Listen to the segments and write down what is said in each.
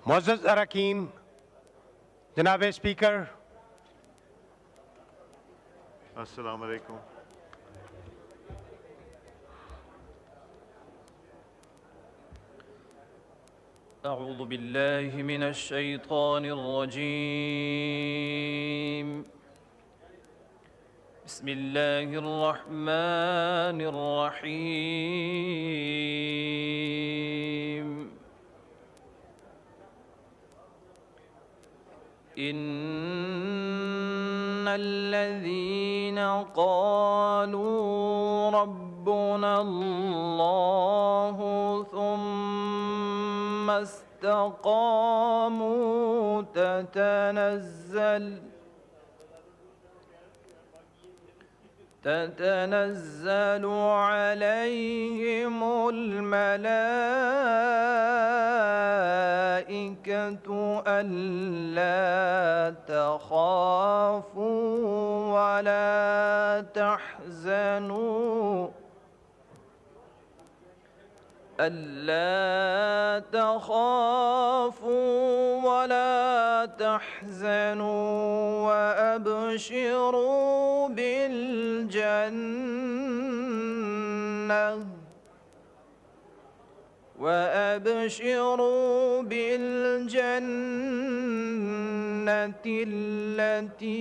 मुअज़्ज़ज़ अरकान, जनाब स्पीकर, अस्सलाम वालेकुम। अऊज़ु बिल्लाहि मिनश शैतानिर रजीम। बिस्मिल्लाहिर रहमानिर रहीम। इन्नल्लज़ीना क़ालू रब्बुनल्लाहु सुम्मा इस्तक़ामू ततनज़्ज़ल अलैहिमुल मलाइकतु अल्ला तख़ाफ़ू वला तहज़नू वअब्शिरू बिलजन्नति अल्लती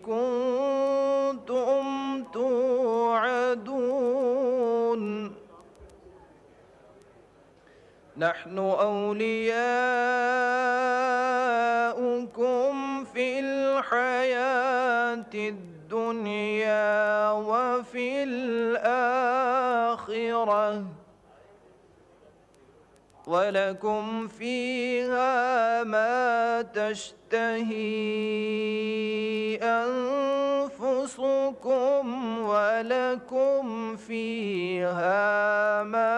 कुन्तुम तुअदून। नहनु औलियाउकुम फिल हयातिद दुनिया व फिल आखिरह वलकुम फीहा मा तश्तही अन्फुसुकुम वलकुम फीहा मा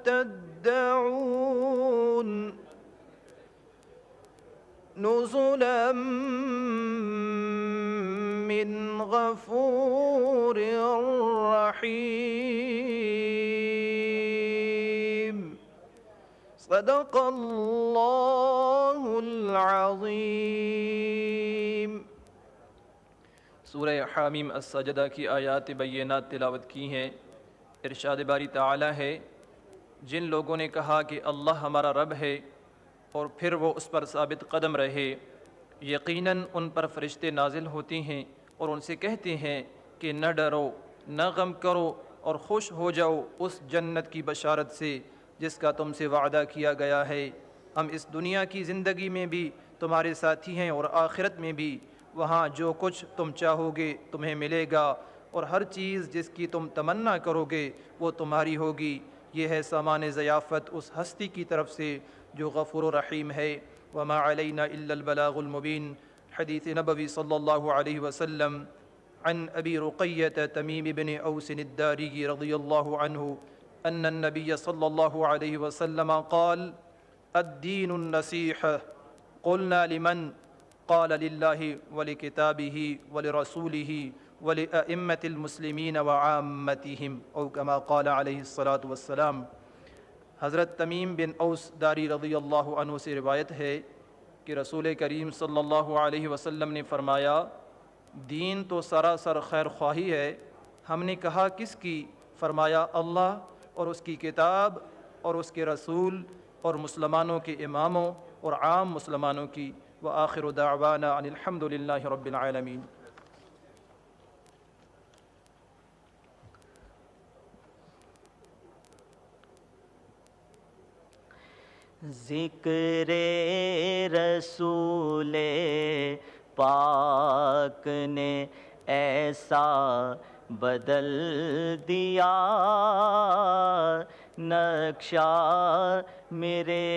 तद्दऊन। नुज़ुलन मिन गफूरिर रहीम। सदक़ल्लाहुल अज़ीम। सूरह हामीम अस-सजदा की आयात बय्यिनात तिलावत की हैं। इरशाद बारी ताला है, जिन लोगों ने कहा कि अल्लाह हमारा रब है और फिर वो उस पर साबित कदम रहे, यकीनन उन पर फरिश्ते नाजिल होते हैं और उनसे कहते हैं कि न डरो, न गम करो और खुश हो जाओ उस जन्नत की बशारत से जिसका तुमसे वादा किया गया है। हम इस दुनिया की ज़िंदगी में भी तुम्हारे साथी हैं और आखिरत में भी। वहाँ जो कुछ तुम चाहोगे तुम्हें मिलेगा और हर चीज़ जिसकी तुम तमन्ना करोगे वो तुम्हारी होगी। ये है सामान ज़ियाफ़त उस हस्ती की तरफ से जो गफ़ूर रहीम है। वमा अलैना इल्लल बलागुल मुबीन। हदीस नबवी सल्लल्लाहु अलैहि वसल्लम अन अबी रुक़य्यत तमीम इब्न औस अद-दारी रज़ियल्लाहु अन्हु अन्न नबिय सल्लल्लाहु अलैहि वसल्लम क़ाल अद्दीनुन नसीहा क़ुलना लिमन क़ाल लिल्लाहि व लिकिताबिहि व लिरसूलिहि व लिअइम्मतिल मुस्लिमीन व आम्मतिहिम औ कमा क़ाल अलैहिस्सलातु वस्सलाम। हज़रत तमीम बिन औस दारी रज़ियल्लाहु अन्हु से रिवायत है कि रसूल करीम सल्लल्लाहु अलैहि वसल्लम ने फ़रमाया, दीन तो सरासर खैर ख्वाही है। हमने कहा किसकी? फ़रमाया अल्लाह और उसकी किताब और उसके रसूल और मुसलमानों के इमामों और आम मुसलमानों की। व आखिरु दाअवाना अनिल हम्दुलिल्लाहि रब्बिल आलमीन। ज़िक्रे रसूले पाक ने ऐसा बदल दिया, नक्शा मेरे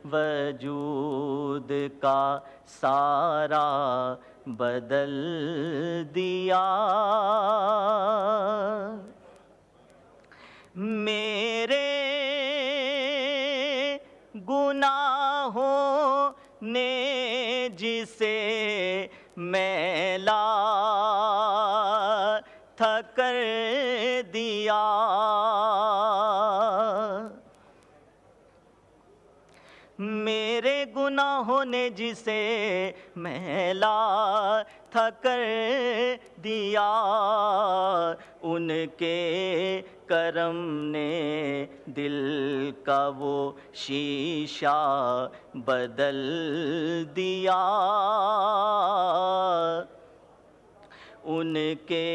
वजूद का सारा बदल दिया। मेरे गुनाहों ने जिसे मैला था कर दिया, मेरे गुनाह निगाहों ने जिसे मैला था कर दिया, उनके करम ने दिल का वो शीशा बदल दिया। उनके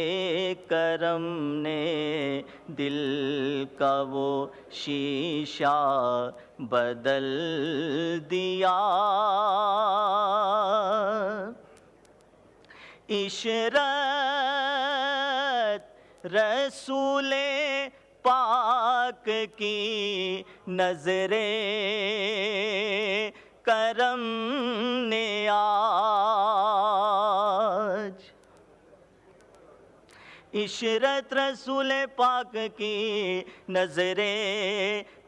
करम ने दिल का वो शीशा बदल दिया। इशरत रसूले पाक की नजरे करम ने आज, इशरत रसूल पाक की नजरे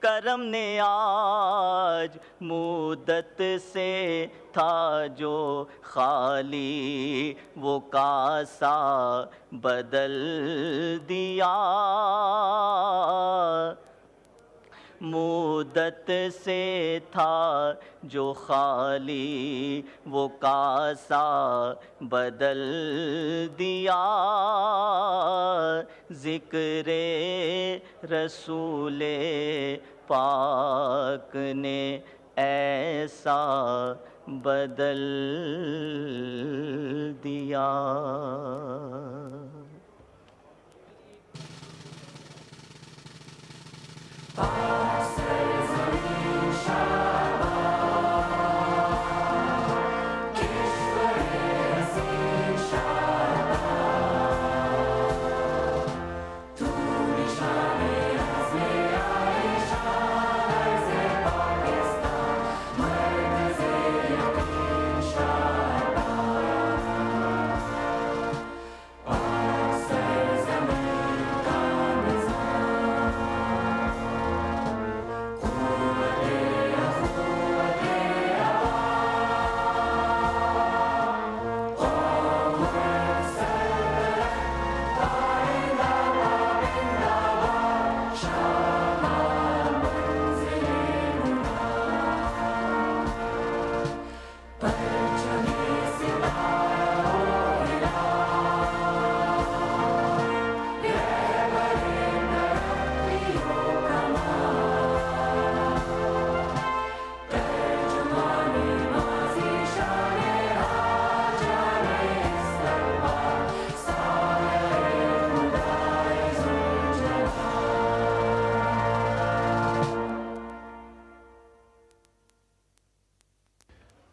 करम ने आज मुद्दत से था जो खाली वो कासा बदल दिया। मुद्दत से था जो खाली वो कासा बदल दिया। ज़िक्रे रसूले पाक ने ऐसा बदल दिया।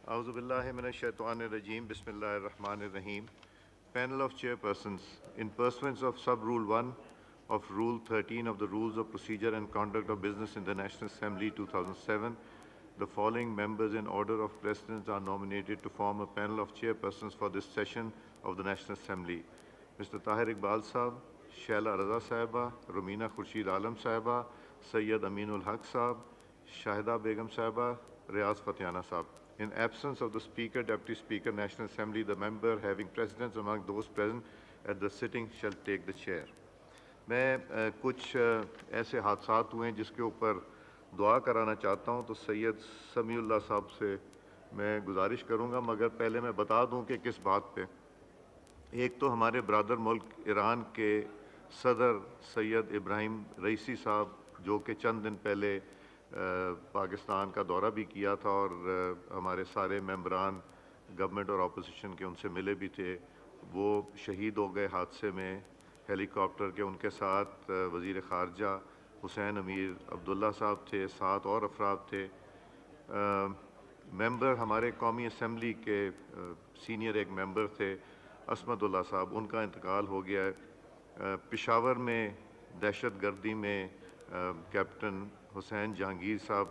Auzubillahiminash-shaytanir-rajim. Bismillahir-Rahmanir-Rahim. Panel of chairpersons, in pursuance of sub-rule 1 of Rule 13 of the Rules of Procedure and Conduct of Business in the National Assembly 2007, the following members in order of precedence are nominated to form a panel of chairpersons for this session of the National Assembly. Mr. Tahir Iqbal Sahab, Shaila Raza Sahiba, Rumina Khurshid Alam Sahiba, Sayyid Aminul Haq Sahab, Shahida Begum Sahiba, Riaz Fatiana Sahab. In absence of the Speaker, Deputy Speaker, National Assembly, the member having precedence among those present at the sitting shall take the chair. मैं कुछ ऐसे हादसात हुए हैं जिसके ऊपर दुआ कराना चाहता हूं, तो सैयद समीउल्लाह साहब से मैं गुजारिश करूंगा, मगर पहले मैं बता दूं कि किस बात पे। एक तो हमारे ब्रादर मुल्क ईरान के सदर सैयद इब्राहिम रईसी साहब, जो कि चंद दिन पहले पाकिस्तान का दौरा भी किया था और हमारे सारे मेंबरान गवर्नमेंट और अपोजिशन के उनसे मिले भी थे, वो शहीद हो गए हादसे में हेलीकॉप्टर के। उनके साथ वज़ीर ख़ारजा हुसैन अमीर अब्दुल्ला साहब थे, 7 और अफराद थे। मेंबर हमारे कौमी असम्बली के सीनियर एक मेंबर थे असमदुल्ला साहब, उनका इंतकाल हो गया है। पेशावर में दहशत गर्दी में कैप्टन हुसैन जहांगीर साहब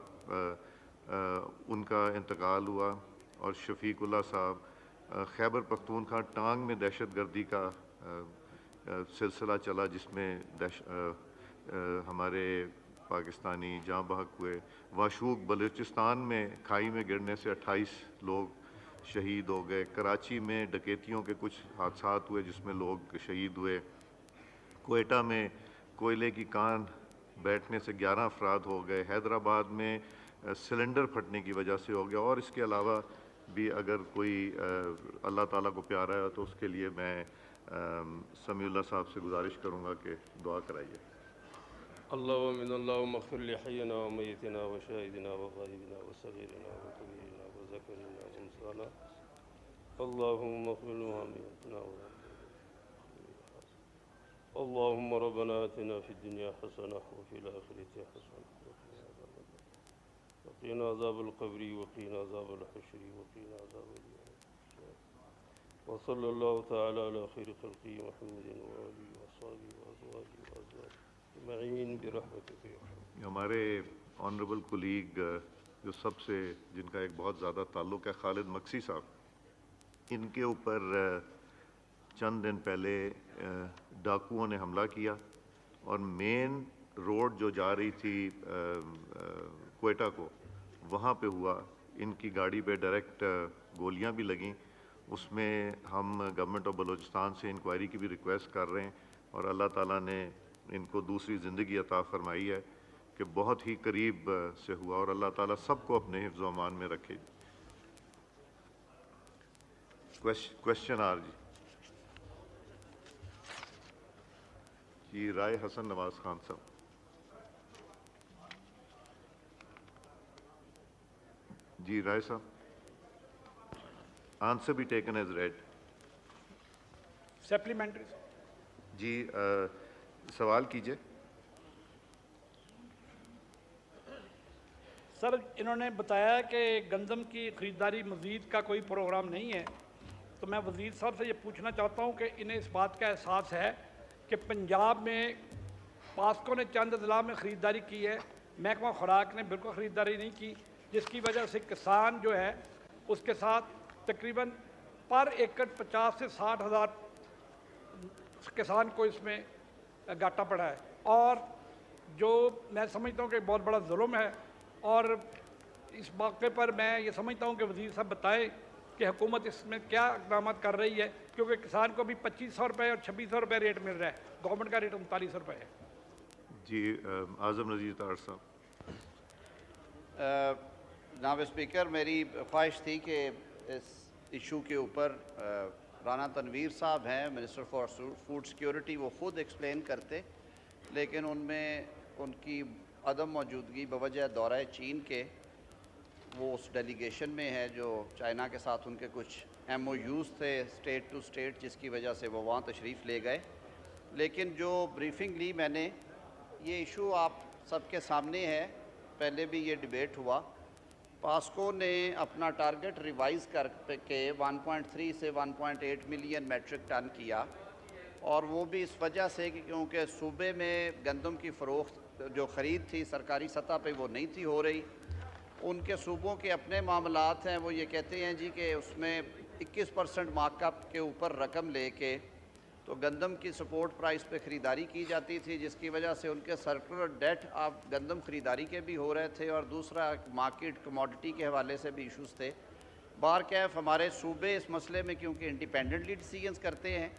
उनका इंतकाल हुआ, और शफीकुल्ला साहब खैबर पख्तूनख्वा टांग में दहशत गर्दी का सिलसिला चला, जिसमें हमारे पाकिस्तानी जाँ बहक हुए। वाशूक बलूचिस्तान में खाई में गिरने से 28 लोग शहीद हो गए। कराची में डकैतियों के कुछ हादसात हुए जिसमें लोग शहीद हुए। कोयटा में कोयले की कान बैठने से 11 अफराद हो गए। हैदराबाद में सिलेंडर फटने की वजह से हो गया। और इसके अलावा भी अगर कोई अल्लाह ताला को प्यारा है तो उसके लिए मैं समीउल्लाह साहब से गुजारिश करूँगा कि दुआ कराइए। अल्लाहुम्मा मग़फ़िर लि हय्यिना व मय्यितिना व शाहिदिना व ग़ाइबिना व सग़ीरिना व कबीरिना व ज़करिना व उन्साना अल्लाहुम्मा मग़फ़िर लना व अल्लाहुम्मा रब्बना आतिना फ़िद दुनिया हसनह व फ़िल आखिरति हसनह व क़िना अज़ाबल क़ब्रि व क़िना अज़ाबल हश्रि व क़िना अज़ाबल व सल्लल्लाहु तआला अला खैरि ख़ल्क़ि मुहम्मदिन व आलिहि व अस्हाबिहि व अज़वाजिहि व अज़वाजिहि बिरहमतिक या अर्हम। हमारे ऑनरेबल कुलीग जो सबसे जिनका एक बहुत ज़्यादा ताल्लुक़ है, खालिद मक्सी साहब, इनके ऊपर चंद दिन पहले डाकुओं ने हमला किया और मेन रोड जो जा रही थी क्वेटा को, वहाँ पे हुआ। इनकी गाड़ी पे डायरेक्ट गोलियां भी लगीं। उसमें हम गवर्नमेंट ऑफ बलूचिस्तान से इंक्वायरी की भी रिक्वेस्ट कर रहे हैं और अल्लाह ताला ने इनको दूसरी ज़िंदगी अता फरमाई है कि बहुत ही करीब से हुआ और अल्लाह ताला सबको अपने हिफ्ज़ व अमान में रखे। क्वेश्चन आर जी राय हसन नवाज खान साहब। जी राय साहब, answer be taken as read. Supplementary जी सवाल कीजिए। सर, इन्होंने बताया कि गंदम की ख़रीदारी मज़ीद का कोई प्रोग्राम नहीं है, तो मैं वज़ीर साहब से ये पूछना चाहता हूँ कि इन्हें इस बात का एहसास है कि पंजाब में पास्को ने चंद अज़ला में ख़रीदारी की है, महकमा खुराक ने बिल्कुल ख़रीदारी नहीं की, जिसकी वजह से किसान जो है उसके साथ तकरीबन पर एकड़ 50 से 60 हज़ार किसान को इसमें घाटा पड़ा है। और जो मैं समझता हूँ कि बहुत बड़ा जुल्म है। और इस मौके पर मैं ये समझता हूँ कि वज़ीर साहब बताएं कि हुकूमत इसमें क्या इक़दाम कर रही है, क्योंकि किसान को भी 2500 रुपये और 2600 रुपये रेट मिल रहा है, गवर्नमेंट का रेट 39 रुपये है। जी आज़म नज़ीर तार साहब। जनाब स्पीकर, मेरी ख्वाहिश थी कि इस इशू के ऊपर राना तनवीर साहब हैं, मिनिस्टर फॉर फूड सिक्योरिटी, वो ख़ुद एक्सप्लेन करते, लेकिन उनमें उनकी अदम मौजूदगी बवजह दौरा चीन के, वो उस डेलीगेशन में है जो चाइना के साथ उनके कुछ MOUs थे स्टेट टू स्टेट, जिसकी वजह से वो वहाँ तशरीफ़ ले गए। लेकिन जो ब्रीफिंग ली मैंने, ये इशू आप सबके सामने है, पहले भी ये डिबेट हुआ। पास्को ने अपना टारगेट रिवाइज़ करके 1.3 से 1.8 मिलियन मेट्रिक टन किया, और वो भी इस वजह से कि क्योंकि सूबे में गंदम की फ़रोख्त जो ख़रीद थी सरकारी सतह पे वो नहीं थी हो रही। उनके सूबों के अपने मामलात हैं, वो ये कहते हैं जी कि उसमें 21% मार्कअप के ऊपर रकम लेके तो गंदम की सपोर्ट प्राइस पे ख़रीदारी की जाती थी, जिसकी वजह से उनके सर्कुलर डेट आप गंदम ख़रीदारी के भी हो रहे थे और दूसरा मार्केट कमोडिटी के हवाले से भी इश्यूज़ थे। बार कैफ हमारे सूबे इस मसले में क्योंकि इंडिपेंडेंटली डिसीजंस करते हैं,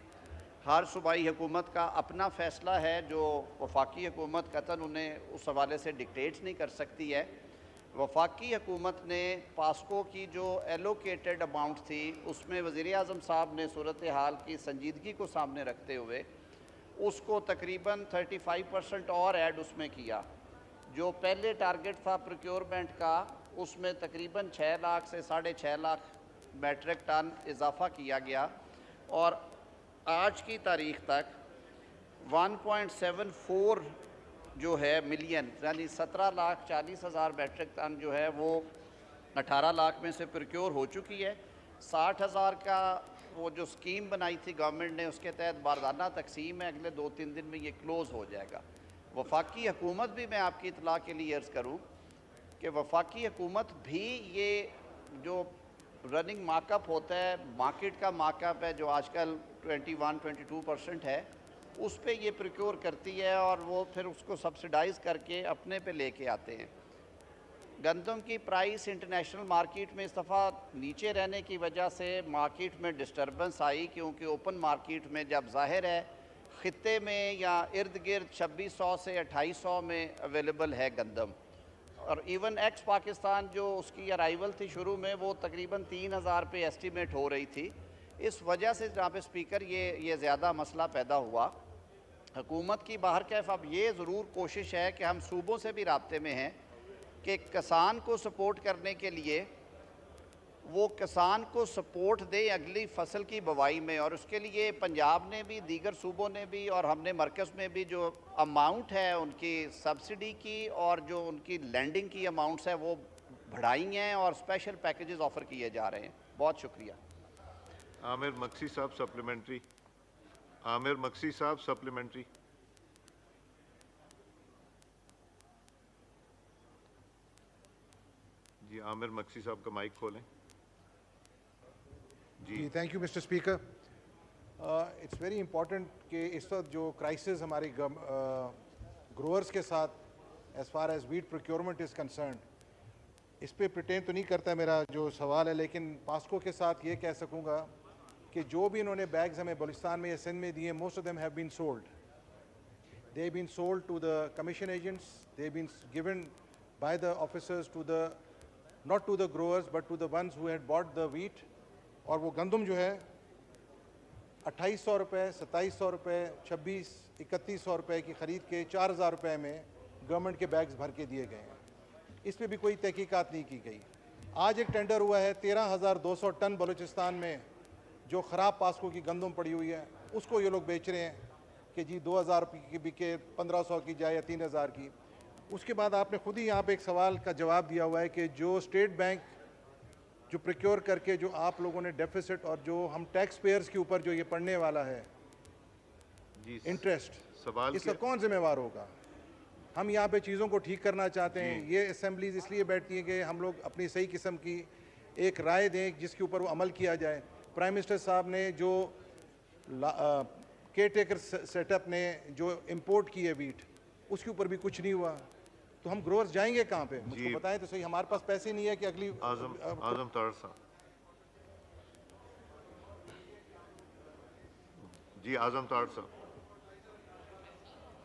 हर सूबाई हुकूमत का अपना फ़ैसला है जो वफाकी हुकूमत कतन उन्हें उस हवाले से डिक्टेट नहीं कर सकती है। वफाकी हुकूमत ने पास्को की जो एलोकेटेड अमाउंट थी उसमें वज़ीर-ए-आज़म साहब ने सूरत हाल की संजीदगी को सामने रखते हुए उसको तकरीबन 35% और ऐड उसमें किया। जो पहले टारगेट था प्रोक्योरमेंट का, उसमें तकरीबन 6 लाख से 6.5 लाख मैट्रिक टन इजाफ़ा किया गया, और आज की तारीख़ तक 1.74 जो है मिलियन, यानी 17,40,000 मैट्रिक टन जो है वो 18 लाख में से प्रोक्योर हो चुकी है। 60,000 का वो जो स्कीम बनाई थी गवर्नमेंट ने, उसके तहत बारदाना तकसीम है, अगले 2-3 दिन में ये क्लोज़ हो जाएगा। वफाकी हुकूमत भी, मैं आपकी इतला के लिए अर्ज़ करूँ कि वफाकी हुकूमत भी ये जो रनिंग मार्कअप होता है, मार्केट का मार्कअप है जो आजकल 21-22% है, उस पे ये प्रोक्योर करती है और वो फिर उसको सब्सिडाइज़ करके अपने पे लेके आते हैं। गंदम की प्राइस इंटरनेशनल मार्केट में इस दफ़ा नीचे रहने की वजह से मार्केट में डिस्टर्बेंस आई, क्योंकि ओपन मार्केट में जब ज़ाहिर है ख़ित्ते में या इर्द गिर्द 2600 से 2800 में अवेलेबल है गंदम, और इवन एक्स पाकिस्तान जो उसकी अराइवल थी शुरू में वो तकरीबन 3000 पे एस्टीमेट हो रही थी। इस वजह से जनाब स्पीकर ये ज़्यादा मसला पैदा हुआ। हुकूमत की बाहर कैफ अब ये ज़रूर कोशिश है कि हम सूबों से भी राब्ते में हैं कि किसान को सपोर्ट करने के लिए वो किसान को सपोर्ट दे अगली फसल की बुवाई में, और उसके लिए पंजाब ने भी, दीगर सूबों ने भी और हमने मरकज़ में भी जो अमाउंट है उनकी सब्सिडी की और जो उनकी लैंडिंग की अमाउंट्स है वो बढ़ाई हैं और स्पेशल पैकेजेस ऑफ़र किए जा रहे हैं। बहुत शुक्रिया। आमिर मक्सी साहब सप्लीमेंट्री। आमिर मक्सी साहब सप्लीमेंट्री। जी आमिर मक्सी साहब का माइक खोलें। जी thank you mister speaker. It's very important कि इस वक्त जो क्राइसिस हमारी ग्रोअर्स के साथ as far as wheat procurement is concern, इस पे प्रिटेंड तो नहीं करता मेरा जो सवाल है, लेकिन पास्को के साथ ये कह सकूँगा कि जो भी इन्होंने बैग्स हमें बलूचिस्तान में या सिंध में दिए, most of them have been sold. They have been sold to the commission agents, they have been given by the officers to the, not to the growers but to the ones who had bought the wheat. और वो गंदम जो है 2800 रुपये, 2700 रुपये, 2600-3100 रुपये की ख़रीद के 4000 रुपये में गवर्नमेंट के बैग्स भर के दिए गए हैं। इस पर भी कोई तहकीकात नहीं की गई। आज एक टेंडर हुआ है 13,200 टन बलूचिस्तान में जो ख़राब पास्को की गंदम पड़ी हुई है, उसको ये लोग बेच रहे हैं कि जी 2000 रुपये की बिके, 1500 की जाए या 3000 की। उसके बाद आपने खुद ही यहाँ पे एक सवाल का जवाब दिया हुआ है कि जो स्टेट बैंक जो प्रोक्योर करके जो आप लोगों ने डेफिसिट और जो हम टैक्स पेयर्स के ऊपर जो ये पड़ने वाला है इंटरेस्ट, सवाल इसका कौन जिम्मेवार होगा? हम यहाँ पे चीज़ों को ठीक करना चाहते हैं। ये असेंबलीज इसलिए बैठती हैं कि हम लोग अपनी सही किस्म की एक राय दें जिसके ऊपर वो अमल किया जाए। प्राइम मिनिस्टर साहब ने जो केयर टेकर सेटअप ने जो इम्पोर्ट की है वीट, उसके ऊपर भी कुछ नहीं हुआ। तो हम ग्रोअर्स जाएंगे कहाँ पे? मुझको बताएं तो सही। हमारे पास पैसे नहीं है कि अगली आजम तार साहब। जी आजम तार साहब।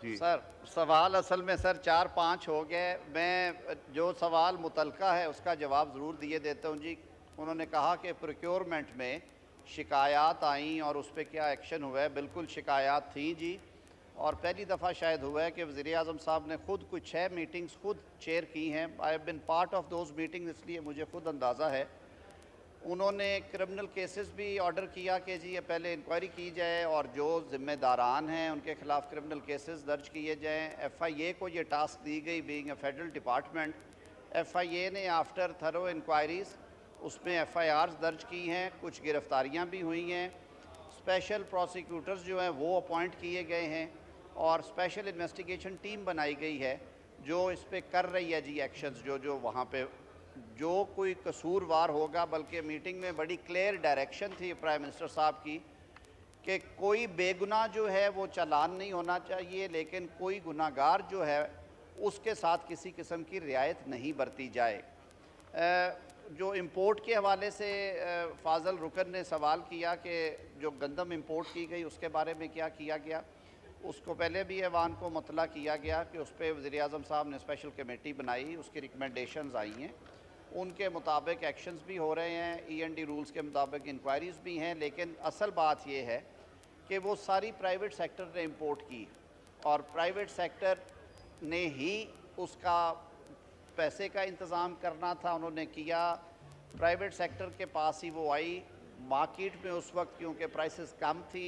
जी सर सवाल असल में सर 4-5 हो गए। मैं जो सवाल मुतलका है उसका जवाब ज़रूर दिए देता हूँ जी। उन्होंने कहा कि प्रोक्योरमेंट में शिकायत आई और उस पर क्या एक्शन हुआ है। बिल्कुल शिकायत थी जी, और पहली दफ़ा शायद हुआ है कि वज़ीर-ए-आज़म साहब ने ख़ुद कुछ 6 मीटिंग्स खुद चेयर की हैं। I have been part of those meetings, इसलिए मुझे ख़ुद अंदाज़ा है। उन्होंने क्रिमिनल केसेस भी ऑर्डर किया कि जी ये पहले इंक्वायरी की जाए और जो ज़िम्मेदारान हैं उनके ख़िलाफ़ क्रिमिनल केसेस दर्ज किए जाएँ। FIA को ये टास्क दी गई, being a federal department. FIA ने आफ्टर थरो इंक्वायरीज़ उसमें FIRs दर्ज की हैं, कुछ गिरफ़्तारियाँ भी हुई हैं। स्पेशल प्रोसिक्यूटर्स जो हैं वो अपॉइंट किए गए हैं और स्पेशल इन्वेस्टिगेशन टीम बनाई गई है जो इस पे कर रही है जी एक्शंस। जो वहाँ पे जो कोई कसूरवार होगा, बल्कि मीटिंग में बड़ी क्लियर डायरेक्शन थी प्राइम मिनिस्टर साहब की कि कोई बेगुनाह जो है वो चालान नहीं होना चाहिए, लेकिन कोई गुनाहगार जो है उसके साथ किसी किस्म की रियायत नहीं बरती जाए। जो इंपोर्ट के हवाले से फाजल रुकन ने सवाल किया कि जो गंदम इंपोर्ट की गई उसके बारे में क्या किया गया, उसको पहले भी ऐवान को मुतला किया गया कि उस पर वज़ीर-ए-आज़म साहब ने स्पेशल कमेटी बनाई, उसकी रिकमेंडेशंस आई हैं, उनके मुताबिक एक्शंस भी हो रहे हैं, END रूल्स के मुताबिक इंक्वायरीज़ भी हैं। लेकिन असल बात यह है कि वो सारी प्राइवेट सेक्टर ने इंपोर्ट की और प्राइवेट सेक्टर ने ही उसका पैसे का इंतज़ाम करना था, उन्होंने किया। प्राइवेट सेक्टर के पास ही वो आई। मार्केट में उस वक्त क्योंकि प्राइसेस कम थी,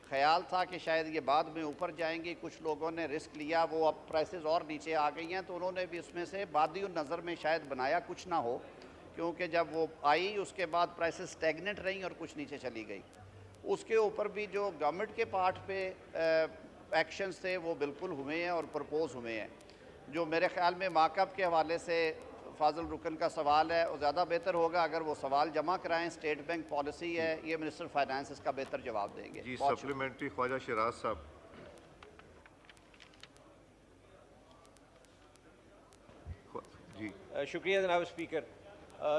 ख्याल था कि शायद ये बाद में ऊपर जाएंगी, कुछ लोगों ने रिस्क लिया, वो अब प्राइसेस और नीचे आ गई हैं, तो उन्होंने भी उसमें से बादियों नज़र में शायद बनाया कुछ ना हो, क्योंकि जब वो आई उसके बाद प्राइसेस स्टैगनेंट रहीं और कुछ नीचे चली गई। उसके ऊपर भी जो गवर्नमेंट के पार्ट पे एक्शंस थे वो बिल्कुल हुए हैं और प्रपोज हुए हैं। जो मेरे ख्याल में मार्कअप के हवाले से फाजल रुकन का सवाल है, वो ज़्यादा बेहतर होगा अगर वो सवाल जमा कराएं। स्टेट बैंक पॉलिसी है, ये मिनिस्टर फाइनेंस इसका बेहतर जवाब देंगे। जी सप्लीमेंट्री ख्वाजा शिराज साहब। जी शुक्रिया जनाब स्पीकर।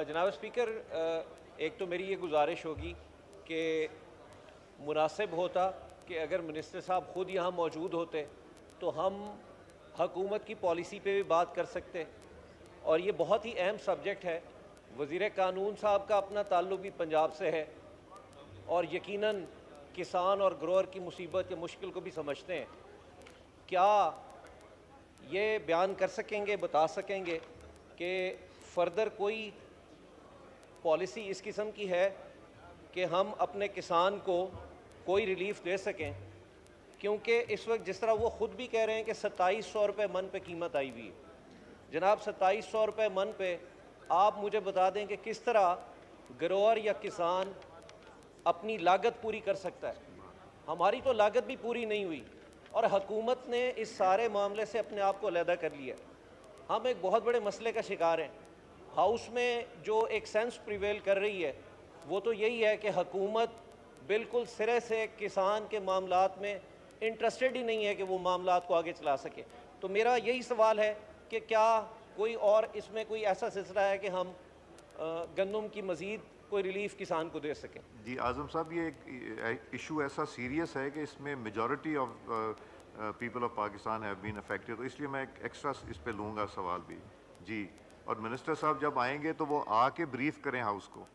जनाब स्पीकर, एक तो मेरी ये गुजारिश होगी कि मुनासिब होता कि अगर मिनिस्टर साहब ख़ुद यहाँ मौजूद होते तो हम हुकूमत की पॉलिसी पे भी बात कर सकते और ये बहुत ही अहम सब्जेक्ट है। वज़ीर कानून साहब का अपना ताल्लुक़ भी पंजाब से है और यकीनन किसान और ग्रोअर की मुसीबत या मुश्किल को भी समझते हैं। क्या ये बयान कर सकेंगे, बता सकेंगे कि फ़र्दर कोई पॉलिसी इस किस्म की है कि हम अपने किसान को कोई रिलीफ दे सकें? क्योंकि इस वक्त जिस तरह वो ख़ुद भी कह रहे हैं कि 2700 रुपये मन पे कीमत आई हुई है। जनाब 2700 रुपये मन पे आप मुझे बता दें कि किस तरह ग्रोअर या किसान अपनी लागत पूरी कर सकता है? हमारी तो लागत भी पूरी नहीं हुई और हुकूमत ने इस सारे मामले से अपने आप को अलहदा कर लिया। हम एक बहुत बड़े मसले का शिकार हैं। हाउस में जो एक सेंस प्रिवेल कर रही है वो तो यही है कि हुकूमत बिल्कुल सिरे से किसान के मामलात में इंटरेस्टेड ही नहीं है कि वो मामलात को आगे चला सके। तो मेरा यही सवाल है कि क्या कोई और इसमें कोई ऐसा सिलसिला है कि हम गंदम की मज़ीद कोई रिलीफ किसान को दे सकें? जी आज़म साहब, ये एक इशू ऐसा सीरियस है कि इसमें majority of people of Pakistan have been affected, तो इसलिए मैं एक एक्स्ट्रा इस पे लूँगा सवाल भी। जी, और मिनिस्टर साहब जब आएंगे तो वो आके ब्रीफ करें हाउस को।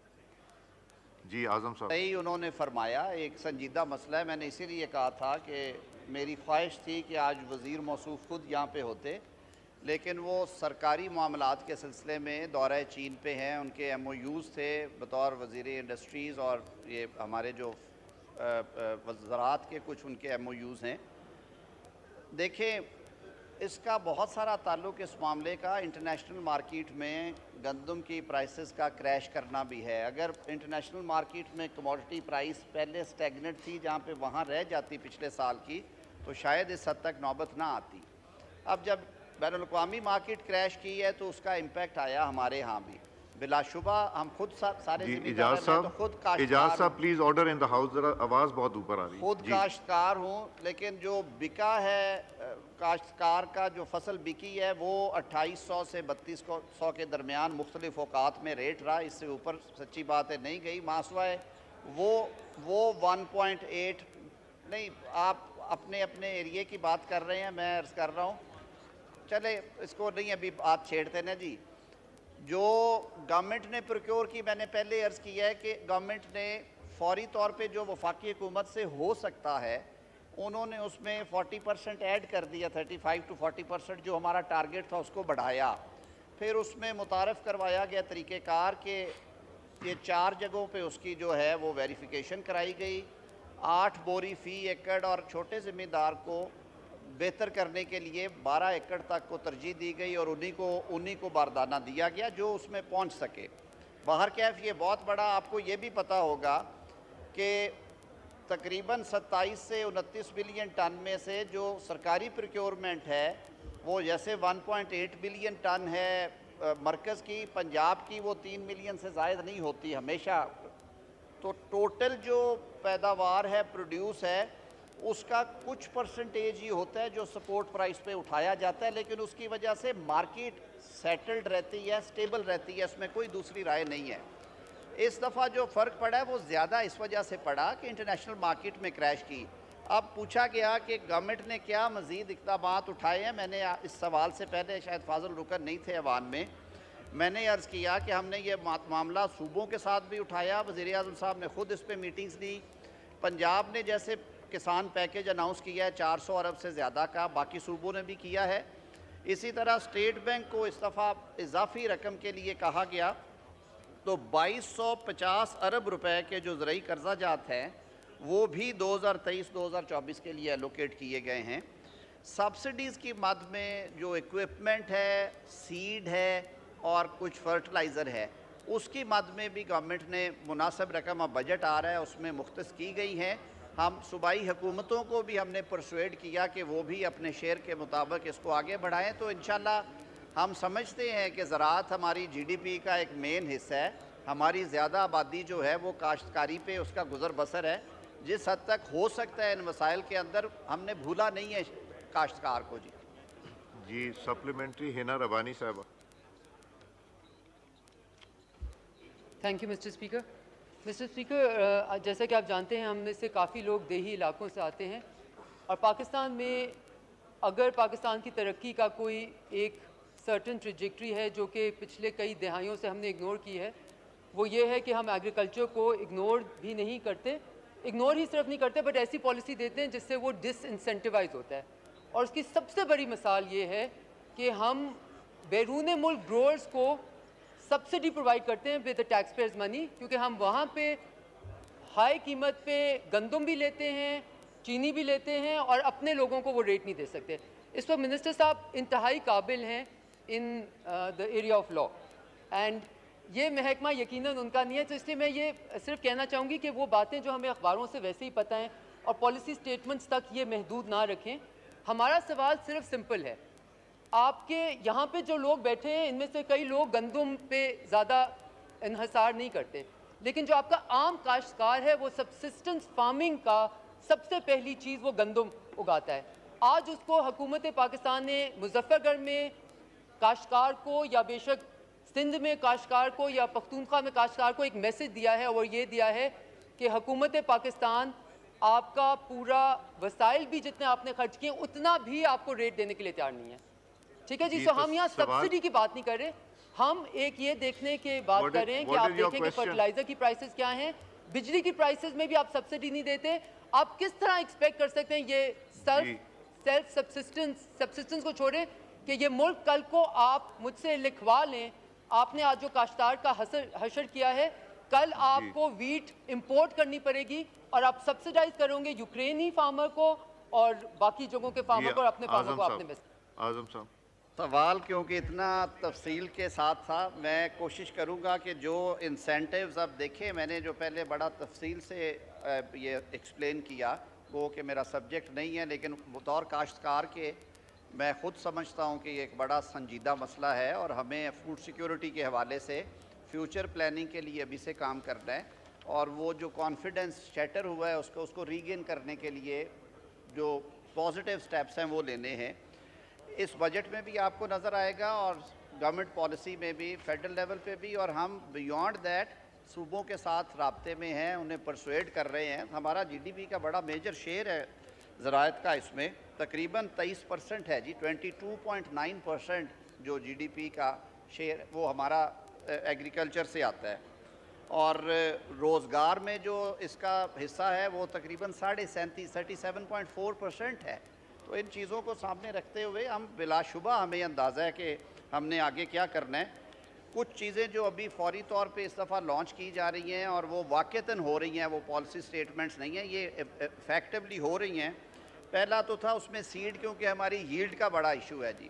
जी आज़म साहब। सही उन्होंने फरमाया, एक संजीदा मसला है। मैंने इसीलिए कहा था कि मेरी ख्वाहिश थी कि आज वज़ीर मौसूफ़ खुद यहाँ पे होते, लेकिन वो सरकारी मामलात के सिलसिले में दौरे चीन पे हैं। उनके MOUs थे बतौर वज़ीर इंडस्ट्रीज़, और ये हमारे जो वज़रात के कुछ उनके MOUs हैं। देखें, इसका बहुत सारा ताल्लुक़ इस मामले का इंटरनेशनल मार्केट में गंदम की प्राइसेस का क्रैश करना भी है। अगर इंटरनेशनल मार्केट में कमोडिटी प्राइस पहले स्टैगनेट थी, जहाँ पे वहाँ रह जाती पिछले साल की, तो शायद इस हद तक नौबत ना आती। अब जब बैनुल-अक़वामी मार्केट क्रैश की है तो उसका इम्पैक्ट आया हमारे यहाँ भी। बिलाशुबा हम खुद सारे इजाज़ साहब please order in the house, जरा आवाज़ बहुत ऊपर आ रही है। खुद काश्तकार हूँ, लेकिन जो बिका है काश्तकार का जो फसल बिकी है वो 2800 से 3200 के दरमियान मुख्तलिफ औकात में रेट रहा। इससे ऊपर सच्ची बात है नहीं गई। मासवा है वो 1.8 नहीं, आप अपने अपने एरिए की बात कर रहे हैं, मैं अर्ज़ कर रहा हूँ। चले इसको नहीं अभी आप छेड़ते ना जी। जो गवर्नमेंट ने प्रोक्योर की, मैंने पहले अर्ज़ किया है कि गवर्नमेंट ने फौरी तौर पे जो वफाकी हुकूमत से हो सकता है उन्होंने उसमें 40% ऐड कर दिया, 35 to 40% जो हमारा टारगेट था उसको बढ़ाया। फिर उसमें मुतारफ़ करवाया गया तरीक़ेकार के ये 4 जगहों पे उसकी जो है वो वेरिफिकेशन कराई गई। 8 बोरी फ़ी एकड़, और छोटे ज़मींदार को बेहतर करने के लिए 12 एकड़ तक को तरजीह दी गई और उन्हीं को बारदाना दिया गया जो उसमें पहुंच सके। बाहर कैफ ये बहुत बड़ा, आपको ये भी पता होगा कि तकरीबन 27 से 29 बिलियन टन में से जो सरकारी प्रोक्योरमेंट है वो जैसे 1.8 बिलियन टन है मरकज़ की, पंजाब की वो 3 मिलियन से ज़ायद नहीं होती हमेशा। तो टोटल जो पैदावार है, प्रोड्यूस है, उसका कुछ परसेंटेज ही होता है जो सपोर्ट प्राइस पे उठाया जाता है, लेकिन उसकी वजह से मार्केट सेटल्ड रहती है, स्टेबल रहती है, इसमें कोई दूसरी राय नहीं है। इस दफ़ा जो फ़र्क पड़ा है वो ज़्यादा इस वजह से पड़ा कि इंटरनेशनल मार्केट में क्रैश की। अब पूछा गया कि गवर्नमेंट ने क्या मज़ीद इक़दामात उठाए हैं। मैंने इस सवाल से पहले, शायद फाज़िल रुकन नहीं थे ऐवान में, मैंने अर्ज़ किया कि हमने ये मामला सूबों के साथ भी उठाया। वज़ीर आज़म साहब ने ख़ुद इस पर मीटिंग्स दी। पंजाब ने जैसे किसान पैकेज अनाउंस किया है 400 अरब से ज़्यादा का, बाकी सूबों ने भी किया है। इसी तरह स्टेट बैंक को इस दफ़ा इजाफी रकम के लिए कहा गया, तो 2250 अरब रुपए के जो ज़रई कर्जा जात हैं वो भी 2023-2024 के लिए एलोकेट किए गए हैं। सब्सिडीज़ की मद में जो इक्विपमेंट है, सीड है और कुछ फर्टिलाइज़र है, उसकी मद में भी गवर्नमेंट ने मुनासिब रकम, अब बजट आ रहा है उसमें मुख्तस की गई हैं। हम सूबाई हुकूमतों को भी हमने परसुएड किया कि वो भी अपने शेयर के मुताबिक इसको आगे बढ़ाएं। तो इंशाल्लाह हम समझते हैं कि ज़राअत हमारी GDP का एक मेन हिस्सा है। हमारी ज़्यादा आबादी जो है वो काश्तकारी पे उसका गुज़र बसर है। जिस हद तक हो सकता है इन मसाइल के अंदर हमने भूला नहीं है काश्तकार को। जी सप्लीमेंट्री हिना रबानी साहब। Thank you mister speaker. Mister speaker, जैसा कि आप जानते हैं हम में से काफ़ी लोग देही इलाकों से आते हैं और पाकिस्तान में अगर पाकिस्तान की तरक्की का कोई एक सर्टन ट्रेजेक्ट्री है जो कि पिछले कई दहाइयों से हमने इग्नोर की है, वो ये है कि हम एग्रीकल्चर को इग्नोर भी नहीं करते, इग्नोर ही सिर्फ नहीं करते बट ऐसी पॉलिसी देते हैं जिससे वो डिसइंसेंटिवाइज होता है। और उसकी सबसे बड़ी मिसाल ये है कि हम बैरून मुल्क ग्रोअर्स को सब्सिडी प्रोवाइड करते हैं with the tax payers money, क्योंकि हम वहाँ पे हाई कीमत पे गंदम भी लेते हैं, चीनी भी लेते हैं और अपने लोगों को वो रेट नहीं दे सकते। इस पर मिनिस्टर साहब इंतहाई काबिल हैं in the area of law, and ये महकमा यकीनन उनका नहीं है। तो इसलिए मैं ये सिर्फ कहना चाहूँगी कि वो बातें जो हमें अखबारों से वैसे ही पता हैं और पॉलिसी स्टेटमेंट्स तक ये महदूद ना रखें। हमारा सवाल सिर्फ सिंपल है, आपके यहाँ पे जो लोग बैठे हैं इनमें से कई लोग गंदम पे ज़्यादा इन्हसार नहीं करते, लेकिन जो आपका आम काश्तकार है वो सब्सिस्टेंस फार्मिंग का सबसे पहली चीज़ वो गंदम उगाता है। आज उसको हुकूमत पाकिस्तान ने मुजफ्फरगढ़ में काश्तकार को या बेशक सिंध में काश्तकार को या पख्तूनख्वा में काश्तकार को एक मैसेज दिया है और ये दिया है कि हुकूमत पाकिस्तान आपका पूरा वसाइल भी जितने आपने खर्च किए उतना भी आपको रेट देने के लिए तैयार नहीं है। ठीक है जी, तो हम यहाँ सब्सिडी की बात नहीं कर रहे, हम एक ये देखने की बात कर रहे हैं कि आप देखें कि फर्टिलाइजर की प्राइसेस क्या हैं, बिजली की प्राइसेस में भी आप सब्सिडी नहीं देते। आप किस तरह एक्सपेक्ट कर सकते हैं ये सेल्फ सब्सिस्टेंस को छोड़े कि ये मुल्क कल को आप मुझसे लिखवा लें, आपने आज जो काश्तकार का हशर किया है, कल आपको वीट इंपोर्ट करनी पड़ेगी और आप सब्सिडाइज करोगे यूक्रेनी फार्मर को और बाकी जगहों के फार्मर को और अपने फार्मर को आपने आजम साहब सवाल क्योंकि इतना तफसील के साथ था, मैं कोशिश करूंगा कि जो इंसेंटिव्स अब देखें, मैंने जो पहले बड़ा तफसील से ये एक्सप्लेन किया वो कि मेरा सब्जेक्ट नहीं है, लेकिन बतौर काश्तकार के मैं ख़ुद समझता हूँ कि ये एक बड़ा संजीदा मसला है और हमें फूड सिक्योरिटी के हवाले से फ्यूचर प्लानिंग के लिए अभी से काम करना है और वो जो कॉन्फिडेंस शैटर हुआ है उसको रीगेन करने के लिए जो पॉजिटिव स्टेप्स हैं वो लेने हैं। इस बजट में भी आपको नज़र आएगा और गवर्नमेंट पॉलिसी में भी, फेडरल लेवल पे भी, और हम बियॉन्ड दैट सूबों के साथ राब्ते में हैं, उन्हें परसुएड कर रहे हैं। हमारा जीडीपी का बड़ा मेजर शेयर है ज़राअत का, इसमें तकरीबन 23% है जी, 22.9% जो जीडीपी का शेयर वो हमारा एग्रीकल्चर से आता है और रोज़गार में जो इसका हिस्सा है वो तकरीबन 37.4% है। तो इन चीज़ों को सामने रखते हुए हम बिलाशुबा हमें अंदाज़ा है कि हमने आगे क्या करना है। कुछ चीज़ें जो अभी फौरी तौर पे इस दफ़ा लॉन्च की जा रही हैं और वो वाक़तन हो रही हैं, वो पॉलिसी स्टेटमेंट्स नहीं हैं, ये इफेक्टिवली हो रही हैं। पहला तो था उसमें सीड, क्योंकि हमारी यील्ड का बड़ा इशू है जी,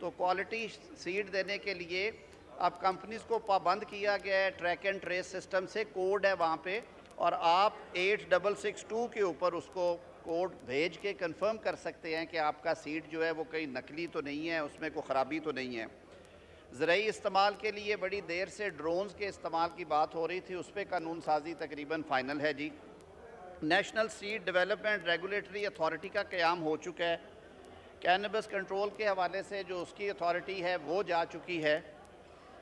तो क्वालिटी सीड देने के लिए अब कंपनीज़ को पाबंद किया गया है, ट्रैक एंड ट्रेस सिस्टम से कोड है वहाँ पे, और आप 8662 के ऊपर उसको कोड भेज के कंफर्म कर सकते हैं कि आपका सीड जो है वो कहीं नकली तो नहीं है, उसमें कोई ख़राबी तो नहीं है। ज़रूरी इस्तेमाल के लिए बड़ी देर से ड्रोन्स के इस्तेमाल की बात हो रही थी, उस पर कानून साजी तकरीबन फ़ाइनल है जी। National seed development regulatory authority का क़याम हो चुका है। कैनबिस कंट्रोल के हवाले से जो उसकी अथॉरिटी है वो जा चुकी है।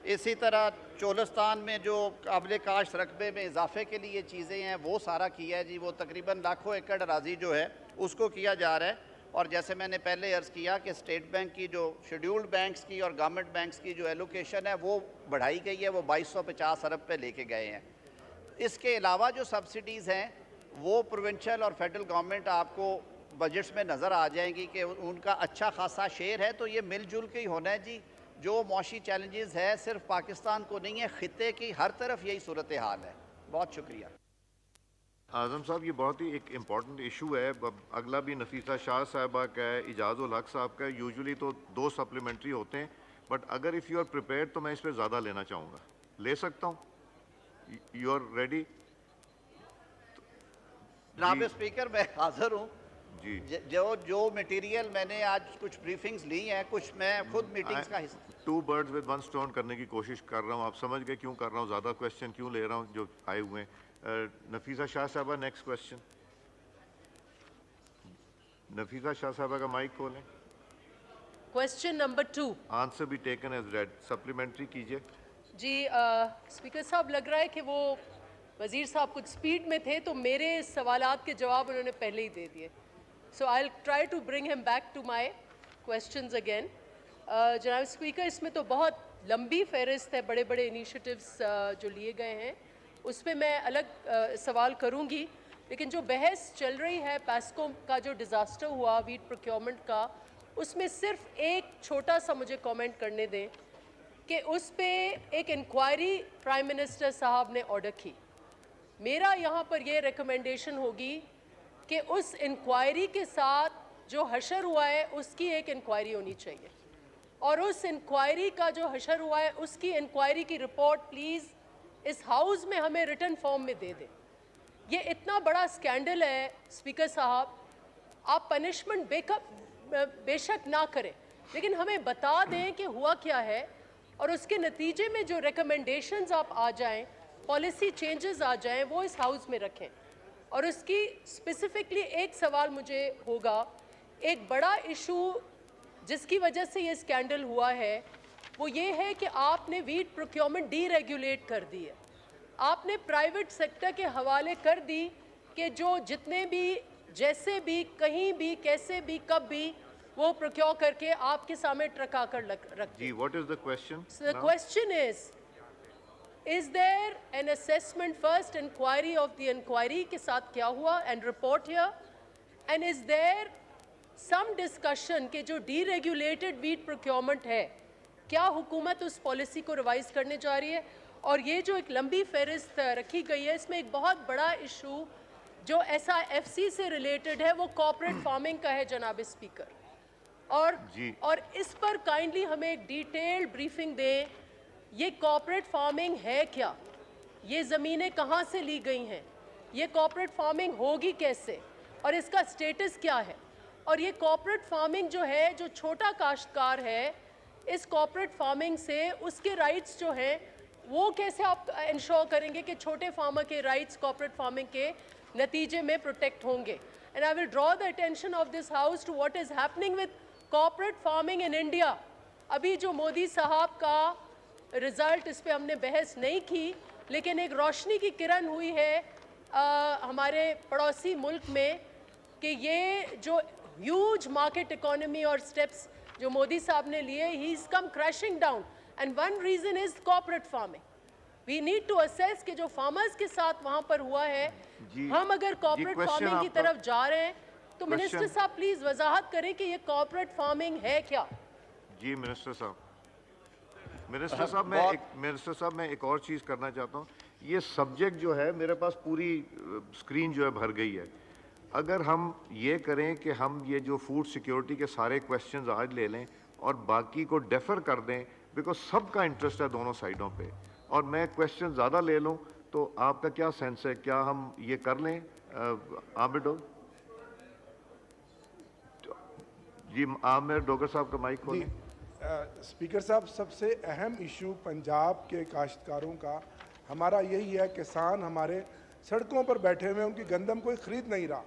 इसी तरह चोलिस्तान में जो काबिल काश रकबे में इजाफे के लिए चीज़ें हैं वो सारा किया है जी, वो तकरीबन लाखों एकड़ अराजी जो है उसको किया जा रहा है। और जैसे मैंने पहले अर्ज़ किया कि स्टेट बैंक की जो शेड्यूल्ड बैंक्स की और गवर्नमेंट बैंक्स की जो एलोकेशन है वो बढ़ाई गई है, वो 2250 अरब पे लेके गए हैं। इसके अलावा जो सब्सिडीज़ हैं वो प्रोविंशियल और फेडरल गवर्नमेंट आपको बजट्स में नज़र आ जाएंगी कि उनका अच्छा खासा शेयर है। तो ये मिलजुल के ही होना है जी। जो मौशी चैलेंजेस है सिर्फ पाकिस्तान को नहीं है, ख़ित्ते की हर तरफ यही सूरत हाल है। बहुत शुक्रिया। आज़म साहब, ये बहुत ही एक इम्पॉर्टेंट इशू है। अगला भी नफीसा शाह साहबा का है, इजाज़ उल हक साहब का है। यूजुअली तो 2 सप्लीमेंट्री होते हैं, बट अगर इफ़ यू आर प्रिपेयर्ड तो मैं इस पर ज़्यादा लेना चाहूँगा। ले सकता हूँ? You are ready? जनाब स्पीकर, मैं हाजिर हूँ जी। जो मटेरियल मैंने आज कुछ ब्रीफिंग्स ली हैं, कुछ मैं खुद मीटिंग्स का हिस्सा 2 birds with 1 stone करने की कोशिश कर रहा हूँ। आप समझ गए क्यों कर रहा हूँ, ज़्यादा क्वेश्चन क्यों ले रहा हूँ जो आए हुए हैं। नफीसा शाह साहबा, नेक्स्ट क्वेश्चन। नफीसा शाह साहबा का माइक खोलें। Question number 2। आंसर भी टेकन एज रेड। सप्लीमेंट्री कीजिए जी। स्पीकर साहब, लग रहा है कि वो वज़ीर साहब कुछ स्पीड में थे तो मेरे सवालात के जवाब उन्होंने पहले ही दे दिए। So I will try to bring him back to my questions again. जनाब स्पीकर, इसमें तो बहुत लंबी फहरिस्त है, बड़े बड़े इनिशिएटिव्स जो लिए गए हैं, उस पर मैं अलग सवाल करूंगी। लेकिन जो बहस चल रही है पैस्को का जो डिज़ास्टर हुआ वीट प्रोक्योरमेंट का, उसमें सिर्फ एक छोटा सा मुझे कमेंट करने दें कि उस पर एक इंक्वायरी प्राइम मिनिस्टर साहब ने ऑर्डर की। मेरा यहाँ पर ये रिकमेंडेशन होगी कि उस इंक्वायरी के साथ जो हशर हुआ है उसकी एक इंक्वायरी होनी चाहिए, और उस इंक्वायरी का जो हशर हुआ है उसकी इंक्वायरी की रिपोर्ट प्लीज़ इस हाउस में हमें रिटन फॉर्म में दे दें। ये इतना बड़ा स्कैंडल है स्पीकर साहब, आप पनिशमेंट बेशक ना करें, लेकिन हमें बता दें कि हुआ क्या है, और उसके नतीजे में जो रिकमेंडेशंस आप आ जाएं, पॉलिसी चेंजेस आ जाएं, वो इस हाउस में रखें। और उसकी स्पेसिफिकली एक सवाल मुझे होगा, एक बड़ा इशू जिसकी वजह से ये स्कैंडल हुआ है वो ये है कि आपने वीट प्रोक्योरमेंट डीरेगुलेट कर दी है। आपने प्राइवेट सेक्टर के हवाले कर दी कि जो जितने भी जैसे भी कहीं भी कैसे भी कब भी वो प्रोक्योर करके आपके सामने ट्रक आकर रख जी, what is the question? The question is there an assessment first, inquiry of the inquiry के साथ क्या हुआ and report here, and is there some discussion कि जो deregulated wheat procurement है, क्या हुकूमत उस पॉलिसी को रिवाइज करने जा रही है? और ये जो एक लंबी फहरिस्त रखी गई है, इसमें एक बहुत बड़ा इशू जो SIFC से रिलेटेड है वो कॉर्पोरेट फार्मिंग का है जनाब स्पीकर, और इस पर काइंडली हमें एक डिटेल्ड ब्रीफिंग दें। ये कॉर्पोरेट फार्मिंग है क्या? ये ज़मीनें कहाँ से ली गई हैं? ये कॉर्पोरेट फार्मिंग होगी कैसे और इसका स्टेटस क्या है? और ये कॉर्पोरेट फार्मिंग जो है, जो छोटा काश्तकार है, इस कॉर्पोरेट फार्मिंग से उसके राइट्स जो हैं वो कैसे आप इंश्योर करेंगे कि छोटे फार्मर के राइट्स कॉर्पोरेट फार्मिंग के नतीजे में प्रोटेक्ट होंगे? And I will draw the attention of this house to what is happening with corporate farming in India. अभी जो मोदी साहब का रिज़ल्ट, इस पर हमने बहस नहीं की, लेकिन एक रोशनी की किरण हुई है हमारे पड़ोसी मुल्क में कि ये जो ह्यूज मार्केट इकोनॉमी और स्टेप्स जो मोदी साहब ने लिए, he is come crashing down, and one reason is corporate farming. We need to assess कि जो फार्मर्स के साथ वहाँ पर हुआ है, हम अगर कॉर्पोरेट फार्मिंग की तरफ जा रहे हैं तो मिनिस्टर साहब प्लीज़ वजाहत करें कि ये कॉर्पोरेट फार्मिंग है क्या? जी मिनिस्टर साहब, मैं एक और चीज़ करना चाहता हूँ। ये सब्जेक्ट जो है मेरे पास पूरी स्क्रीन जो है भर गई है। अगर हम ये करें कि हम ये जो फूड सिक्योरिटी के सारे क्वेश्चंस आज ले लें और बाकी को डेफर कर दें, बिकॉज सबका इंटरेस्ट है दोनों साइडों पे, और मैं क्वेश्चन ज़्यादा ले लूँ, तो आपका क्या सेंस है, क्या हम ये कर लें? आमिर जी, आमिर डोगर साहब का माइक खोलें। स्पीकर साहब, सबसे अहम इशू पंजाब के काश्तकारों का हमारा यही है, किसान हमारे सड़कों पर बैठे हुए, उनकी गंदम कोई ख़रीद नहीं रहा,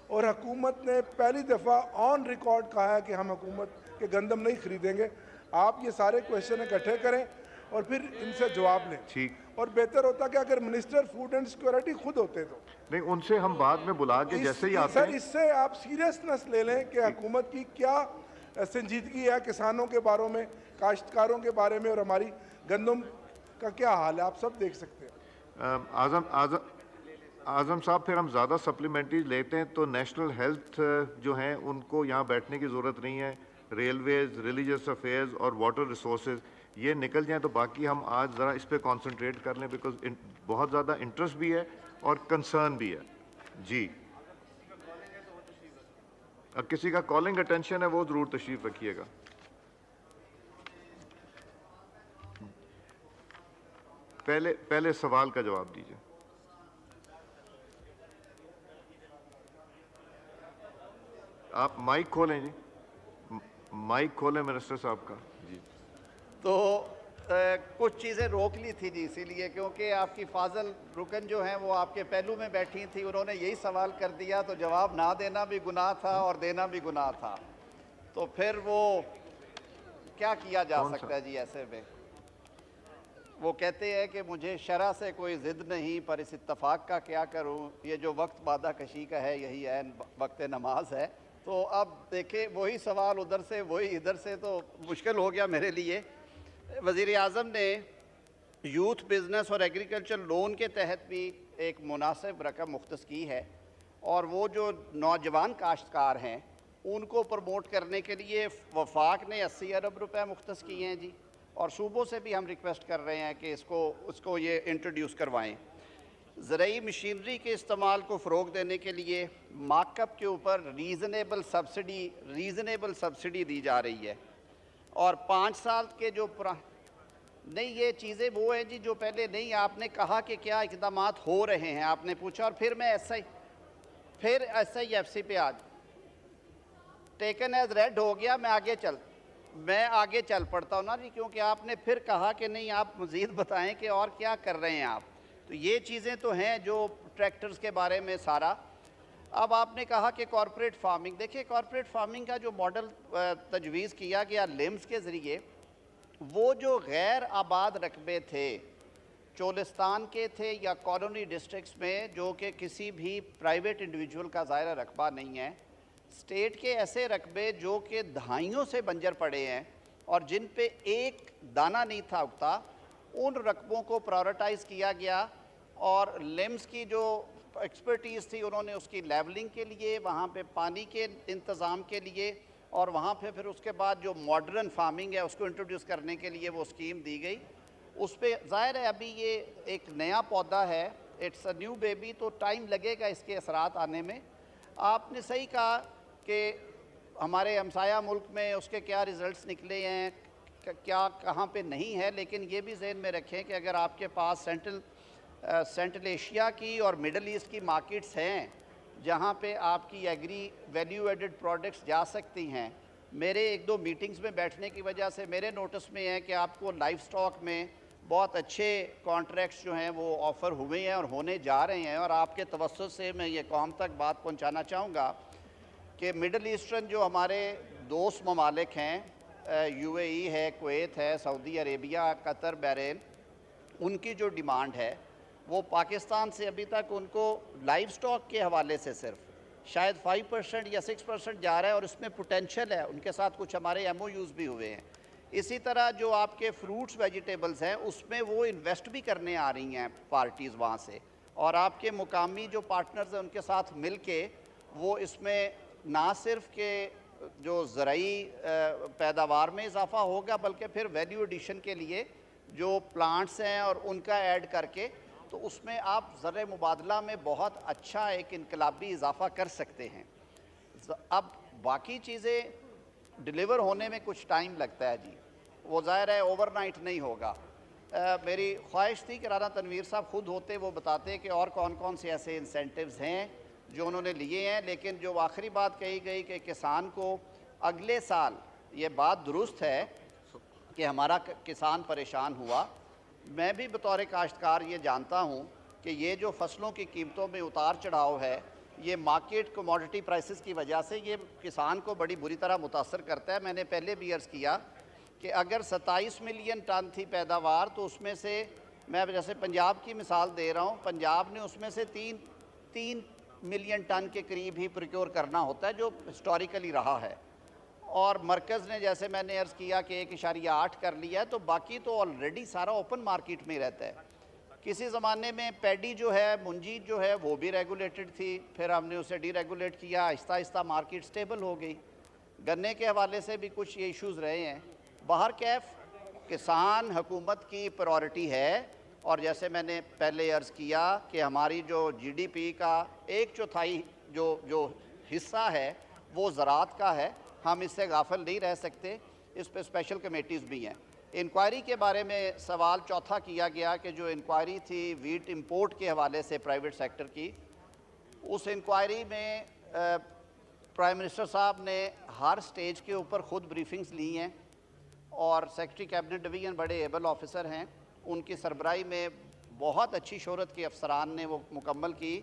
और हुकूमत ने पहली दफ़ा ऑन रिकॉर्ड कहा है कि हम हुकूमत के गंदम नहीं खरीदेंगे। आप ये सारे क्वेश्चन इकट्ठे करें और फिर इनसे जवाब लें। ठीक, और बेहतर होता कि अगर मिनिस्टर फूड एंड सिक्योरिटी खुद होते तो। नहीं, उनसे हम बाद में बुला के जैसे ही आते हैं। सर, इससे आप सीरियसनेस ले लें कि हुकूमत की क्या संजीदगी है किसानों के बारे में, काश्तकारों के बारे में, और हमारी गंदम का क्या हाल है, आप सब देख सकते हैं। आज़म साहब, फिर हम ज़्यादा सप्लीमेंट्री लेते हैं तो नेशनल हेल्थ जो हैं उनको यहाँ बैठने की ज़रूरत नहीं है। रेलवेज़, रिलीजियस अफेयर्स और वाटर रिसोर्सेज ये निकल जाएँ तो बाकी हम आज ज़रा इस पर कॉन्सनट्रेट कर लें, बिकॉज बहुत ज़्यादा इंटरेस्ट भी है और कंसर्न भी है। जी, अब किसी का कॉलिंग अटेंशन है वो ज़रूर तशरीफ़ रखिएगा। पहले सवाल का जवाब दीजिए। आप माइक खोलें जी, माइक खोलें मिनिस्टर साहब का। जी, तो कुछ चीज़ें रोक ली थी जी, इसीलिए क्योंकि आपकी फाजल रुकन जो हैं वो आपके पहलू में बैठी थी, उन्होंने यही सवाल कर दिया, तो जवाब ना देना भी गुनाह था और देना भी गुनाह था। तो फिर वो क्या किया जा सकता है जी ऐसे में? वो कहते हैं कि मुझे शरअ से कोई ज़िद नहीं, पर इस इत्तफाक का क्या करूं, ये जो वक्त बादा कशी का है यही ऐन वक्त नमाज है। तो अब देखें वही सवाल उधर से वही इधर से, तो मुश्किल हो गया मेरे लिए। वज़ीर आज़म ने यूथ बिज़नेस और एग्रीकल्चर लोन के तहत भी एक मुनासिब रकम मुख्तस की है, और वो जो नौजवान काश्तकार हैं उनको प्रमोट करने के लिए वफाक ने 80 अरब रुपए मुख्तस किए हैं जी, और सूबों से भी हम रिक्वेस्ट कर रहे हैं कि उसको ये इंट्रोड्यूस करवाएं। ज़रूरी मशीनरी के इस्तेमाल को फ़रोग देने के लिए मार्कअप के ऊपर रीज़नेबल सब्सिडी दी जा रही है, और 5 साल के जो नहीं, ये चीज़ें वो हैं जी जो पहले नहीं आपने कहा कि क्या इक़दामात हो रहे हैं, आपने पूछा, और फिर मैं फिर SIFC पे आज टेकन एज रेड हो गया। मैं आगे चल पड़ता हूँ ना जी, क्योंकि आपने फिर कहा कि नहीं आप मज़ीद बताएं कि और क्या कर रहे हैं आप। तो ये चीज़ें तो हैं जो ट्रैक्टर्स के बारे में सारा। अब आपने कहा कि कॉर्पोरेट फार्मिंग, देखिए कॉर्पोरेट फार्मिंग का जो मॉडल तजवीज़ किया गया लिम्स के ज़रिए, वो जो गैर आबाद रकबे थे चोलिस्तान के थे या कॉलोनी डिस्ट्रिक्ट्स में, जो कि किसी भी प्राइवेट इंडिविजुअल का ज़ायरा रकबा नहीं है, स्टेट के ऐसे रकबे जो कि दहाइयों से बंजर पड़े हैं और जिन पे एक दाना नहीं था उगता, उन रकबों को प्रायोरिटाइज़ किया गया। और लिम्स की जो एक्सपर्टीज़ थी उन्होंने उसकी लेवलिंग के लिए, वहाँ पे पानी के इंतज़ाम के लिए, और वहाँ पे फिर उसके बाद जो मॉडर्न फार्मिंग है उसको इंट्रोड्यूस करने के लिए वो स्कीम दी गई। उस पर ज़ाहिर है अभी ये एक नया पौधा है, इट्स अ न्यू बेबी, तो टाइम लगेगा इसके असरात आने में। आपने सही कहा कि हमारे हमसाया मुल्क में उसके क्या रिज़ल्ट्स निकले हैं, क्या कहाँ पे नहीं है, लेकिन ये भी जहन में रखें कि अगर आपके पास सेंट्रल एशिया की और मिडल ईस्ट की मार्केट्स हैं जहाँ पे आपकी एग्री वैल्यू एडेड प्रोडक्ट्स जा सकती हैं। मेरे 1-2 मीटिंग्स में बैठने की वजह से मेरे नोटिस में है कि आपको लाइफ स्टॉक में बहुत अच्छे कॉन्ट्रैक्ट्स जो हैं वो ऑफ़र हुए हैं और होने जा रहे हैं। और आपके तवज्जुह से मैं ये कौम तक बात पहुँचाना चाहूँगा कि मिडल ईस्टर्न जो हमारे दोस्त ममालिक हैं, UAE है, कुवैत है, सऊदी अरेबिया, कतर, बहरीन, उनकी जो डिमांड है वो पाकिस्तान से अभी तक उनको लाइव स्टॉक के हवाले से सिर्फ शायद 5% या 6% जा रहा है, और इसमें पोटेंशियल है। उनके साथ कुछ हमारे MOUs भी हुए हैं। इसी तरह जो आपके फ्रूट्स वेजिटेबल्स हैं उसमें वो इन्वेस्ट भी करने आ रही हैं पार्टीज़ वहाँ से, और आपके मुकामी जो पार्टनर्स हैं उनके साथ मिल के वो इसमें ना सिर्फ के जो ज़राई पैदावार में इजाफ़ा होगा, बल्कि फिर वैल्यू एडिशन के लिए जो प्लांट्स हैं और उनका ऐड करके, तो उसमें आप ज़र मुबादला में बहुत अच्छा एक इनकलाबी इजाफ़ा कर सकते हैं। अब बाकी चीज़ें डिलीवर होने में कुछ टाइम लगता है जी, वो ज़ाहिर है ओवरनाइट नहीं होगा। मेरी ख्वाहिश थी कि राना तनवीर साहब ख़ुद होते वो बताते कि और कौन कौन से ऐसे इंसेंटिव्स हैं जो उन्होंने लिए हैं, लेकिन जो आखिरी बात कही गई कि किसान को अगले साल, ये बात दुरुस्त है कि हमारा किसान परेशान हुआ। मैं भी बतौर काश्तकार ये जानता हूँ कि ये जो फसलों की कीमतों में उतार चढ़ाव है, ये मार्केट कमोडिटी प्राइसेस की वजह से ये किसान को बड़ी बुरी तरह मुतासर करता है। मैंने पहले भी अर्ज़ किया कि अगर 27 मिलियन टन थी पैदावार, तो उसमें से मैं जैसे पंजाब की मिसाल दे रहा हूँ, पंजाब ने उसमें से 3 मिलियन टन के करीब ही प्रोक्योर करना होता है, जो हिस्टोरिकली रहा है। और मरकज़ ने जैसे मैंने अर्ज़ किया कि 1.8 कर लिया है, तो बाकी तो ऑलरेडी सारा ओपन मार्केट में रहता है। किसी ज़माने में पैडी जो है, मुंजी जो है, वो भी रेगुलेटेड थी, फिर हमने उसे डीरेगुलेट किया, आहिस्ता आहिस्ता मार्केट स्टेबल हो गई। गन्ने के हवाले से भी कुछ ये इशूज़ रहे हैं। बाहर कैफ किसान हुकूमत की प्रायोरिटी है, और जैसे मैंने पहले अर्ज़ किया कि हमारी जो GDP का 1/4 जो हिस्सा है वो ज़राअत का है, हम इससे गाफिल नहीं रह सकते। इस पर स्पेशल कमेटीज़ भी हैं। इंक्वायरी के बारे में सवाल चौथा किया गया कि जो इंक्वायरी थी वीट इंपोर्ट के हवाले से प्राइवेट सेक्टर की, उस इंक्वायरी में प्राइम मिनिस्टर साहब ने हर स्टेज के ऊपर ख़ुद ब्रीफिंग्स ली हैं, और सेक्रेटरी कैबिनेट डिवीज़न बड़े एबल ऑफिसर हैं, उनकी सरबराही में बहुत अच्छी शोहरत के अफसरान ने वो मुकम्मल की।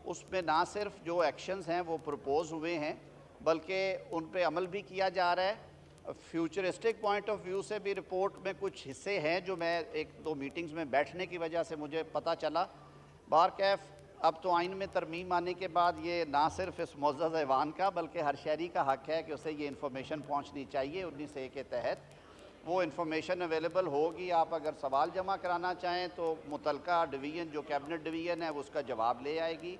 उसमें ना सिर्फ जो एक्शंस हैं वो प्रपोज हुए हैं, बल्कि उन पे अमल भी किया जा रहा है। फ्यूचरिस्टिक पॉइंट ऑफ व्यू से भी रिपोर्ट में कुछ हिस्से हैं जो मैं 1-2 मीटिंग्स में बैठने की वजह से मुझे पता चला। बार कैफ अब तो आइन में तरमीम आने के बाद ये ना सिर्फ इस मुअज़्ज़ज़ ऐवान का बल्कि हर शहरी का हक़ है कि उसे ये इन्फॉर्मेशन पहुँचनी चाहिए। 19A के तहत वो इन्फॉर्मेशन अवेलेबल होगी। आप अगर सवाल जमा कराना चाहें तो मुतलका डिवीज़न जो कैबिनेट डिवीज़न है वो उसका जवाब ले आएगी।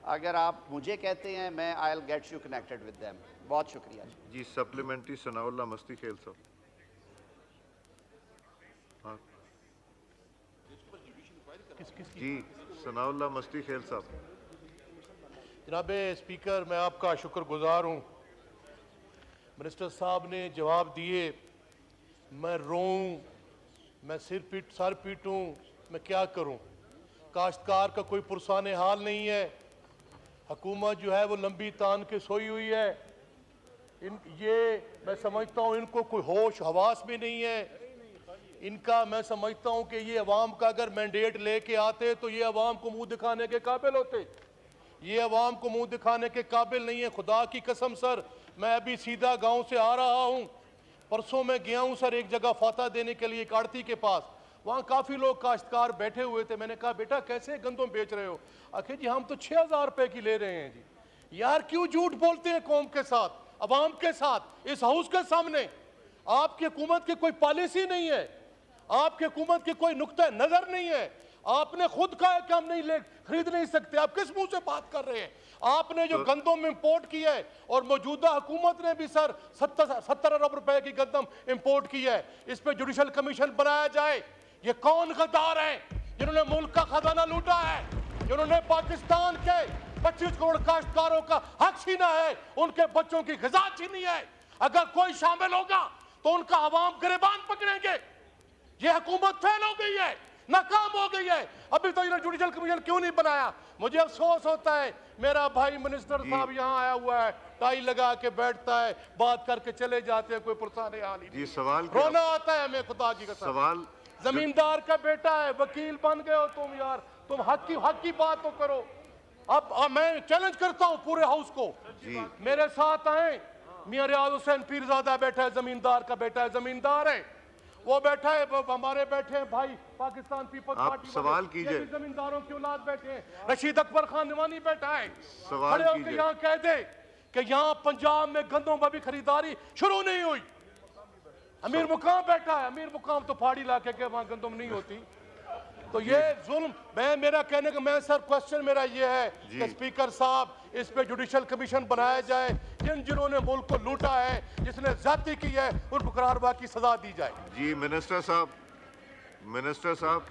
अगर आप मुझे कहते हैं मैं I will get you connected with them. बहुत शुक्रिया जी। सप्लीमेंट्री सनाउल्लाह मस्ती खेल साहब। जी सनाउल्लाह मस्ती खेल साहब। जनाब स्पीकर, मैं आपका शुक्रगुजार हूँ। मिनिस्टर साहब ने जवाब दिए, मैं रोऊं, मैं सर पीटूं, मैं क्या करूं? काश्तकार का कोई पुरसान हाल नहीं है। हुकूमत जो है वो लंबी तान के सोई हुई है। ये मैं समझता हूँ इनको कोई होश हवास भी नहीं है। इनका मैं समझता हूँ कि ये अवाम का अगर मैंडेट लेके आते तो ये अवाम को मुंह दिखाने के काबिल होते। ये अवाम को मुंह दिखाने के काबिल नहीं है। खुदा की कसम सर, मैं अभी सीधा गांव से आ रहा हूँ। परसों मैं गया हूँ सर एक जगह फाता देने के लिए, एक आड़ती के पास। वहाँ काफ़ी लोग काश्तकार बैठे हुए थे। मैंने कहा बेटा कैसे गंदम बेच रहे हो? आखिर जी हम तो 6,000 रुपए की ले रहे हैं जी। यार क्यों झूठ बोलते हैं कौम के साथ, अवाम के साथ, इस हाउस के सामने? आपकी हुकूमत की कोई पॉलिसी नहीं है, आपकी हुकूमत की कोई नुक्ता नजर नहीं है। आपने खुद कहा है कि हम खरीद नहीं सकते। आप किस मुंह से बात कर रहे हैं? आपने जो गंदम इंपोर्ट की है और मौजूदा हुकूमत ने भी सर 70 अरब रुपए की गंदम इंपोर्ट की है, इस पे जुडिशल कमीशन बनाया जाए। ये कौन गद्दार है जिन्होंने मुल्क का खजाना लूटा है, जिन्होंने पाकिस्तान के 25 करोड़ काश्तकारों का हक छीना है, उनके बच्चों की ग़िज़ा छीनी है? अगर कोई शामिल होगा तो उनका अवाम गिरबान पकड़ेंगे। ये हुकूमत फेल हो गई है, नाकाम हो गई है। अभी तो इन्होंने जुडिशल कमीशन क्यों नहीं बनाया? मुझे अफसोस होता है, मेरा भाई मिनिस्टर साहब यहाँ आया हुआ है, टाई लगा के बैठता है, बात करके चले जाते हैं, कोई पुरसाने हाल ही नहीं। सवाल रोना आता है हमें खुदा की कसम। सवाल जमींदार का बेटा है, वकील बन गए हो तुम यार, तुम हक की बात तो करो। अब मैं चैलेंज करता हूँ पूरे हाउस को, मेरे साथ आए। मियां रियाज हुसैन पीरजादा बैठा है, जमींदार का बेटा है, जमींदार है, वो बैठा है, हमारे बैठे हैं भाई पाकिस्तान पीपल्स पार्टी सवाल कीजिए। जमींदारों की औलाद बैठे हैं, रशीद अकबर खान निवानी बैठा है। सवाल कीजिए। यहाँ कह दे कि यहाँ पंजाब में गंदों में भी खरीदारी शुरू नहीं हुई। अमीर मुकाम बैठा है, अमीर मुकाम तो पहाड़ी इलाके के वहाँ गंदम नहीं होती। तो ये जुल्म, मेरा कहने का मैं सर क्वेश्चन मेरा ये है कि स्पीकर साहब इस पे जुडिशल कमीशन बनाया जाए। जिन्होंने मुल्क को लूटा है, जिसने ज्यादती की है, उनको करारवा की सजा दी जाए। जी मिनिस्टर साहब। मिनिस्टर साहब।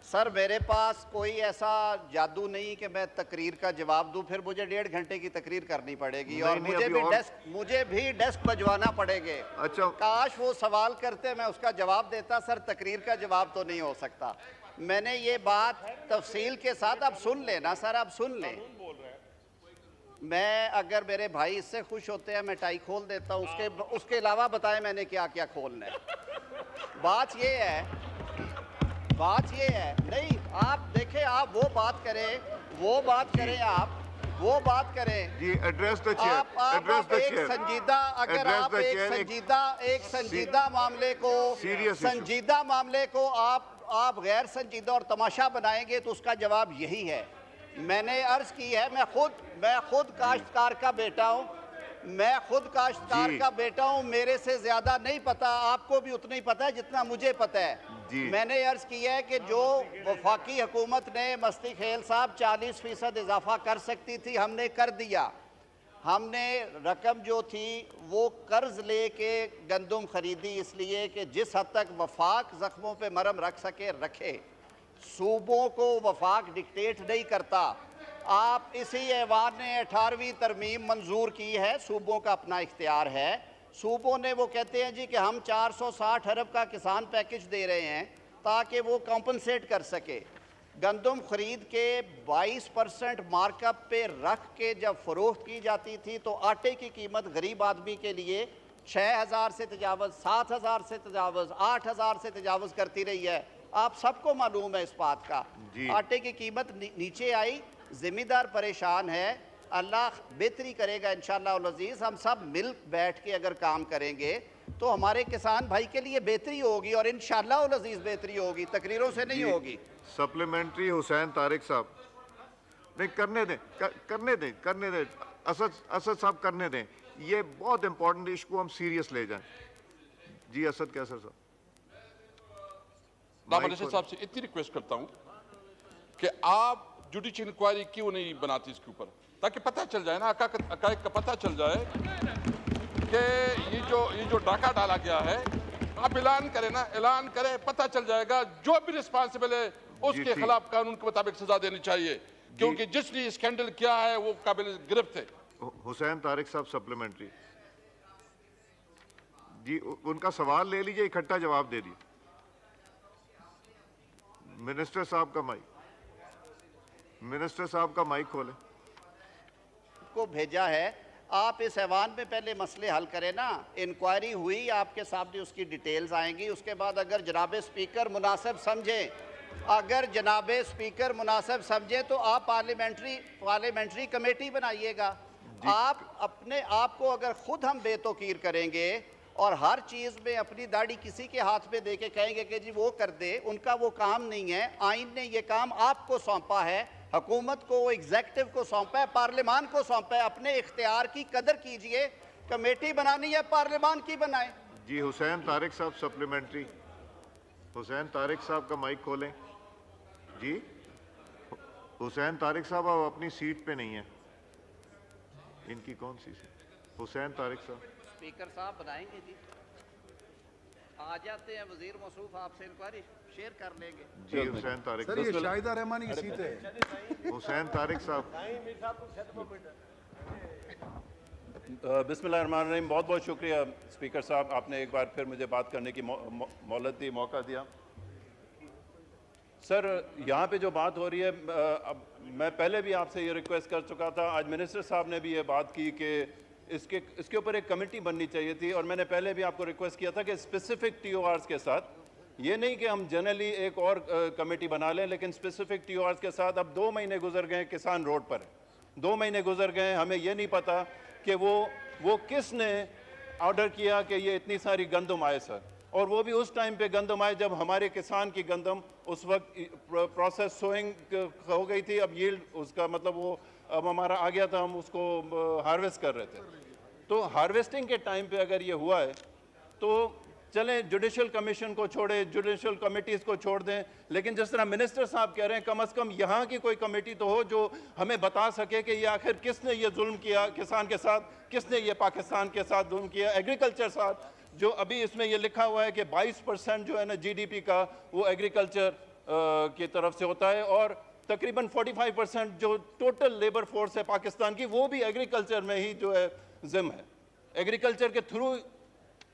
सर मेरे पास कोई ऐसा जादू नहीं कि मैं तकरीर का जवाब दूं, फिर मुझे 1.5 घंटे की तकरीर करनी पड़ेगी और मुझे भी डेस्क बजवाना पड़ेंगे। अच्छा, काश वो सवाल करते मैं उसका जवाब देता। सर तकरीर का जवाब तो नहीं हो सकता। मैंने ये बात तफसील के साथ, आप सुन लेना सर, आप सुन लें। मैं अगर मेरे भाई इससे खुश होते हैं मैं टाई खोल देता हूँ, उसके अलावा बताएं मैंने क्या क्या खोलना है। बात ये है नहीं, आप देखें, आप वो बात करें, वो बात करें जी। Address the chair. आप एक संजीदा, अगर आप एक संजीदा मामले को आप गैर संजीदा और तमाशा बनाएंगे तो उसका जवाब यही है। मैंने अर्ज की है, मैं खुद काश्तकार का बेटा हूँ, मेरे से ज्यादा नहीं पता, आपको भी उतना ही पता है जितना मुझे पता है। मैंने अर्ज किया है कि जो वफाकी हुकूमत ने मस्ती खेल साहब 40% इजाफा कर सकती थी, हमने कर दिया। हमने रकम जो थी वो कर्ज लेके गंदम खरीदी, इसलिए कि जिस हद तक वफाक जख्मों पे मरहम रख सके रखे। सूबों को वफाक डिक्टेट नहीं करता। आप इसी ऐवान ने 18वीं तरमीम मंजूर की है, सूबों का अपना इख्तियार है। सूबों ने वो कहते हैं जी कि हम 460 अरब का किसान पैकेज दे रहे हैं ताकि वो कॉम्पनसेट कर सके। गंदम खरीद के 22% मार्कअप पे रख के जब फ़रोख्त की जाती थी तो आटे की कीमत गरीब आदमी के लिए 6,000 से तजावज़, 7,000 से तजावज़, 8,000 से तजावज़ करती रही है। आप सबको मालूम है इस बात का। आटे की कीमत नीचे आई, ज़िम्मेदार परेशान है। अल्लाह बेहतरी करेगा इंशाअल्लाह अज़ीज़। हम सब मिल बैठ के अगर काम करेंगे तो हमारे किसान भाई के लिए बेहतरी होगी और इंशाअल्लाह अज़ीज़ बेहतरी होगी, तकरीरों से नहीं होगी। सप्लीमेंट्री हुसैन तारिक साहब। नहीं करने दें, करने दें असद साहब करने दें। ये बहुत इंपॉर्टेंट इशू को हम सीरियस ले जाएं। जी असद कैसर साहब। मिनिस्टर साहब से इतनी रिक्वेस्ट करता हूं कि आप जुडिशियल इंक्वायरी क्यों नहीं बनाती इसके ऊपर, ताकि पता चल जाए ना, हकायक का पता चल जाए कि ये जो डाका डाला गया है, आप ऐलान करें ना, ऐलान करें, पता चल जाएगा। जो भी रिस्पॉन्सिबल है उसके खिलाफ कानून के मुताबिक सजा देनी चाहिए, क्योंकि जिसने स्कैंडल किया है वो काबिल गिरफ्त है। हुसैन तारिक साहब सप्लीमेंट्री जी, उनका सवाल ले लीजिए, इकट्ठा जवाब दे दिए। मिनिस्टर साहब का माइक खोलें। को भेजा है, आप इस ऐवान में पहले मसले हल करें ना। इंक्वायरी हुई, आपके सामने उसकी डिटेल्स आएंगी, उसके बाद अगर जनाब स्पीकर मुनासिब समझे तो आप पार्लियामेंट्री कमेटी बनाइएगा। आप अपने आप को अगर खुद हम बेतौकीर करेंगे और हर चीज़ में अपनी दाढ़ी किसी के हाथ में दे के कहेंगे कि जी वो कर दे, उनका वो काम नहीं है। आइन ने ये काम आपको सौंपा है, हुकूमत को, एग्जेक्टिव को सौंपा है, पार्लियामान को सौंपा है। अपने इख्तियार की कदर कीजिए। कमेटी बनानी है पार्लियामान की बनाए। जी हुसैन तारिक साहब सप्लीमेंट्री। हुसैन तारिक साहब का माइक खोलें। जी हुसैन तारिक साहब अब अपनी सीट पे नहीं है। इनकी कौन सी सीट? हुसैन तारिक साहब। स्पीकर साहब बनाएंगे जी, आ जाते हैं वजीर मौसूफ, आपसे इंक्वायरी शेयर कर लेंगे। जी हुसैन तारिक सर, ये शाहिदा रहमानी की सीट है। हुसैन तारिक साहब। बिस्मिल्लाहिर्रहमानिर्रहीम। बहुत बहुत शुक्रिया स्पीकर साहब, आपने एक बार फिर मुझे बात करने की मोहलत दी, मौका दिया। सर, यहाँ पे जो बात हो रही है, अब मैं पहले भी आपसे ये रिक्वेस्ट कर चुका था, आज मिनिस्टर साहब ने भी ये बात की कि इसके ऊपर एक कमेटी बननी चाहिए थी, और मैंने पहले भी आपको रिक्वेस्ट किया था कि स्पेसिफिक TORs के साथ, ये नहीं कि हम जनरली एक और कमेटी बना लें, लेकिन स्पेसिफिक TORs के साथ। अब 2 महीने गुजर गए, किसान रोड पर है, 2 महीने गुजर गए, हमें ये नहीं पता कि वो किसने ऑर्डर किया कि ये इतनी सारी गंदम आए सर, और वो भी उस टाइम पे गंदम आए जब हमारे किसान की गंदम उस वक्त प्रोसेस सोइंग हो गई थी। अब यील्ड उसका मतलब वो अब हमारा आ गया था, हम उसको हार्वेस्ट कर रहे थे। तो हार्वेस्टिंग के टाइम पे अगर ये हुआ है तो चलें, जुडिशल कमीशन को छोड़े, जुडिशल कमेटीज़ को छोड़ दें, लेकिन जिस तरह मिनिस्टर साहब कह रहे हैं, कम से कम यहाँ की कोई कमेटी तो हो जो हमें बता सके कि ये आखिर किसने ये जुल्म किया किसान के साथ, किसने ये पाकिस्तान के साथ जुल्म किया। एग्रीकल्चर साथ जो अभी इसमें ये लिखा हुआ है कि 22% जो है ना GDP का वो एग्रीकल्चर की तरफ से होता है, और तकरीबन 45% जो टोटल लेबर फोर्स है पाकिस्तान की, वो भी एग्रीकल्चर में ही जो है जिम है। एग्रीकल्चर के थ्रू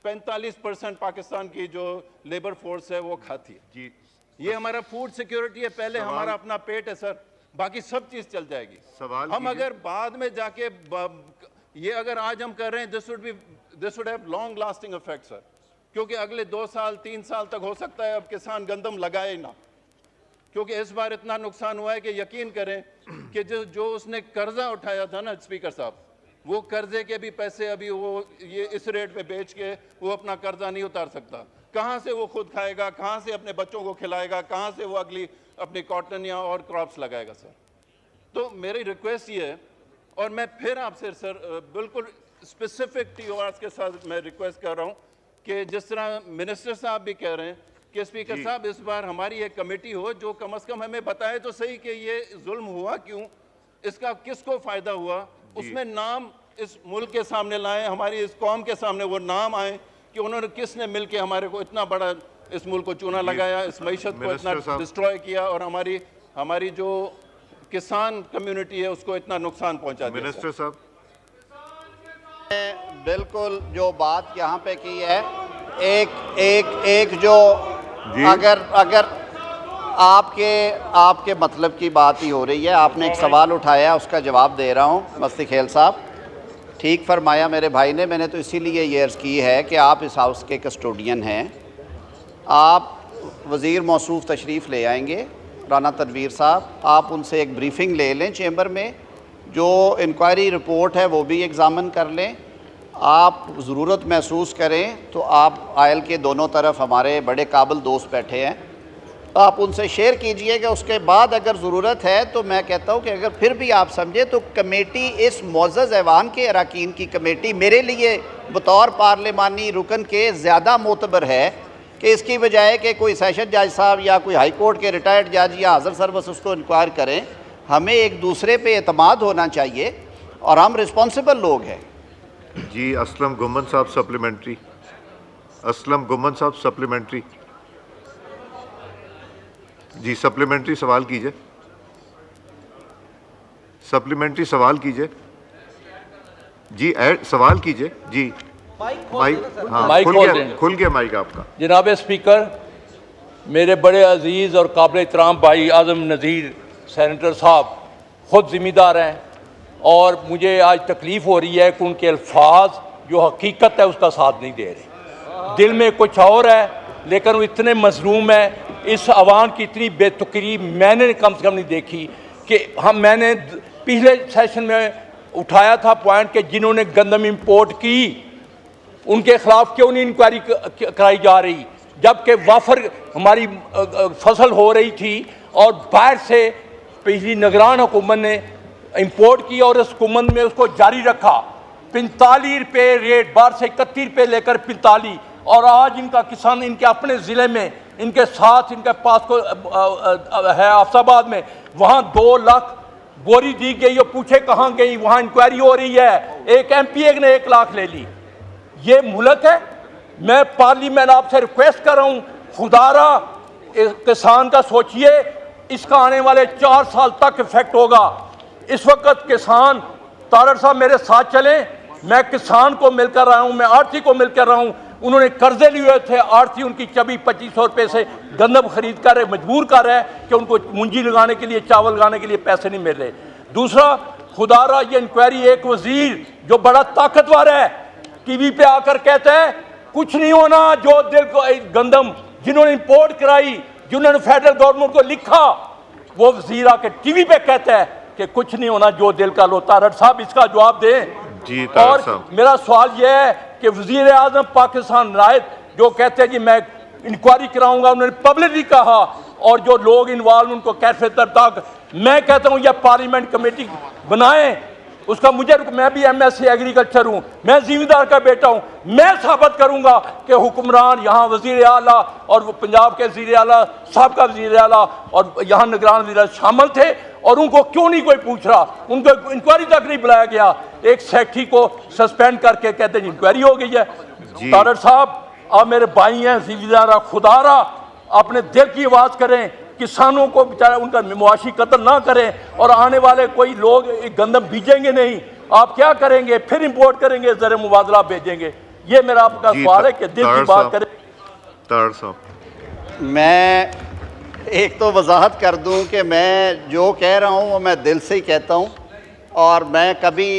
45% पाकिस्तान की जो लेबर फोर्स है वो खाती है जी। ये हमारा फूड सिक्योरिटी है, पहले हमारा अपना पेट है सर, बाकी सब चीज़ चल जाएगी। हम अगर बाद में जाके ये अगर आज हम कर रहे हैं, this would have long lasting effect sir, क्योंकि अगले 2 साल 3 साल तक हो सकता है अब किसान गंदम लगाए ना, क्योंकि इस बार इतना नुकसान हुआ है कि यकीन करें कि जो उसने कर्जा उठाया था ना स्पीकर साहब, वो कर्जे के भी पैसे अभी वो ये इस रेट पे बेच के वो अपना कर्जा नहीं उतार सकता। कहाँ से वो खुद खाएगा, कहाँ से अपने बच्चों को खिलाएगा, कहाँ से वो अगली अपनी कॉटन या और क्रॉप्स लगाएगा सर। तो मेरी रिक्वेस्ट ये है, और मैं फिर आपसे सर बिल्कुल स्पेसिफिक TORs के साथ मैं रिक्वेस्ट कर रहा हूँ कि जिस तरह मिनिस्टर साहब भी कह रहे हैं कि स्पीकर साहब इस बार हमारी एक कमेटी हो जो कम से कम हमें बताए तो सही कि ये जुल्म हुआ क्यों, इसका किसको फ़ायदा हुआ, उसमें नाम इस मुल्क के सामने लाएं, हमारी इस कौम के सामने वो नाम आए कि उन्होंने किसने मिल के हमारे को इतना बड़ा इस मुल्क को चूना लगाया, इस मईशत को इतना डिस्ट्रॉय किया, और हमारी जो किसान कम्युनिटी है उसको इतना नुकसान पहुंचा दिया। मिनिस्टर साहब, बिल्कुल जो बात यहाँ पे की है, एक जो अगर आपके मतलब की बात ही हो रही है, आपने एक सवाल उठाया, उसका जवाब दे रहा हूँ। मस्ती खेल साहब ठीक फरमाया मेरे भाई ने, मैंने तो इसीलिए ये अर्ज़ की है कि आप इस हाउस के कस्टोडियन हैं, आप वज़ीर मौसूफ तशरीफ़ ले आएंगे राना तनवीर साहब, आप उनसे एक ब्रीफिंग ले लें चेंबर में, जो इंक्वायरी रिपोर्ट है वो भी एग्ज़ामिन कर लें। आप ज़रूरत महसूस करें तो आप आयल के दोनों तरफ हमारे बड़े काबिल दोस्त बैठे हैं, आप उनसे शेयर कीजिएगा। उसके बाद अगर ज़रूरत है तो मैं कहता हूँ कि अगर फिर भी आप समझे तो कमेटी, इस मुअज़्ज़ज़ ऐवान के अरकान की कमेटी मेरे लिए बतौर पार्लिमानी रुकन के ज़्यादा मोतबर है कि इसकी बजाय कि कोई सेशन जज साहब या कोई हाई कोर्ट के रिटायर्ड जज या हाज़र सर्विस उसको इंक्वायर करें। हमें एक दूसरे पे एतमाद होना चाहिए और हम रिस्पॉन्सिबल लोग हैं। जी असलम गुम्मन साहब सप्लीमेंट्री। असलम गुम्मन साहब सप्लीमेंट्री। जी सप्लीमेंट्री सवाल कीजिए। सप्लीमेंट्री सवाल कीजिए। जी सवाल कीजिए। जी माइक, हाँ खुल गया माइक आपका। जनाब स्पीकर, मेरे बड़े अजीज़ और काबिल एहतराम भाई आज़म नज़ीर सेनेटर साहब ख़ुद ज़िम्मेदार हैं और मुझे आज तकलीफ़ हो रही है कि उनके अल्फाज जो हकीकत है उसका साथ नहीं दे रहे। दिल में कुछ और है लेकिन वो इतने मजलूम है। इस आवाम की इतनी बेतुकरी मैंने कम से कम नहीं देखी कि मैंने पिछले सेशन में उठाया था पॉइंट कि जिन्होंने गंदम इंपोर्ट की उनके खिलाफ क्यों नहीं इंक्वायरी कराई जा रही, जबकि वाफर हमारी फसल हो रही थी और बाहर से पिछली निगरान हुकूमत ने इंपोर्ट की और उस हुकूमत में उसको जारी रखा। 45 रुपये रेट, बाहर से 31 रुपये लेकर 45, और आज इनका किसान इनके अपने ज़िले में इनके साथ इनके पास को है आफताबाद में, वहाँ 2 लाख बोरी दी गई और पूछे कहाँ गई, वहाँ इंक्वायरी हो रही है। एक MPA ने 1 लाख ले ली। ये मुल्क है। मैं पार्लियामेंट आपसे रिक्वेस्ट कर रहा हूँ, खुदारा किसान का सोचिए, इसका आने वाले 4 साल तक इफेक्ट होगा। इस वक्त किसान, तारड़ साहब मेरे साथ चलें, मैं किसान को मिलकर रहा हूँ, मैं आड़ती को मिलकर रहा हूँ। उन्होंने कर्जे लिए हुए थे, आड़ती उनकी चबी 2500 रुपये से गंदम खरीद कर मजबूर कर रहे हैं कि उनको मुंजी लगाने के लिए, चावल लगाने के लिए पैसे नहीं मिल रहे। दूसरा, खुदारा ये इंक्वायरी, एक वजीर जो बड़ा ताकतवर है टीवी पे आकर कहता है कुछ नहीं होना, जो दिल को गंदम जिन्होंने इंपोर्ट कराई, जिन्होंने फेडरल गवर्नमेंट को लिखा, वो वजीर आकर टीवी पे कहता है कि कुछ नहीं होना, जो दिल का लो। तारड़ साहब इसका जवाब दें। जी और मेरा सवाल यह है कि वजीर आजम पाकिस्तान रायत जो कहते हैं कि मैं इंक्वायरी कराऊंगा, उन्होंने पब्लिकली कहा, और जो लोग इन्वॉल्व उनको कैसे तक, मैं कहता हूं यह पार्लियामेंट कमेटी बनाएं। उसका मुझे, मैं भी MSc एग्रीकल्चर हूं, मैं जिम्मेदार का बेटा हूं, मैं साबित करूंगा कि हुक्मरान यहाँ वजीर आला और वो पंजाब के वजीर आला, साहब वजीर आला और यहाँ निगरान वजीर शामिल थे, और उनको क्यों नहीं कोई पूछ रहा, उनको इंक्वायरी तक नहीं बुलाया गया। एक सेक्रेटरी को सस्पेंड करके कहते हैं इंक्वायरी हो गई है। तारड़ साहब आप मेरे भाई हैं, जिम्मेदार, खुदारा अपने दिल की आवाज़ करें, किसानों को बेचारा उनका मुआशी कत्ल ना करें, और आने वाले कोई लोग गंदम बीजेंगे नहीं, आप क्या करेंगे, फिर इंपोर्ट करेंगे, ज़र मुबादला भेजेंगे। ये मेरा आपका सवाल है कि दिल की बात करें। तारड़ साहब, मैं एक तो वजाहत कर दूं कि मैं जो कह रहा हूं वो मैं दिल से ही कहता हूं, और मैं कभी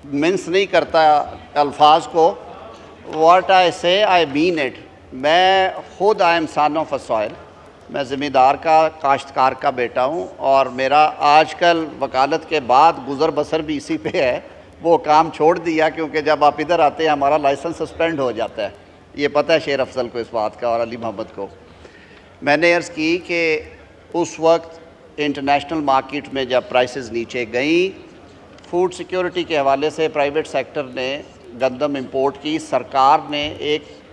मिन्स नहीं करता अल्फाज को। व्हाट आई से आई मीन इट। मैं खुद I am son of a soil, मैं ज़मींदार का, काश्तकार का बेटा हूँ, और मेरा आजकल वकालत के बाद गुज़र बसर भी इसी पे है। वो काम छोड़ दिया क्योंकि जब आप इधर आते हैं हमारा लाइसेंस सस्पेंड हो जाता है। ये पता है शेर अफजल को इस बात का, और अली मोहम्मद को। मैंने अर्ज़ की कि उस वक्त इंटरनेशनल मार्केट में जब प्राइसेस नीचे गई, फूड सिक्योरिटी के हवाले से प्राइवेट सेक्टर ने गंदम इंपोर्ट की, सरकार ने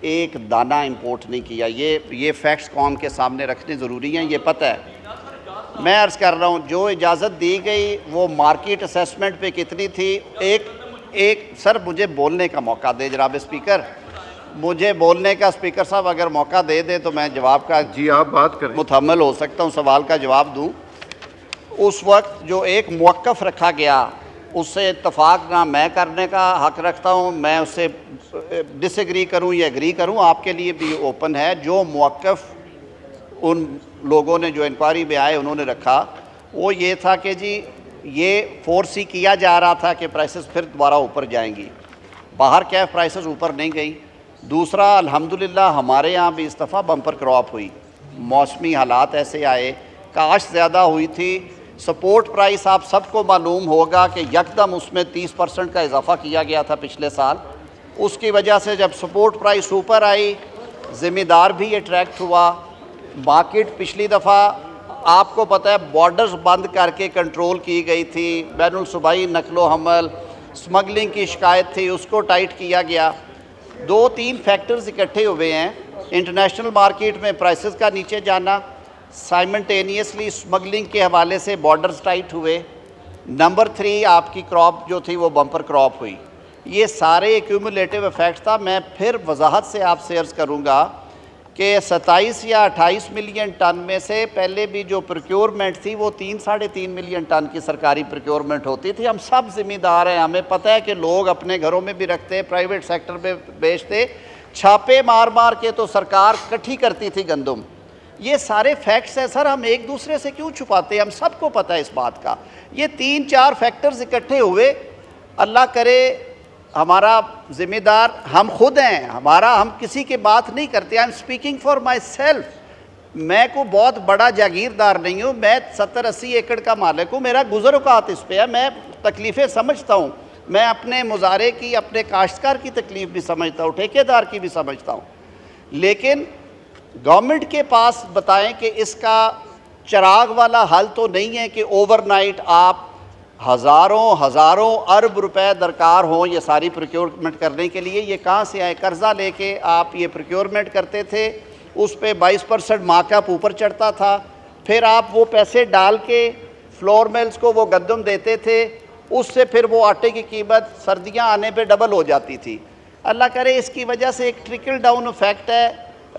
एक दाना इंपोर्ट नहीं किया। ये फैक्ट्स कौम के सामने रखने ज़रूरी हैं, ये पता है। मैं अर्ज़ कर रहा हूँ जो इजाज़त दी गई वो मार्केट असेसमेंट पे कितनी थी। एक सर मुझे बोलने का मौका दे जनाब स्पीकर, मुझे बोलने का। स्पीकर साहब अगर मौका दे दे तो मैं जवाब का, जी आप बात करें, मुतहम्मल हो सकता हूँ, सवाल का जवाब दूँ। उस वक्त जो एक मौक़िफ़ रखा गया उससे इत्तफाक ना मैं करने का हक रखता हूँ, मैं उससे डिसएग्री करूँ या एग्री करूँ, आपके लिए भी ओपन है। जो मौक़िफ़ उन लोगों ने जो इंक्वायरी में आए उन्होंने रखा वो ये था कि जी ये फोर्स किया जा रहा था कि प्राइसेस फिर दोबारा ऊपर जाएंगी। बाहर कैफ प्राइसेस ऊपर नहीं गई। दूसरा, अल्हम्दुलिल्लाह हमारे यहाँ भी इस दफ़ा बम्पर क्रॉप हुई, मौसमी हालात ऐसे आए, काश्त ज़्यादा हुई थी। सपोर्ट प्राइस आप सबको मालूम होगा कि यकदम उसमें 30% का इजाफ़ा किया गया था पिछले साल। उसकी वजह से जब सपोर्ट प्राइस ऊपर आई, ज़िम्मेदार भी अट्रैक्ट हुआ, मार्केट पिछली दफ़ा आपको पता है बॉर्डर्स बंद करके कंट्रोल की गई थी, बैनुल सूबाई नकलो हमल, स्मगलिंग की शिकायत थी, उसको टाइट किया गया। 2-3 फैक्टर्स इकट्ठे हुए हैं, इंटरनेशनल मार्केट में प्राइसेस का नीचे जाना, साइमल्टेनियसली स्मगलिंग के हवाले से बॉर्डर्स टाइट हुए, नंबर 3 आपकी क्रॉप जो थी वो बम्पर क्रॉप हुई। ये सारे एक्यूमुलेटिव इफेक्ट था। मैं फिर वजाहत से आपसे अर्ज़ करूँगा कि 27 या 28 मिलियन टन में से पहले भी जो प्रोक्योरमेंट थी वो 3-3.5 मिलियन टन की सरकारी प्रोक्योरमेंट होती थी। हम सब जिम्मेदार हैं, हमें पता है कि लोग अपने घरों में भी रखते हैं, प्राइवेट सेक्टर में बेचते, छापे मार मार के तो सरकार इकट्ठी करती थी गंदम। ये सारे फैक्ट्स हैं सर, हम एक दूसरे से क्यों छुपाते हैं, हम सबको पता है इस बात का। ये 3-4 फैक्टर्स इकट्ठे हुए, अल्लाह करे हमारा ज़िम्मेदार हम खुद हैं, हम किसी की बात नहीं करते। I am speaking for my self. मैं को बहुत बड़ा जागीरदार नहीं हूँ, मैं 70-80 एकड़ का मालिक हूँ, मेरा गुज़र औक़ात इस पे है, मैं तकलीफ़ें समझता हूँ, मैं अपने मुजारे की, अपने काश्तकार की तकलीफ़ भी समझता हूँ, ठेकेदार की भी समझता हूँ। लेकिन गवर्नमेंट के पास बताएं कि इसका चिराग वाला हल तो नहीं है कि ओवरनाइट आप हज़ारों अरब रुपए दरकार हों ये सारी प्रोक्योरमेंट करने के लिए। ये कहाँ से आए? कर्ज़ा लेके आप ये प्रोक्योरमेंट करते थे, उस पे 22% मार्कअप ऊपर चढ़ता था, फिर आप वो पैसे डाल के फ्लोर मिल्स को वो गंदम देते थे, उससे फिर वो आटे की कीमत सर्दियाँ आने पे डबल हो जाती थी। अल्लाह करे इसकी वजह से एक ट्रिकल डाउन इफेक्ट है।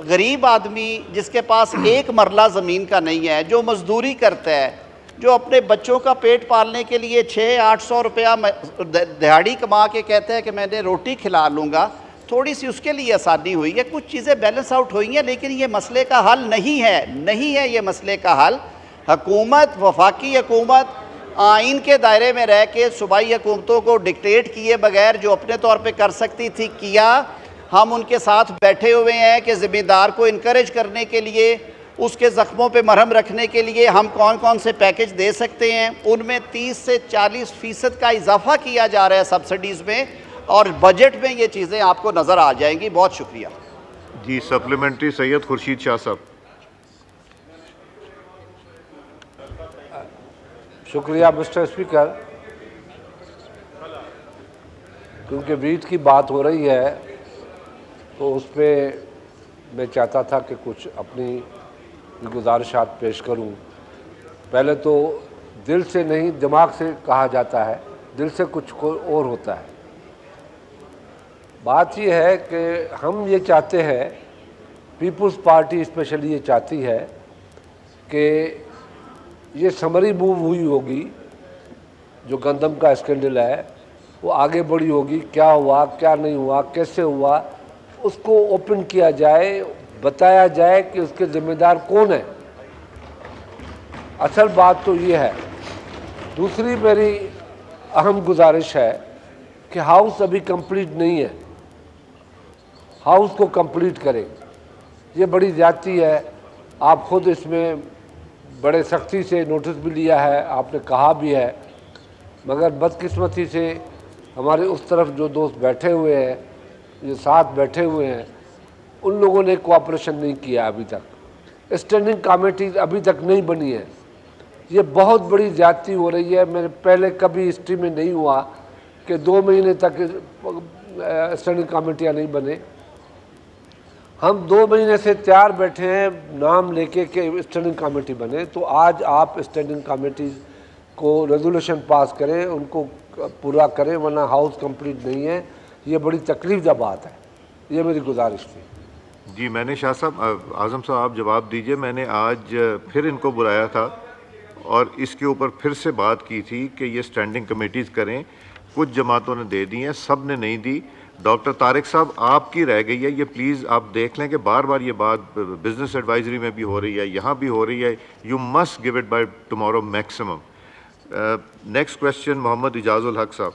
गरीब आदमी जिसके पास एक मरला ज़मीन का नहीं है, जो मजदूरी करता है, जो अपने बच्चों का पेट पालने के लिए 600-800 रुपया दिहाड़ी कमा के कहते हैं कि मैंने रोटी खिला लूँगा, थोड़ी सी उसके लिए आसानी हुई है, कुछ चीज़ें बैलेंस आउट हुई हैं, लेकिन ये मसले का हल नहीं है ये मसले का हल। हुकूमत, वफाकी हुकूमत आइन के दायरे में रह के सूबाई हुकूमतों को डिक्टेट किए बगैर जो अपने तौर पे कर सकती थी किया। हम उनके साथ बैठे हुए हैं कि ज़िम्मेदार को इनकरेज करने के लिए, उसके ज़ख्मों पे मरहम रखने के लिए हम कौन कौन से पैकेज दे सकते हैं, उनमें 30 से 40% का इजाफा किया जा रहा है सब्सिडीज़ में, और बजट में ये चीज़ें आपको नज़र आ जाएंगी। बहुत शुक्रिया जी। सप्लीमेंट्री सैयद खुर्शीद शाह साहब। शुक्रिया मिस्टर स्पीकर। क्योंकि वीट की बात हो रही है तो उस पर मैं चाहता था कि कुछ अपनी गुजारिशात पेश करूं। पहले तो दिल से नहीं दिमाग से कहा जाता है, दिल से कुछ और होता है। बात यह है कि हम ये चाहते हैं, पीपल्स पार्टी स्पेशली ये चाहती है कि ये समरी मूव हुई होगी, जो गंदम का स्कैंडल है वो आगे बढ़ी होगी, क्या हुआ क्या नहीं हुआ, कैसे हुआ, उसको ओपन किया जाए, बताया जाए कि उसके ज़िम्मेदार कौन है। असल बात तो ये है। दूसरी मेरी अहम गुजारिश है कि हाउस अभी कंप्लीट नहीं है, हाउस को कंप्लीट करें। ये बड़ी ज़्यादती है, आप खुद इसमें बड़े सख्ती से नोटिस भी लिया है, आपने कहा भी है, मगर बदकिस्मती से हमारे उस तरफ जो दोस्त बैठे हुए हैं, जो साथ बैठे हुए हैं, उन लोगों ने कोऑपरेशन नहीं किया अभी तक। स्टैंडिंग कमेटी अभी तक नहीं बनी है। ये बहुत बड़ी ज़्यादती हो रही है। मेरे पहले कभी हिस्ट्री में नहीं हुआ कि 2 महीने तक स्टैंडिंग कमेटियाँ नहीं बने। हम 2 महीने से तैयार बैठे हैं नाम लेके कि स्टैंडिंग कमेटी बने। तो आज आप स्टैंडिंग कमेटी को रेजोल्यूशन पास करें, उनको पूरा करें, वरना हाउस कंप्लीट नहीं है। ये बड़ी तकलीफदा बात है। ये मेरी गुजारिश थी जी। मैंने शाह साहब, आज़म साहब आप जवाब दीजिए। मैंने आज फिर इनको बुलाया था और इसके ऊपर फिर से बात की थी कि ये स्टैंडिंग कमेटीज़ करें। कुछ जमातों ने दे दी हैं, सब ने नहीं दी। डॉक्टर तारिक साहब आपकी रह गई है, ये प्लीज़ आप देख लें कि बार बार ये बात बिजनेस एडवाइजरी में भी हो रही है, यहाँ भी हो रही है। You must give it by tomorrow maximum. Next question Mohammad Ijazul Haq sahab.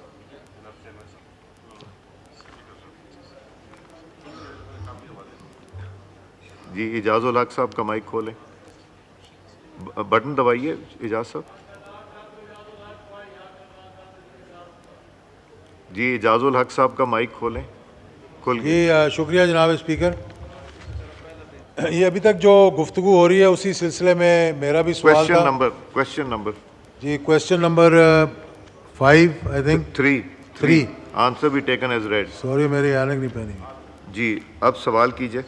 जी इजाजुल हक साहब का माइक खोलें, बटन दबाइए इजाज साहब। जी इजाजुल हक साहब का माइक खोलें, खुल जी। शुक्रिया जनाब स्पीकर। ये अभी तक जो गुफ्तगू हो रही है उसी सिलसिले में मेरा भी सवाल था। क्वेश्चन नंबर जी, question number 5 I think 3 answer भी टेकन एज रेड। सॉरी मेरी ऐनक नहीं पहनी जी। अब सवाल कीजिए।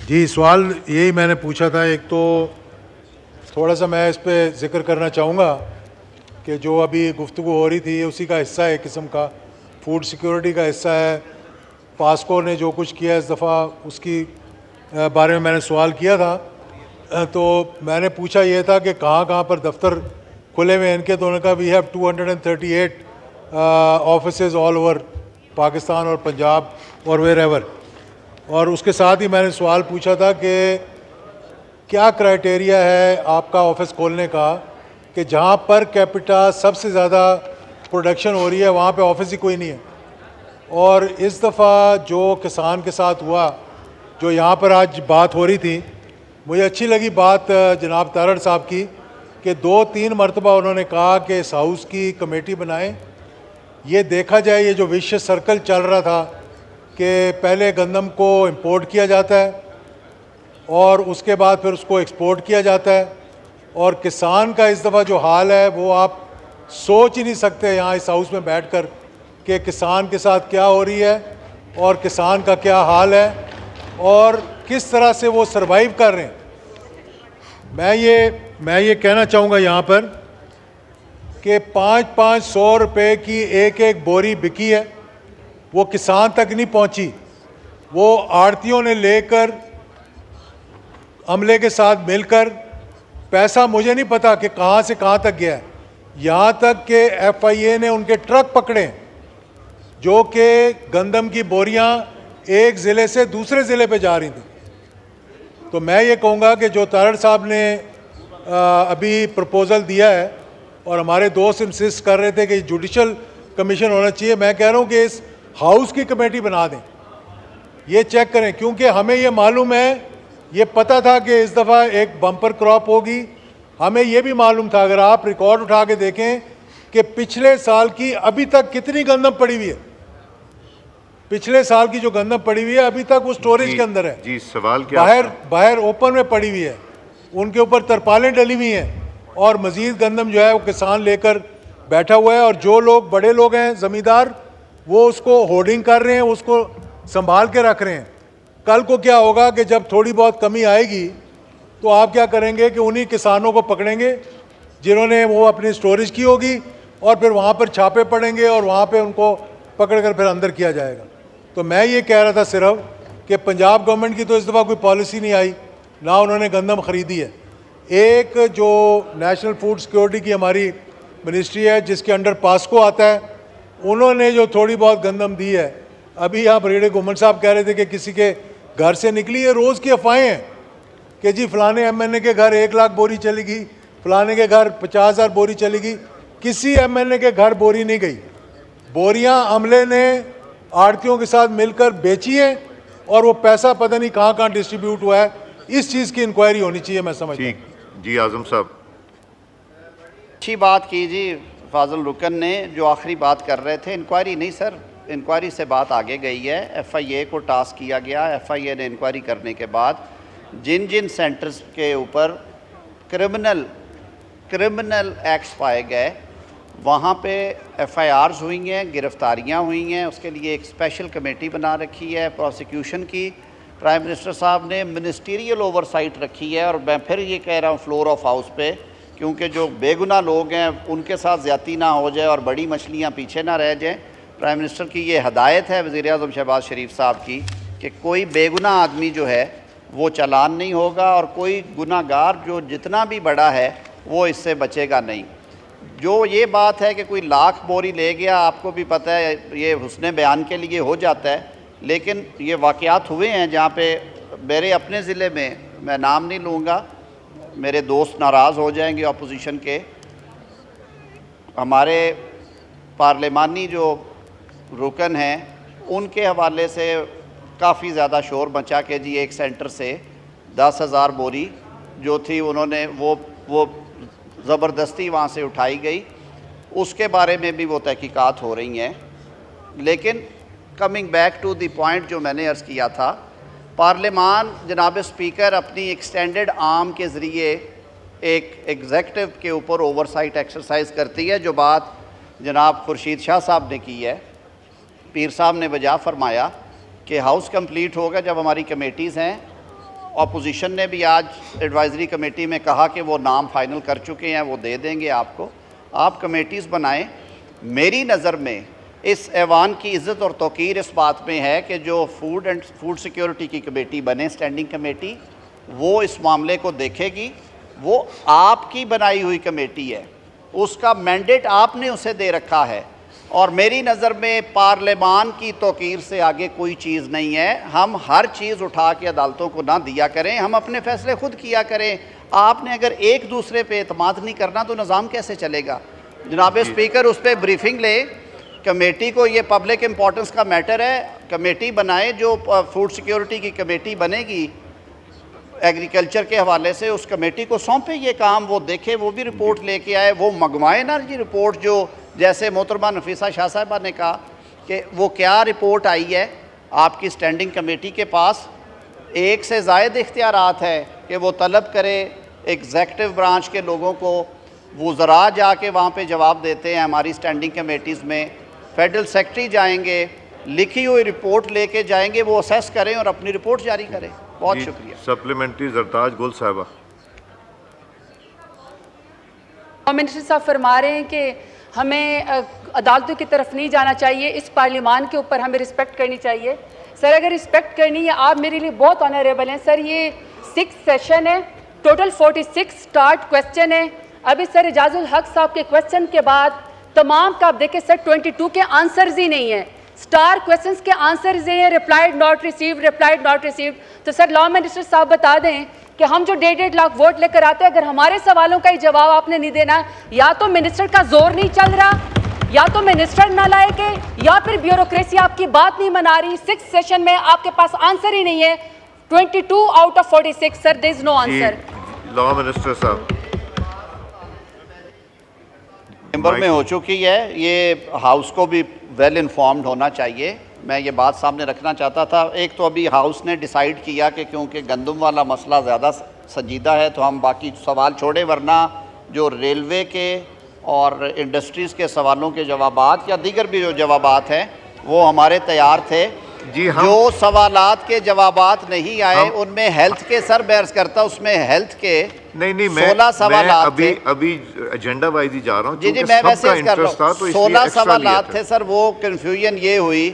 जी, सवाल यही मैंने पूछा था। एक तो थोड़ा सा मैं इस पे जिक्र करना चाहूँगा कि जो अभी गुफ्तगू हो रही थी उसी का हिस्सा है, एक किस्म का फूड सिक्योरिटी का हिस्सा है। पास्को ने जो कुछ किया इस दफ़ा उसकी बारे में मैंने सवाल किया था। तो मैंने पूछा ये था कि कहाँ कहाँ पर दफ्तर खुले हुए हैं इनके। तो उन्होंने कहा we have 238 offices all over Pakistan और पंजाब और वेर एवर। और उसके साथ ही मैंने सवाल पूछा था कि क्या क्राइटेरिया है आपका ऑफिस खोलने का कि जहाँ पर कैपिटा सबसे ज़्यादा प्रोडक्शन हो रही है वहाँ पे ऑफिस ही कोई नहीं है। और इस दफ़ा जो किसान के साथ हुआ, जो यहाँ पर आज बात हो रही थी, मुझे अच्छी लगी बात जनाब तारड़ साहब की कि 2-3 मरतबा उन्होंने कहा कि इस हाउस की कमेटी बनाएं, ये देखा जाए ये जो विशेष सर्कल चल रहा था कि पहले गंदम को इंपोर्ट किया जाता है और उसके बाद फिर उसको एक्सपोर्ट किया जाता है। और किसान का इस दफ़ा जो हाल है वो आप सोच ही नहीं सकते यहाँ इस हाउस में बैठकर कि किसान के साथ क्या हो रही है और किसान का क्या हाल है और किस तरह से वो सरवाइव कर रहे हैं। मैं ये कहना चाहूँगा यहाँ पर कि 500 रुपये की एक बोरी बिकी है, वो किसान तक नहीं पहुँची, वो आड़तियों ने लेकर अमले के साथ मिलकर, पैसा मुझे नहीं पता कि कहाँ से कहाँ तक गया है, यहाँ तक कि FIA ने उनके ट्रक पकड़े जो कि गंदम की बोरियां एक ज़िले से दूसरे ज़िले पे जा रही थी। तो मैं ये कहूँगा कि जो तारड़ साहब ने अभी प्रपोज़ल दिया है और हमारे दोस्त इंसिस्ट कर रहे थे कि जुडिशल कमीशन होना चाहिए, मैं कह रहा हूँ कि इस हाउस की कमेटी बना दें, ये चेक करें। क्योंकि हमें ये मालूम है, ये पता था कि इस दफ़ा एक बम्पर क्रॉप होगी, हमें ये भी मालूम था। अगर आप रिकॉर्ड उठा के देखें कि पिछले साल की अभी तक कितनी गंदम पड़ी हुई है, पिछले साल की जो गंदम पड़ी हुई है अभी तक वो स्टोरेज के अंदर है। जी, सवाल क्या? बाहर ओपन में पड़ी हुई है, उनके ऊपर तरपालें डली हुई हैं और मज़ीद गंदम जो है वो किसान लेकर बैठा हुआ है। और जो लोग बड़े लोग हैं ज़मींदार, वो उसको होर्डिंग कर रहे हैं, उसको संभाल के रख रहे हैं। कल को क्या होगा कि जब थोड़ी बहुत कमी आएगी तो आप क्या करेंगे कि उन्हीं किसानों को पकड़ेंगे जिन्होंने वो अपनी स्टोरेज की होगी और फिर वहाँ पर छापे पड़ेंगे और वहाँ पे उनको पकड़ कर फिर अंदर किया जाएगा। तो मैं ये कह रहा था सिर्फ कि पंजाब गवर्नमेंट की तो इस दफ़ा कोई पॉलिसी नहीं आई, ना उन्होंने गंदम ख़रीदी है। एक जो नेशनल फूड सिक्योरिटी की हमारी मिनिस्ट्री है जिसके अंडर पास्को आता है, उन्होंने जो थोड़ी बहुत गंदम दी है, अभी यहाँ ब्रिगेडियर घुमन साहब कह रहे थे कि किसी के घर से निकली है, रोज़ की अफवाहें हैं कि जी फलाने MNA के घर 1 लाख बोरी चली गई, फलाने के घर 50,000 बोरी चली गई। किसी MNA के घर बोरी नहीं गई, बोरियां अमले ने आड़तियों के साथ मिलकर बेची है और वो पैसा पता नहीं कहाँ कहाँ डिस्ट्रीब्यूट हुआ है। इस चीज़ की इंक्वायरी होनी चाहिए, मैं समझता हूँ। जी आज़म साहब, अच्छी बात की जी फाजल रुकन ने, जो आखिरी बात कर रहे थे। इंक्वायरी नहीं सर, इंक्वायरी से बात आगे गई है। FIA को टास्क किया गया, FIA ने इंक्वायरी करने के बाद जिन जिन सेंटर्स के ऊपर क्रिमिनल एक्ट्स पाए गए वहाँ पे FIRs हुई हैं, गिरफ्तारियाँ हुई हैं। उसके लिए एक स्पेशल कमेटी बना रखी है प्रोसिक्यूशन की। प्राइम मिनिस्टर साहब ने मिनिस्टीरियल ओवरसाइट रखी है। और मैं फिर ये कह रहा हूँ फ्लोर ऑफ हाउस पे, क्योंकि जो बेगुनाह लोग हैं उनके साथ ज़्यादती ना हो जाए और बड़ी मछलियाँ पीछे ना रह जाएँ। प्राइम मिनिस्टर की ये हदायत है वज़ीर आज़म शहबाज शरीफ साहब की कि कोई बेगुनाह आदमी जो है वो चालान नहीं होगा और कोई गुनाहगार जो जितना भी बड़ा है वो इससे बचेगा नहीं। जो ये बात है कि कोई लाख बोरी ले गया, आपको भी पता है ये हुस्ने बयान के लिए हो जाता है, लेकिन ये वाक़यात हुए हैं जहाँ पे मेरे अपने ज़िले में, मैं नाम नहीं लूँगा, मेरे दोस्त नाराज़ हो जाएंगे अपोजिशन के, हमारे पार्लिमानी जो रुकन हैं उनके हवाले से काफ़ी ज़्यादा शोर मचा के जी एक सेंटर से 10,000 बोरी जो थी उन्होंने वो ज़बरदस्ती वहाँ से उठाई गई। उसके बारे में भी वो तहकीकात हो रही हैं। लेकिन coming back to the point जो मैंने अर्ज़ किया था पार्लियामान जनाब स्पीकर अपनी एक्सटेंडेड आर्म के ज़रिए एक एग्जेक्टिव के ऊपर ओवरसाइट एक्सरसाइज करती है। जो बात जनाब खुर्शीद शाह साहब ने की है, पीर साहब ने वजह फरमाया कि हाउस कंप्लीट होगा जब हमारी कमेटीज़ हैं। अपोजिशन ने भी आज एडवाइज़री कमेटी में कहा कि वो नाम फाइनल कर चुके हैं, वो दे देंगे आपको, आप कमेटीज़ बनाएं। मेरी नज़र में इस ऐवान की इज़्ज़त और तौकीर इस बात में है कि जो फूड सिक्योरिटी की कमेटी बने, स्टैंडिंग कमेटी, वो इस मामले को देखेगी। वो आपकी बनाई हुई कमेटी है, उसका मैंडेट आपने उसे दे रखा है, और मेरी नज़र में पार्लियामान की तौकीर से आगे कोई चीज़ नहीं है। हम हर चीज़ उठा के अदालतों को ना दिया करें, हम अपने फैसले खुद किया करें। आपने अगर एक दूसरे पे एतमाद नहीं करना तो निज़ाम कैसे चलेगा? जनाब स्पीकर उस पर ब्रीफिंग ले, कमेटी को, ये पब्लिक इम्पोर्टेंस का मैटर है, कमेटी बनाए। जो फूड सिक्योरिटी की कमेटी बनेगी एग्रीकल्चर के हवाले से, उस कमेटी को सौंपे ये काम, वो देखे, वो भी रिपोर्ट लेके आए, वो मंगवाए ना जी रिपोर्ट। जो जैसे मोहतरमा नफीसा शाह साहिबा ने कहा कि वो क्या रिपोर्ट आई है आपकी स्टैंडिंग कमेटी के पास, एक से ज़ायद इख्तियारात है कि वो तलब करे एग्जेक्टिव ब्रांच के लोगों को, वो ज़रा जाके वहाँ पे जवाब देते हैं हमारी स्टैंडिंग कमेटीज़ में। फेडरल सेक्रेटरी जाएंगे, लिखी हुई रिपोर्ट लेके जाएंगे, वो असेस करें और अपनी रिपोर्ट जारी करें। बहुत शुक्रिया। सप्लीमेंट्री जरताज गुल साहिबा। मिनिस्टर साहब फरमा रहे हैं कि हमें अदालतों की तरफ नहीं जाना चाहिए, इस पार्लियामान के ऊपर हमें रिस्पेक्ट करनी चाहिए। सर अगर रिस्पेक्ट करनी है, आप मेरे लिए बहुत ऑनरेबल हैं सर। ये 6th सेशन है, टोटल 46 स्टार्ट क्वेश्चन है। अभी सर एजाजुल हक साहब के क्वेश्चन के बाद तमाम का आप देखें सर 22 के आंसर्स ही नहीं है, स्टार क्वेश्चंस के आंसर्स ये हैं, replied not received, replied not received. तो सर लॉ मिनिस्टर साहब बता दें कि हम जो 1.5 लाख वोट लेकर आते हैं, अगर हमारे सवालों का ही जवाब आपने नहीं देना, या तो मिनिस्टर का जोर नहीं चल रहा, या तो मिनिस्टर नालायक है, या फिर ब्यूरोक्रेसी आपकी बात नहीं मना रही। 6th सेशन में आपके पास आंसर ही नहीं है। 22 out of 46 sir, there is no answer. Law minister sahab chamber में हो चुकी है, ये हाउस को भी वेल इन्फॉर्म्ड होना चाहिए। मैं ये बात सामने रखना चाहता था। एक तो अभी हाउस ने डिसाइड किया कि क्योंकि गंदम वाला मसला ज़्यादा संजीदा है तो हम बाकी सवाल छोड़े, वरना जो रेलवे के और इंडस्ट्रीज़ के सवालों के जवाबात या दीगर भी जो जवाबात हैं वो हमारे तैयार थे। जी जो सवालात के जवाबात नहीं आए उनमें हेल्थ के सर बहस करता, उसमें हेल्थ के नहीं 16 सवालात अभी अभी एजेंडा वाइज ही जा रहा हूँ। जी मैं मैसेज कर रहा हूँ। 16 सवालात थे सर। वो कन्फ्यूजन ये हुई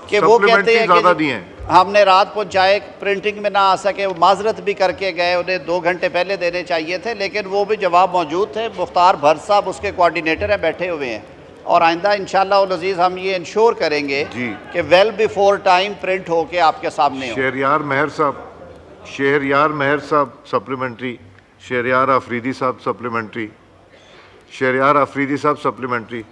कि वो कहते हैं कि हमने रात पहुँचाए, प्रिंटिंग में ना आ सके, वो माजरत भी करके गए, उन्हें 2 घंटे पहले देने चाहिए थे, लेकिन वो भी जवाब मौजूद थे। मुख्तार भर साहब उसके कोऑर्डिनेटर हैं, बैठे हुए हैं, और आइंदा इंशाअल्लाह उल अज़ीज़ हम ये इंश्योर करेंगे कि वेल बिफोर टाइम प्रिंट होके आपके सामने हो। शहरयार महर साहब सप्लीमेंट्री, शहरयार आफरीदी साहब सप्लीमेंट्री, शहरयार आफरीदी साहब सप्लीमेंट्री।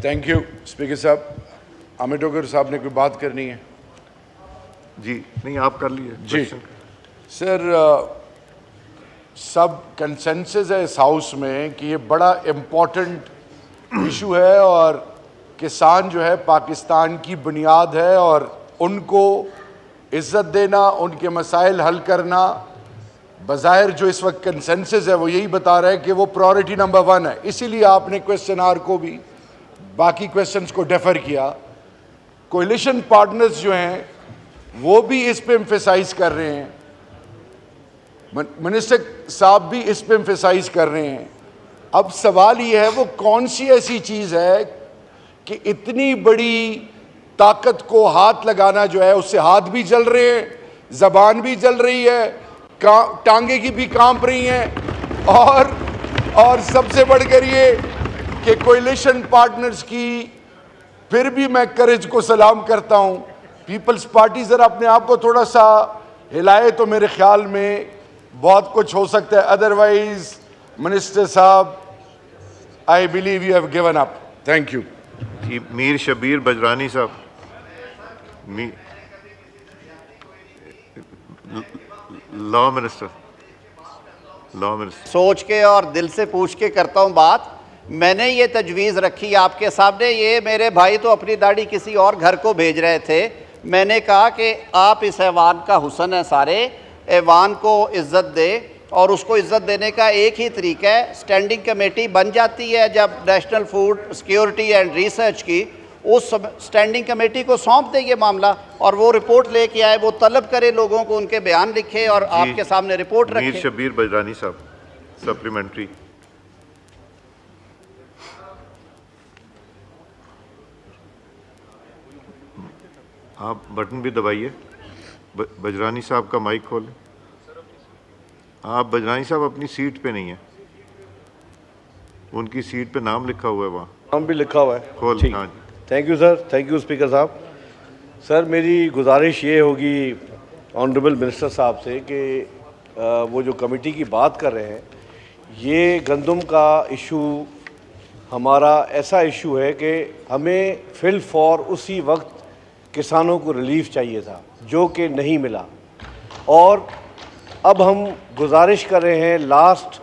थैंक यू स्पीकर साहब। अमित डोगर साहब ने कोई बात करनी है? जी नहीं, आप कर लिए जी सर। सब कंसेंसस है इस हाउस में कि ये बड़ा इम्पोर्टेंट इशू है, और किसान जो है पाकिस्तान की बुनियाद है, और उनको इज़्ज़त देना, उनके मसाइल हल करना, बज़ाहिर जो इस वक्त कंसेंसस है वो यही बता रहा है कि वो प्रायोरिटी नंबर 1 है। इसीलिए आपने क्वेश्चन आवर को भी, बाकी क्वेश्चंस को डेफर किया। कोलिशन पार्टनर्स जो हैं वो भी इस पे एम्फेसाइज कर रहे हैं, मिनिस्टर साहब भी इस पे एम्फेसाइज कर रहे हैं। अब सवाल ये है वो कौन सी ऐसी चीज़ है कि इतनी बड़ी ताकत को हाथ लगाना जो है, उससे हाथ भी जल रहे हैं, ज़बान भी जल रही है, टांगे की भी कांप रही हैं, और सबसे बढ़कर ये कि कोलिशन पार्टनर्स की, फिर भी मैं करेज को सलाम करता हूँ। पीपल्स पार्टी ज़रा अपने आप को थोड़ा सा हिलाए तो मेरे ख्याल में बहुत कुछ हो सकता है। अदरवाइज मिनिस्टर साहब, I believe you have given up. Thank you. जी मीर शबीर बजरानी साहब। लॉ मिनिस्टर सोच के और दिल से पूछ के करता हूँ बात। मैंने ये तजवीज़ रखी आपके सामने, ये मेरे भाई तो अपनी दाढ़ी किसी और घर को भेज रहे थे। मैंने कहा कि आप इस ऐवान का हुसन है, सारे ऐवान को इज़्ज़त दे, और उसको इज़्ज़त देने का एक ही तरीका है, स्टैंडिंग कमेटी बन जाती है जब national food security and research की, उस स्टैंडिंग कमेटी को सौंप दे ये मामला और वो रिपोर्ट लेके आए, वो तलब करे लोगों को, उनके बयान लिखे और आपके सामने रिपोर्ट रखे। मीर शब्बीर बजरानी साहब, सप्लीमेंट्री। आप बटन भी दबाइए। बजरानी साहब का माइक खोलें। आप बजरानी साहब अपनी सीट पे नहीं है, उनकी सीट पे नाम लिखा हुआ है, वहाँ नाम भी लिखा हुआ है। खोल। हाँ जी, thank you sir, thank you speaker साहब। सर मेरी गुजारिश ये होगी ऑनरेबल मिनिस्टर साहब से कि वो जो कमेटी की बात कर रहे हैं, ये गंदम का इशू हमारा ऐसा इशू है कि हमें फिल फॉर उसी वक्त किसानों को रिलीफ चाहिए था, जो कि नहीं मिला। और अब हम गुजारिश कर रहे हैं, लास्ट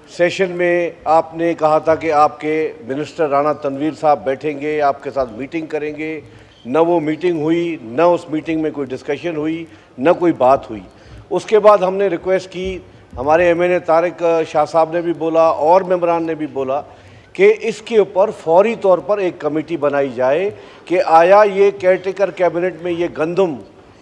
सेशन में आपने कहा था कि आपके मिनिस्टर राणा तनवीर साहब बैठेंगे, आपके साथ मीटिंग करेंगे, न वो मीटिंग हुई, न उस मीटिंग में कोई डिस्कशन हुई, न कोई बात हुई। उसके बाद हमने रिक्वेस्ट की, हमारे MNA तारिक शाह साहब ने भी बोला और मेंबरान ने भी बोला कि इसके ऊपर फौरी तौर पर एक कमेटी बनाई जाए कि आया ये केयरटेकर कैबिनेट में ये गंदम,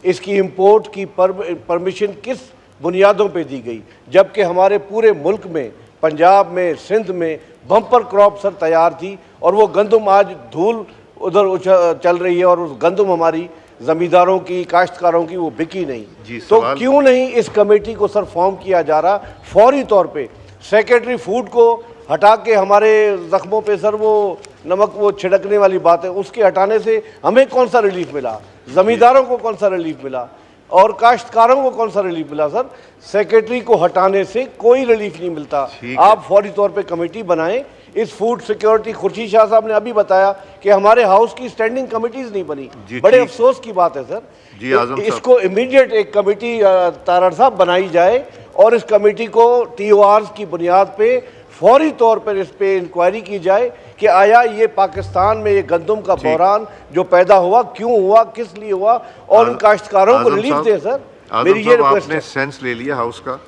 इसकी इंपोर्ट की परमिशन किस बुनियादों पे दी गई, जबकि हमारे पूरे मुल्क में, पंजाब में, सिंध में बम्पर क्रॉप सर तैयार थी और वो गंदम आज धूल उधर चल रही है और उस गंदम हमारी ज़मींदारों की, काश्तकारों की वो बिकी नहीं। तो क्यों नहीं इस कमेटी को सर फॉर्म किया जा रहा फौरी तौर पे? सेक्रेटरी फूड को हटा के हमारे ज़ख्मों पे सर वो नमक वो छिड़कने वाली बात है, उसके हटाने से हमें कौन सा रिलीफ मिला? ज़मींदारों को कौन सा रिलीफ मिला और काश्तकारों को कौन सा रिलीफ मिला? सर सेक्रेटरी को हटाने से कोई रिलीफ नहीं मिलता। आप फौरी तौर पे कमेटी बनाएं। इस फूड सिक्योरिटी, खुर्शीद शाह साहब ने अभी बताया कि हमारे हाउस की स्टैंडिंग कमेटीज नहीं बनी, बड़े अफसोस की बात है सर। जी आजम साहब, इसको इमीडिएट एक कमेटी तारड़ साहब बनाई जाए और इस कमेटी को TORs की बुनियाद पे फौरी तौर पर इस पे इंक्वायरी की जाए कि आया ये पाकिस्तान में ये गंदम का बहरान जो पैदा हुआ क्यों हुआ, किस लिए हुआ, और इन काश्तकारों को रिलीफ दे सर। मेरी ये रिक्वेस्ट आपने सेंस ले लिया हाउस का,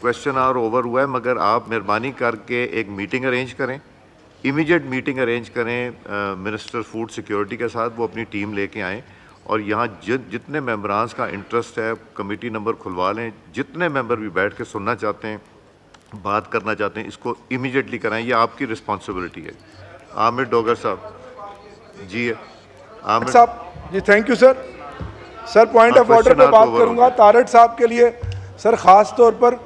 क्वेश्चन आवर ओवर हुआ है, मगर आप मेहरबानी करके एक मीटिंग अरेंज करें, इमीडिएट मीटिंग अरेंज करें मिनिस्टर फूड सिक्योरिटी के साथ, वो अपनी टीम लेके आएँ और यहाँ जितने मेंबरान्स का इंटरेस्ट है कमेटी नंबर खुलवा लें, जितने मेंबर भी बैठ के सुनना चाहते हैं, बात करना चाहते हैं, इसको इमीडिएटली कराएं, ये आपकी रिस्पॉन्सिबिलिटी है। आमिर डोगर साहब जी, आमिर साहब जी, thank you sir. Sir point of order पे बात करूंगा तारड़ साहब के लिए। सर खास तौर पर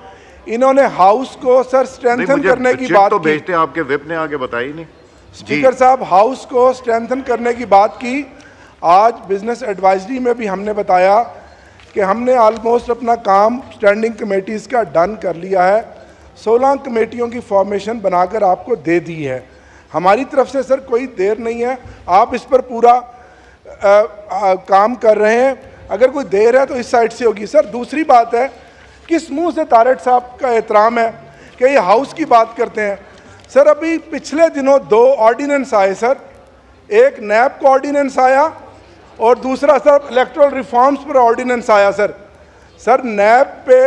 इन्होंने हाउस को सर स्ट्रेंथन करने की बात तो की। भेजते आपके विप ने आगे बताई नहीं। स्पीकर साहब, हाउस को स्ट्रेंथन करने की बात की। आज बिजनेस एडवाइजरी में भी हमने बताया कि हमने ऑलमोस्ट अपना काम स्टैंडिंग कमेटीज़ का डन कर लिया है। 16 कमेटियों की फॉर्मेशन बनाकर आपको दे दी है। हमारी तरफ से सर कोई देर नहीं है, आप इस पर पूरा काम कर रहे हैं। अगर कोई देर है तो इस साइड से होगी। सर दूसरी बात है, किस मुंह से तारड़ साहब का एहतराम है कि ये हाउस की बात करते हैं। सर अभी पिछले दिनों 2 ऑर्डिनेंस आए सर, एक नैब का ऑर्डिनेंस आया और दूसरा सर इलेक्टोरल रिफॉर्म्स पर ऑर्डिनेंस आया। सर नैब पे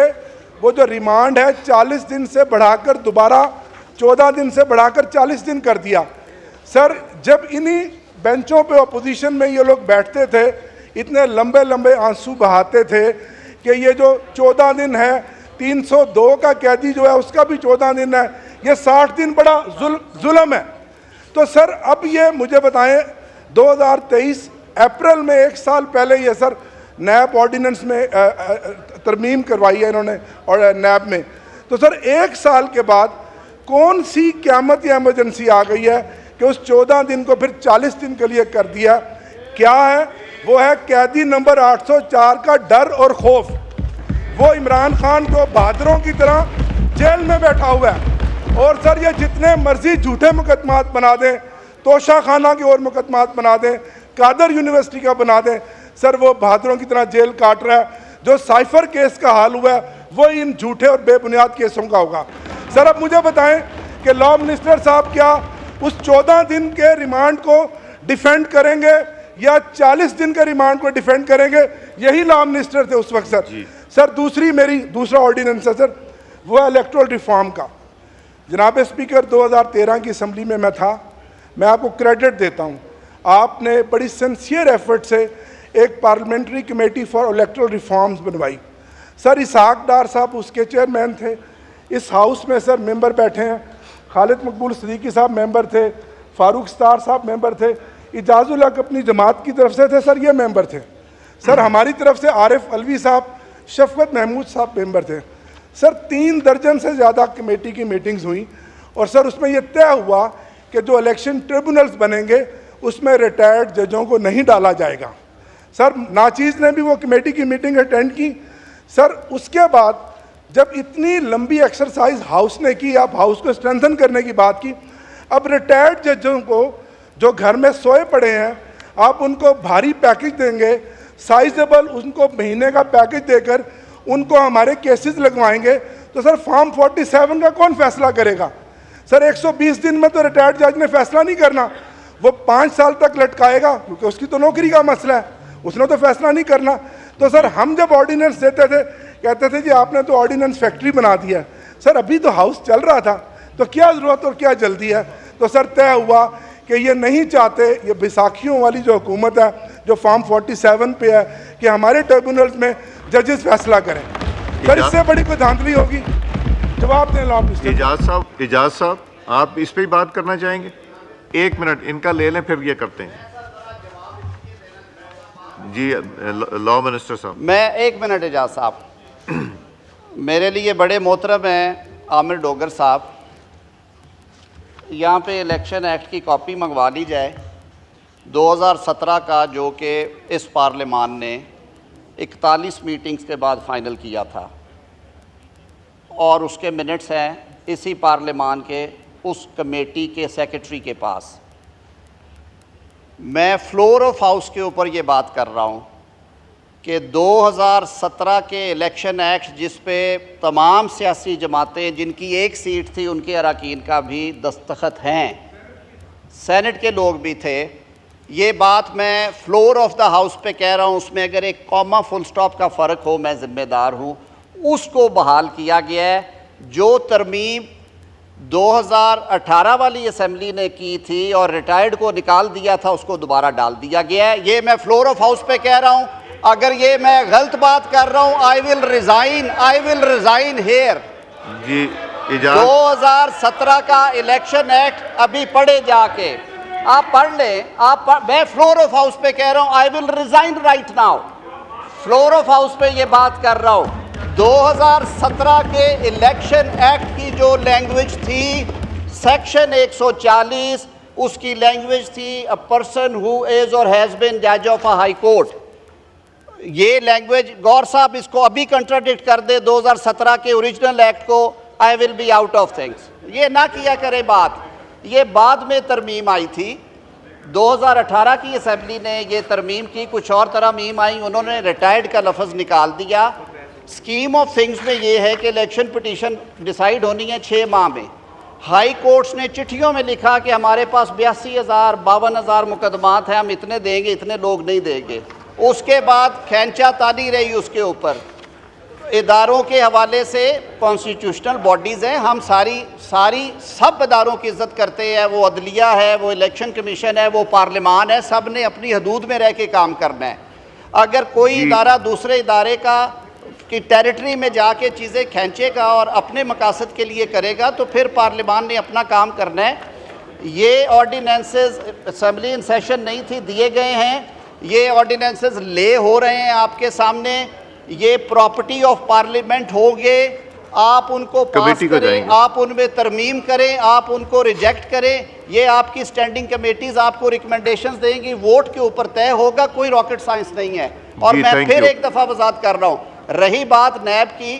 वो जो रिमांड है 40 दिन से बढ़ाकर दोबारा 14 दिन से बढ़ाकर 40 दिन कर दिया। सर जब इन्हीं बेंचों पे अपोजिशन में ये लोग बैठते थे, इतने लंबे लंबे आंसू बहाते थे कि ये जो 14 दिन है, 302 का कैदी जो है उसका भी 14 दिन है, ये 60 दिन बड़ा जुल्म है। तो सर अब ये मुझे बताएं, 2023 अप्रैल में 1 साल पहले ये सर नैब ऑर्डिनेंस में तरमीम करवाई है इन्होंने और नैब में, तो सर 1 साल के बाद कौन सी क़यामत या इमरजेंसी आ गई है कि उस 14 दिन को फिर 40 दिन के लिए कर दिया? क्या है वो? है कैदी नंबर 804 का डर और खौफ। वो इमरान खान को बहादुरों की तरह जेल में बैठा हुआ है। और सर ये जितने मर्जी झूठे मुकदमात बना दें, तोशा खाना के और मुकदमात बना दें, कादर यूनिवर्सिटी का बना दें, सर वो बहादुरों की तरह जेल काट रहा है। जो साइफर केस का हाल हुआ है वो इन झूठे और बेबुनियाद केसों का होगा। सर अब मुझे बताएं कि लॉ मिनिस्टर साहब क्या उस 14 दिन के रिमांड को डिफेंड करेंगे या 40 दिन के रिमांड को डिफेंड करेंगे, यही लॉ मिनिस्टर थे उस वक्त सर। सर दूसरा ऑर्डिनेंस है सर, वो है इलेक्टोरल रिफॉर्म का। जनाब स्पीकर 2013 की असम्बली में मैं था, मैं आपको क्रेडिट देता हूँ, आपने बड़ी सिंसियर एफर्ट से एक parliamentary committee for electoral reforms बनवाई। सर इसहाक डार साहब उसके चेयरमैन थे। इस हाउस में सर मेंबर बैठे हैं, खालिद मकबूल सदीकी साहब मेंबर थे, फारूक स्टार साहब मेंबर थे, इजाजुल हक अपनी जमात की तरफ से थे सर, ये मेंबर थे सर। हमारी तरफ से आरिफ अलवी साहब, शफकत महमूद साहब मेंबर थे सर। 3 दर्जन से ज़्यादा कमेटी की मीटिंग्स हुई और सर उसमें यह तय हुआ कि जो इलेक्शन ट्रिब्यूनल्स बनेंगे उसमें रिटायर्ड जजों को नहीं डाला जाएगा। सर नाचीज़ ने भी वो कमेटी की मीटिंग अटेंड की सर। उसके बाद जब इतनी लंबी एक्सरसाइज हाउस ने की, आप हाउस को स्ट्रेंथन करने की बात की, अब रिटायर्ड जजों को जो घर में सोए पड़े हैं, आप उनको भारी पैकेज देंगे, साइजेबल उनको महीने का पैकेज देकर उनको हमारे केसेस लगवाएंगे, तो सर फॉर्म 47 का कौन फैसला करेगा? सर 120 दिन में तो रिटायर्ड जज ने फैसला नहीं करना, वो 5 साल तक लटकाएगा, क्योंकि उसकी तो नौकरी का मसला है, उसने तो फैसला नहीं करना। तो सर हम जब ऑर्डिनेंस देते थे, कहते थे जी आपने तो ऑर्डिनेंस फैक्ट्री बना दिया। सर अभी तो हाउस चल रहा था, तो क्या ज़रूरत और क्या जल्दी है? तो सर तय हुआ कि ये नहीं चाहते, ये बैसाखियों वाली जो हुकूमत है जो फॉर्म 47 पे है, कि हमारे ट्रिब्यूनल्स में जजेस फैसला करें। सर इससे बड़ी कोई धांधली होगी? जवाब दें लॉ मिनिस्टर। इजाज़ साहब आप इस पर ही बात करना चाहेंगे? 1 मिनट इनका ले लें, फिर ये करते हैं जी। लॉ मिनिस्टर साहब। मैं 1 मिनट इजाज़ साहब, मेरे लिए बड़े मोहतरम हैं आमिर डोगर साहब, यहाँ पे इलेक्शन एक्ट की कॉपी मंगवा ली जाए 2017 का, जो कि इस पार्लियामान ने 41 मीटिंग्स के बाद फाइनल किया था, और उसके मिनट्स हैं इसी पार्लियामान के उस कमेटी के सेक्रेटरी के पास। मैं फ्लोर ऑफ हाउस के ऊपर ये बात कर रहा हूँ कि 2017 के इलेक्शन एक्ट, जिस पे तमाम सियासी जमातें जिनकी 1 सीट थी उनके अरकान का भी दस्तखत हैं, सेनेट के लोग भी थे, ये बात मैं फ्लोर ऑफ द हाउस पे कह रहा हूँ। उसमें अगर एक कॉमा फुल स्टॉप का फ़र्क हो, मैं ज़िम्मेदार हूँ। उसको बहाल किया गया है। जो तरमीम 2018 वाली असम्बली ने की थी और रिटायर्ड को निकाल दिया था, उसको दोबारा डाल दिया गया है। ये मैं फ्लोर ऑफ हाउस पे कह रहा हूँ। अगर ये मैं गलत बात कर रहा हूँ, आई विल रिजाइन हेयर जी। 2017 का इलेक्शन एक्ट अभी पढ़े जाके, आप पढ़ लें। मैं फ्लोर ऑफ हाउस पे कह रहा हूँ, I will resign right now. Floor of house पे ये बात कर रहा हूँ। 2017 के इलेक्शन एक्ट की जो लैंग्वेज थी, सेक्शन 140, उसकी लैंग्वेज थी अ पर्सन हु इज और हैज़ बीन जज ऑफ अ हाई कोर्ट। ये लैंग्वेज गौर साहब इसको अभी कंट्राडिक्ट कर दे 2017 के ओरिजिनल एक्ट को, I will be out of things. ये ना किया करे बात। ये बाद में तरमीम आई थी, 2018 की असम्बली ने ये तरमीम की, कुछ और तरमीम आई, उन्होंने रिटायर्ड का लफ्ज़ निकाल दिया। स्कीम ऑफ थिंग्स में ये है कि इलेक्शन पिटीशन डिसाइड होनी है 6 माह में। हाई कोर्ट्स ने चिट्ठियों में लिखा कि हमारे पास 82,000 52,000 मुकदमात हैं, हम इतने देंगे, इतने लोग नहीं देंगे। उसके बाद खैंचा तानी रही उसके ऊपर। इदारों के हवाले से कॉन्स्टिट्यूशनल बॉडीज़ हैं, हम सारी सब इदारों की इज़्ज़त करते हैं। वो अदलिया है, वो इलेक्शन कमीशन है, वो पार्लियामान है, सब ने अपनी हदूद में रह के काम करना है। अगर कोई इदारा दूसरे इदारे की टेरिटरी में जाके चीज़ें खींचेगा और अपने मकासद के लिए करेगा, तो फिर पार्लियामान ने अपना काम करना है। ये ऑर्डिनेंसेस असम्बली इन सेशन नहीं थी, दिए गए हैं। ये ऑर्डिनेंसेस ले हो रहे हैं आपके सामने। ये प्रॉपर्टी ऑफ पार्लियामेंट होंगे, आप उनको पास करें, आप उनमें तरमीम करें, आप उनको रिजेक्ट करें। ये आपकी स्टैंडिंग कमेटीज़ आपको रिकमेंडेशंस देंगी, वोट के ऊपर तय होगा, कोई रॉकेट साइंस नहीं है। और मैं फिर एक दफ़ा वजाहत कर रहा हूँ, रही बात नैब की,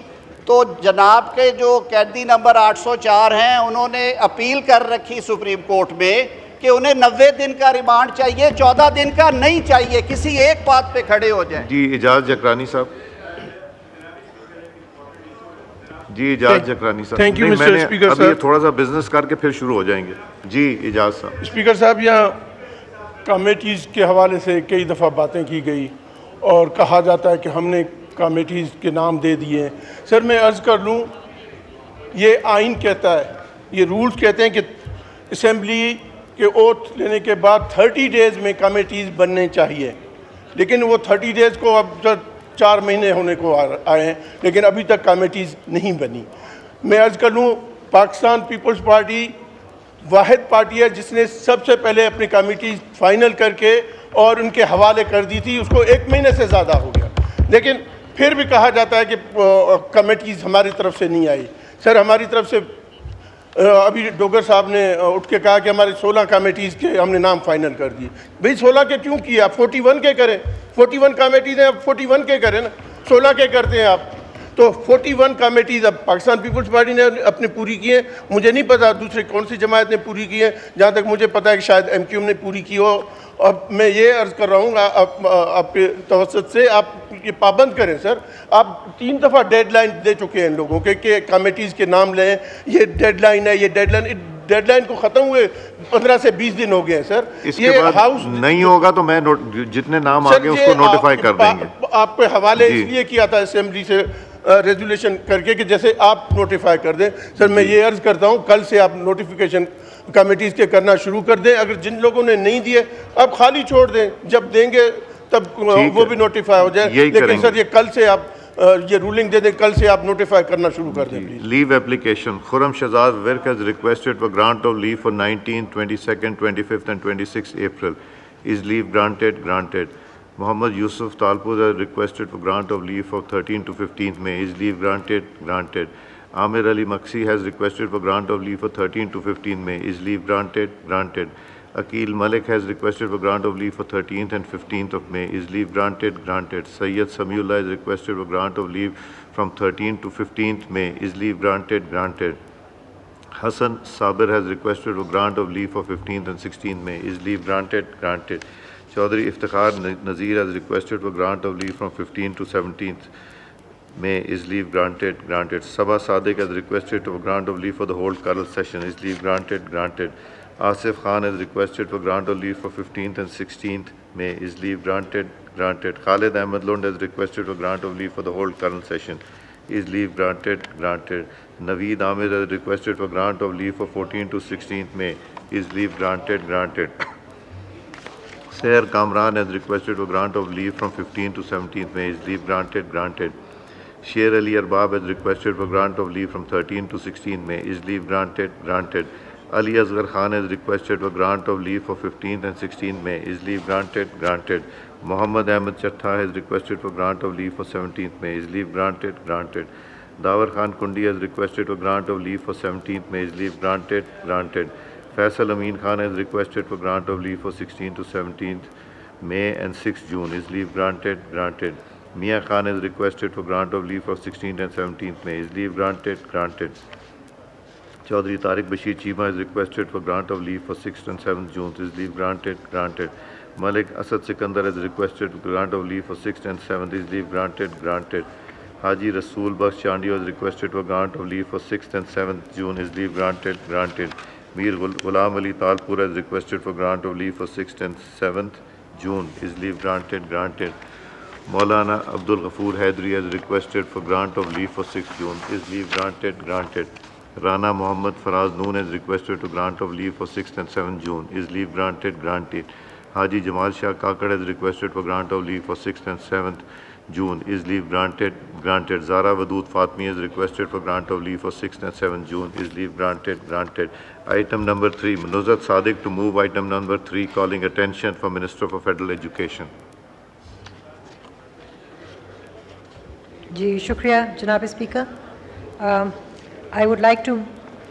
तो जनाब के जो कैदी नंबर 804 हैं, उन्होंने अपील कर रखी सुप्रीम कोर्ट में कि उन्हें 90 दिन का रिमांड चाहिए, 14 दिन का नहीं चाहिए। किसी एक बात पे खड़े हो जाए। जी। इजाज़ जकरानी साहब। जी इजाज जकरानी साहब। थैंक यू नहीं, मिस्टर मैंने स्पीकर अब ये साहब। थोड़ा सा बिजनेस करके फिर शुरू हो जाएंगे। जी इजाज साहब। स्पीकर साहब, यहाँ कमेटीज़ के हवाले से कई दफ़ा बातें की गई और कहा जाता है कि हमने कमेटीज़ के नाम दे दिए हैं। सर मैं अर्ज़ कर लूँ, ये आइन कहता है, ये रूल्स कहते हैं कि असेंबली के ओथ लेने के बाद 30 डेज़ में कमेटीज़ बनने चाहिए, लेकिन वो 30 डेज़ को अब 4 महीने होने को आए हैं, लेकिन अभी तक कमेटीज़ नहीं बनी। मैं अर्ज़ कर लूँ, पाकिस्तान पीपल्स पार्टी वाहिद पार्टी है जिसने सबसे पहले अपनी कमेटी फाइनल करके और उनके हवाले कर दी थी, उसको 1 महीने से ज़्यादा हो गया, लेकिन फिर भी कहा जाता है कि कमेटीज़ हमारी तरफ से नहीं आई। सर हमारी तरफ से अभी डोगर साहब ने उठ के कहा कि हमारे 16 कमेटीज़ के हमने नाम फाइनल कर दिए। भाई 16 के क्यों किए आप? 41 के करें, 41 कमेटीज़ हैं, अब 41 के करें ना, 16 के करते हैं आप। तो 41 कमेटीज़ अब पाकिस्तान पीपल्स पार्टी ने अपने पूरी की हैं। मुझे नहीं पता दूसरे कौन सी जमात ने पूरी की है, जहाँ तक मुझे पता है कि शायद MQM ने पूरी की हो। अब मैं ये अर्ज़ कर रहा हूँ आपके तवसत से, आप ये पाबंद करें सर। आप 3 दफ़ा डेडलाइन दे चुके हैं इन लोगों के कमेटीज़ के नाम लें, ये डेडलाइन है, ये डेडलाइन को ख़त्म हुए 15 से 20 दिन हो गए हैं सर। इसके बाद हाउस नहीं होगा तो मैं जितने नाम आ गए उसको नोटिफाई कर देंगे। आपके हवाले इसलिए किया था असेंबली से रेजोल्यूशन करके कि जैसे आप नोटिफाई कर दें। सर मैं ये अर्ज़ करता हूँ, कल से आप नोटिफिकेशन कमेटीज़ के करना शुरू कर दें। अगर जिन लोगों ने नहीं दिए अब खाली छोड़ दें, जब देंगे तब वो भी नोटिफाई हो जाए। लेकिन सर ये कल से आप ये रूलिंग दे दें, कल से आप नोटिफाई करना शुरू कर दें please. Leave application Khurram Shahzad Virk has requested for grant of leave for 19th, 22nd, 25th and 26th April. Is leave granted? Granted. Muhammad Yusuf Talpur has requested for grant of leave for 13th to 15th May. Is leave granted? Granted. Amir Ali Maksi has requested for grant of leave for 13th to 15th May. Is leave granted? Granted. Akil Malik has requested for grant of leave for 13th and 15th of May. Is leave granted? Granted. Sayyid Samiullah has requested for grant of leave from 13th to 15th May. Is leave granted? Granted. Hassan Sabir has requested for grant of leave for 15th and 16th May. Is leave granted? Granted. Chaudhry Iftikhar Nazir has requested for grant of leave from 15th to 17th May. Is leave granted? Granted. Sabah Sadiq has requested for grant of leave for the whole Karl session. Is leave granted? Granted. Asif Khan has requested for grant of leave for 15th and 16th May. Is leave granted? Granted. Khalid Ahmed Lund has requested for grant of leave for the whole current session. Is leave granted? Granted. Naveed Ahmed has requested for grant of leave for 14th to 16th May. Is leave granted? Granted. Sayer Kamran has requested for grant of leave from 15th to 17th May. Is leave granted? Granted. Sher Ali Arbab has requested for grant of leave from 13th to 16th May. Is leave granted? Granted. Ali Asghar Khan has requested for grant of leave for 15th and 16th May. Is leave granted? Granted. Muhammad Ahmed Chattha has requested for grant of leave for 17th May. Is leave granted? Granted. Dawar Khan Kundi has requested for grant of leave for 17th May. Is leave granted? Granted. Faisal Amin Khan has requested for grant of leave for 16th to 17th May and 6th June. Is leave granted? Granted. Mia Khan has requested for grant of leave for 16th and 17th May. Is leave granted? Granted. Chaudhry Tariq Bashir Chima has requested for grant of leave for 6th and 7th June. Is leave granted? Granted. Malik Asad Sikandar has requested for grant of leave for 6th and 7th. Is leave granted? Granted. Haji Rasool Bakhsh Chandiyo has requested for grant of leave for 6th and 7th June. Is leave granted? Granted. Mir Ghulam Ali Talpur has requested for grant of leave for 6th and 7th June. Is leave granted? Granted. Maulana Abdul Ghafoor Haidari has requested for grant of leave for 6th June. Is leave granted? Granted. Rana Muhammad Faraz Noon has requested to grant of leave for 6th and 7th June. Is leave granted? Granted. Haji Jamal Shah Kakad has requested for grant of leave for 6th and 7th June. Is leave granted? Granted. Zara Wadood Fatmi has requested for grant of leave for 6th and 7th June. Is leave granted? Granted. Item number 3, Nuzhat Sadiq to move item number 3, calling attention for Minister for Federal Education. जी शुक्रिया जनाब speaker. I would like to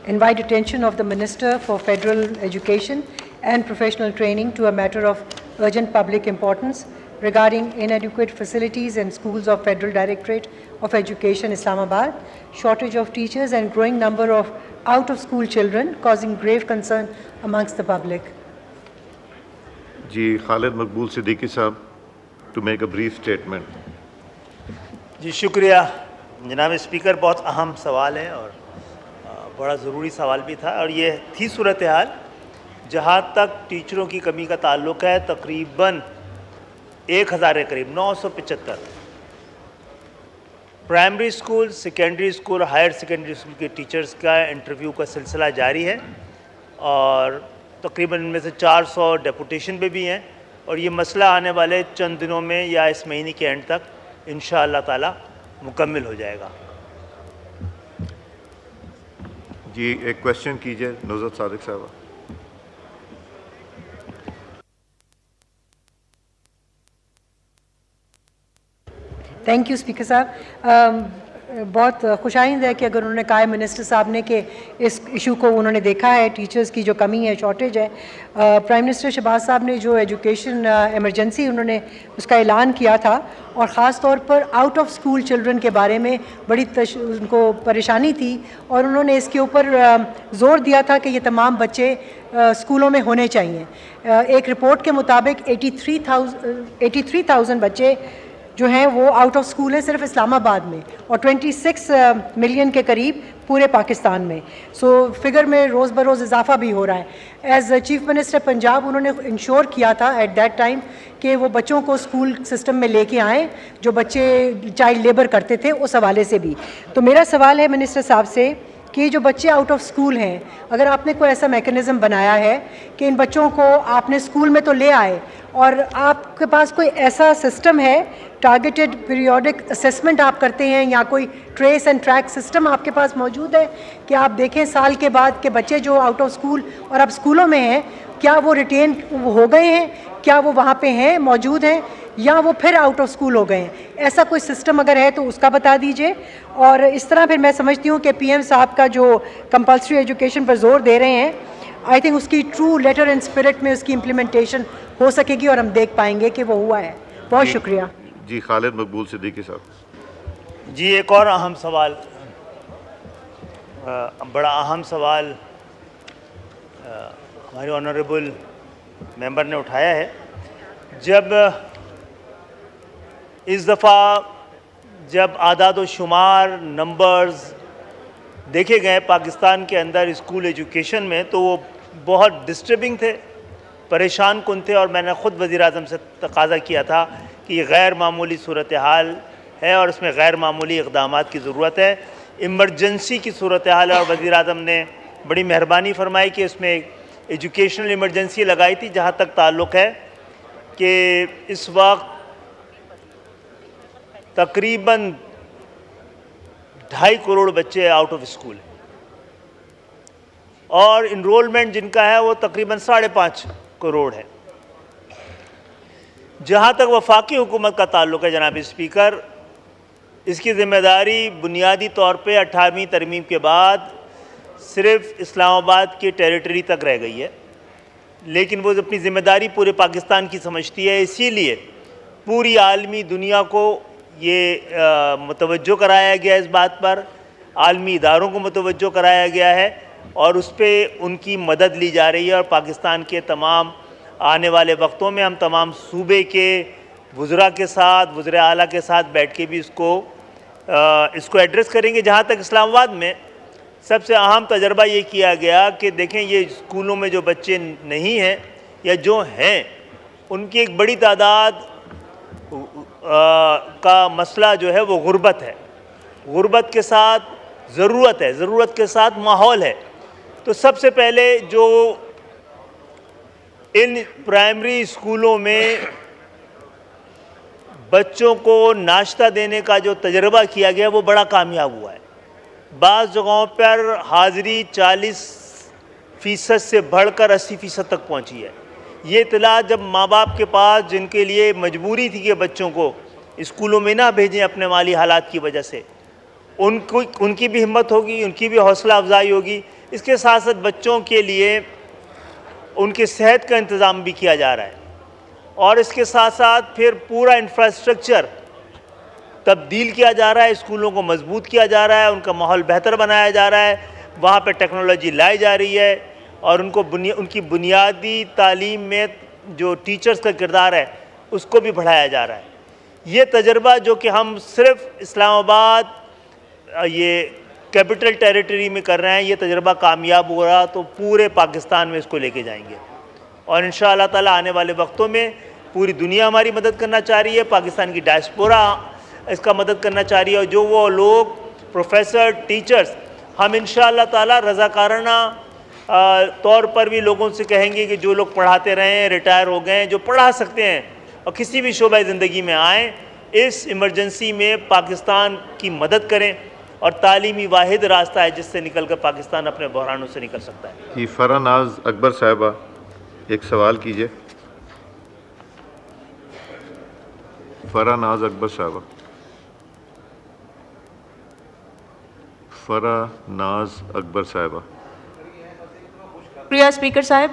invite attention of the Minister for Federal Education and Professional Training to a matter of urgent public importance regarding inadequate facilities in schools of Federal Directorate of Education Islamabad, shortage of teachers and growing number of out-of-school children causing grave concern amongst the public. Ji Khalid Maqbool Siddiqui Sahab to make a brief statement. जी शुक्रिया जनाब speaker, बहुत अहम सवाल है और बड़ा ज़रूरी सवाल भी था। और ये थी सूरत हाल जहाँ तक टीचरों की कमी का ताल्लुक़ है, तकरीबन 1000 के करीब 975 primary school, secondary school, higher secondary school के टीचर्स का इंटरव्यू का सिलसिला जारी है और तकरीबन इनमें से 400 डेपुटेशन पे भी हैं और ये मसला आने वाले चंद दिनों में या इस महीने के एंड तक इंशाअल्लाह ताला मुकम्मल हो जाएगा। जी एक क्वेश्चन कीजिए नुज़रत सादिक साहब। थैंक यू स्पीकर साहब। बहुत खुशाइंद है कि अगर उन्होंने कहा है मिनिस्टर साहब ने कि इस इशू को उन्होंने देखा है, टीचर्स की जो कमी है, शॉर्टेज है। प्राइम मिनिस्टर शहबाज साहब ने जो एजुकेशन इमरजेंसी उन्होंने उसका ऐलान किया था और ख़ास तौर पर आउट ऑफ स्कूल चिल्ड्रन के बारे में बड़ी उनको परेशानी थी और उन्होंने इसके ऊपर ज़ोर दिया था कि ये तमाम बच्चे स्कूलों में होने चाहिए। एक रिपोर्ट के मुताबिक 83,000 बच्चे जो हैं वो आउट ऑफ स्कूल है सिर्फ इस्लामाबाद में और 26 मिलियन के करीब पूरे पाकिस्तान में। सो फिगर में रोज़ बरोज़ इजाफा भी हो रहा है। एज चीफ मिनिस्टर पंजाब उन्होंने इंश्योर किया था एट दैट टाइम कि वो बच्चों को स्कूल सिस्टम में लेके आएँ जो बच्चे चाइल्ड लेबर करते थे, उस हवाले से भी। तो मेरा सवाल है मिनिस्टर साहब से कि जो बच्चे आउट ऑफ स्कूल हैं, अगर आपने कोई ऐसा मैकेनिज़्म बनाया है कि इन बच्चों को आपने स्कूल में तो ले आए और आपके पास कोई ऐसा सिस्टम है, टारगेटेड पीरियोडिक असेसमेंट आप करते हैं या कोई ट्रेस एंड ट्रैक सिस्टम आपके पास मौजूद है कि आप देखें साल के बाद के बच्चे जो आउट ऑफ स्कूल और अब स्कूलों में हैं, क्या वो रिटेन हो गए हैं, क्या वो वहाँ पे हैं, मौजूद हैं, या वो फिर आउट ऑफ स्कूल हो गए हैं? ऐसा कोई सिस्टम अगर है तो उसका बता दीजिए। और इस तरह फिर मैं समझती हूँ कि पीएम साहब का जो कंपल्सरी एजुकेशन पर जोर दे रहे हैं, आई थिंक उसकी ट्रू लेटर एंड स्पिरिट में उसकी इम्प्लीमेंटेशन हो सकेगी और हम देख पाएंगे कि वो हुआ है। बहुत शुक्रिया। जी खालिद मकबूल सिद्दीकी साहब। जी एक और अहम सवाल, बड़ा अहम सवाल हमारे ऑनरेबल मेंबर ने उठाया है। जब इस दफ़ा जब आदाद व शुमार नंबर्स देखे गए पाकिस्तान के अंदर स्कूल एजुकेशन में, तो वो बहुत डिस्टर्बिंग थे, परेशान कुन थे और मैंने ख़ुद वज़ीर-ए-आज़म से तकाज़ा किया था कि ये गैर मामूली सूरत हाल है और इसमें गैर मामूली इक़दामात की ज़रूरत है। इमरजेंसी की सूरत हाल है और वज़ीर-ए-आज़म ने बड़ी मेहरबानी फरमाई कि इसमें एजुकेशनल इमरजेंसी लगाई थी। जहाँ तक ताल्लुक़ है कि इस वक्त तकरीबन 2.5 करोड़ बच्चे आउट ऑफ स्कूल हैं और इनरोलमेंट जिनका है वो तकरीबन 5.5 करोड़ है। जहाँ तक वफाकी हुकूमत का ताल्लुक़ है जनाब स्पीकर, इसकी ज़िम्मेदारी बुनियादी तौर पे 18वीं तरमीम के बाद सिर्फ इस्लामाबाद की टेरिटरी तक रह गई है, लेकिन वो अपनी ज़िम्मेदारी पूरे पाकिस्तान की समझती है। इसीलिए पूरी आलमी दुनिया को ये मुतवज्जो कराया गया, इस बात पर आलमी इदारों को मुतवज्जो कराया गया है और उस पर उनकी मदद ली जा रही है। और पाकिस्तान के तमाम आने वाले वक्तों में हम तमाम सूबे के वज़रा के साथ, वज़ीर आला के साथ बैठ के भी इसको एड्रेस करेंगे। जहाँ तक इस्लामाबाद में सबसे अहम तजर्बा ये किया गया कि देखें ये स्कूलों में जो बच्चे नहीं हैं या जो हैं उनकी एक बड़ी तादाद का मसला जो है वो गुर्बत है। गुर्बत के साथ ज़रूरत है, ज़रूरत के साथ माहौल है। तो सबसे पहले जो इन प्राइमरी स्कूलों में बच्चों को नाश्ता देने का जो तजर्बा किया गया वो बड़ा कामयाब हुआ है। बाज़ जगहों पर हाज़िरी 40% से बढ़कर 80% तक पहुंची है। ये इत्तला जब माँ बाप के पास, जिनके लिए मजबूरी थी कि बच्चों को स्कूलों में ना भेजें अपने माली हालात की वजह से, उनकी भी हिम्मत होगी, उनकी भी हौसला अफजाई होगी। इसके साथ साथ बच्चों के लिए उनकी सेहत का इंतज़ाम भी किया जा रहा है और इसके साथ साथ फिर पूरा इंफ्रास्ट्रक्चर तब्दील किया जा रहा है, स्कूलों को मजबूत किया जा रहा है, उनका माहौल बेहतर बनाया जा रहा है, वहाँ पर टेक्नोलॉजी लाई जा रही है और उनकी बुनियादी तालीम में जो टीचर्स का किरदार है उसको भी बढ़ाया जा रहा है। ये तजर्बा जो कि हम सिर्फ इस्लामाबाद ये कैपिटल टेरिटरी में कर रहे हैं, ये तजर्बा कामयाब हो रहा तो पूरे पाकिस्तान में इसको लेके जाएंगे और इंशाअल्लाह ताला आने वाले वक्तों में पूरी दुनिया हमारी मदद करना चाह रही है, पाकिस्तान की डायस्पोरा इसका मदद करना चाह रही है और जो वो लोग प्रोफेसर टीचर्स हम इंशाअल्लाह ताला रज़ाकाराना तौर पर भी लोगों से कहेंगे कि जो लोग पढ़ाते रहे हैं, रिटायर हो गए हैं, जो पढ़ा सकते हैं और किसी भी शोबा ज़िंदगी में आएँ, इस इमरजेंसी में पाकिस्तान की मदद करें और तालीमी वाहिद रास्ता है जिससे निकल कर पाकिस्तान अपने बहरानों से निकल सकता है। जी फरा नाज अकबर साहिबा एक सवाल कीजिए। फरा नाज अकबर साहिबा। फरा नाज अकबर साहिबा। प्रिया स्पीकर साहब,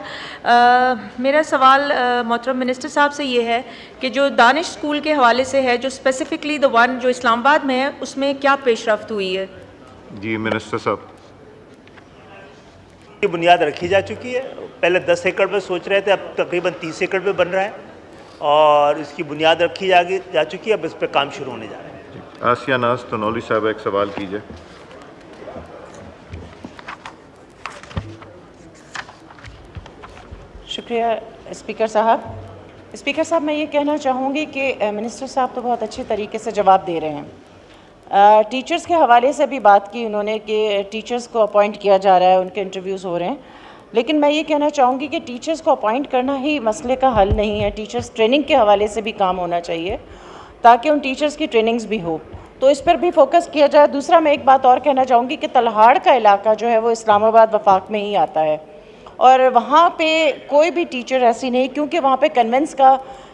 मेरा सवाल मोहतरम मिनिस्टर साहब से ये है कि जो दानिश स्कूल के हवाले से है, जो स्पेसिफिकली द वन जो इस्लामाबाद में है, उसमें क्या पेशरफ्त हुई है? जी मिनिस्टर साहब। ये बुनियाद रखी जा चुकी है, पहले 10 एकड़ पे सोच रहे थे, अब तकरीबन 30 एकड़ पे बन रहा है और इसकी बुनियाद रखी जा चुकी है, अब इस पर काम शुरू होने जा रहा है। आसिया नाज तनौली साहब एक सवाल कीजिए। शुक्रिया स्पीकर साहब। स्पीकर साहब, मैं ये कहना चाहूँगी कि मिनिस्टर साहब तो बहुत अच्छे तरीके से जवाब दे रहे हैं। टीचर्स के हवाले से भी बात की उन्होंने कि टीचर्स को अपॉइंट किया जा रहा है, उनके इंटरव्यूज़ हो रहे हैं, लेकिन मैं ये कहना चाहूँगी कि टीचर्स को अपॉइंट करना ही मसले का हल नहीं है। टीचर्स ट्रेनिंग के हवाले से भी काम होना चाहिए ताकि उन टीचर्स की ट्रेनिंग्स भी हो, तो इस पर भी फोकस किया जाए। दूसरा, मैं एक बात और कहना चाहूँगी कि तलहाड़ का इलाका जो है वो इस्लामाबाद वफाक में ही आता है और वहाँ पे कोई भी टीचर ऐसी नहीं, क्योंकि वहाँ पे कन्वेंस का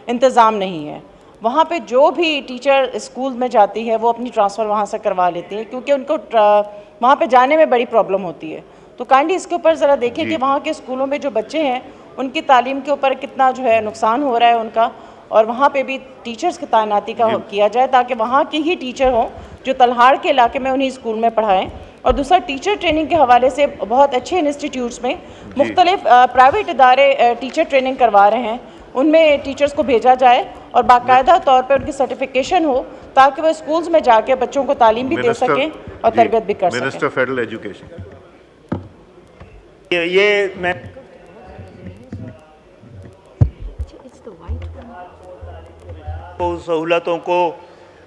इंतज़ाम नहीं है। वहाँ पे जो भी टीचर स्कूल में जाती है वो अपनी ट्रांसफ़र वहाँ से करवा लेती है, क्योंकि उनको वहाँ पे जाने में बड़ी प्रॉब्लम होती है। तो काइंडली इसके ऊपर ज़रा देखें कि वहाँ के स्कूलों में जो बच्चे हैं उनकी तालीम के ऊपर कितना जो है नुकसान हो रहा है उनका, और वहाँ पे भी टीचर्स की तैनाती का किया जाए ताकि वहाँ के ही टीचर हों जो तलहाड़ के इलाके में उन्हीं स्कूल में पढ़ाएँ। और दूसरा, टीचर ट्रेनिंग के हवाले से बहुत अच्छे इंस्टीट्यूट्स में मुख्तलिफ प्राइवेट इदारे टीचर ट्रेनिंग करवा रहे हैं, उनमें टीचर्स को भेजा जाए और बाकायदा तौर पर उनकी सर्टिफिकेशन हो ताकि वो स्कूल्स में जाके बच्चों को तालीम भी दे सकें और तरबियत भी कर सकें। Minister federal education. ये मैं सहूलतों को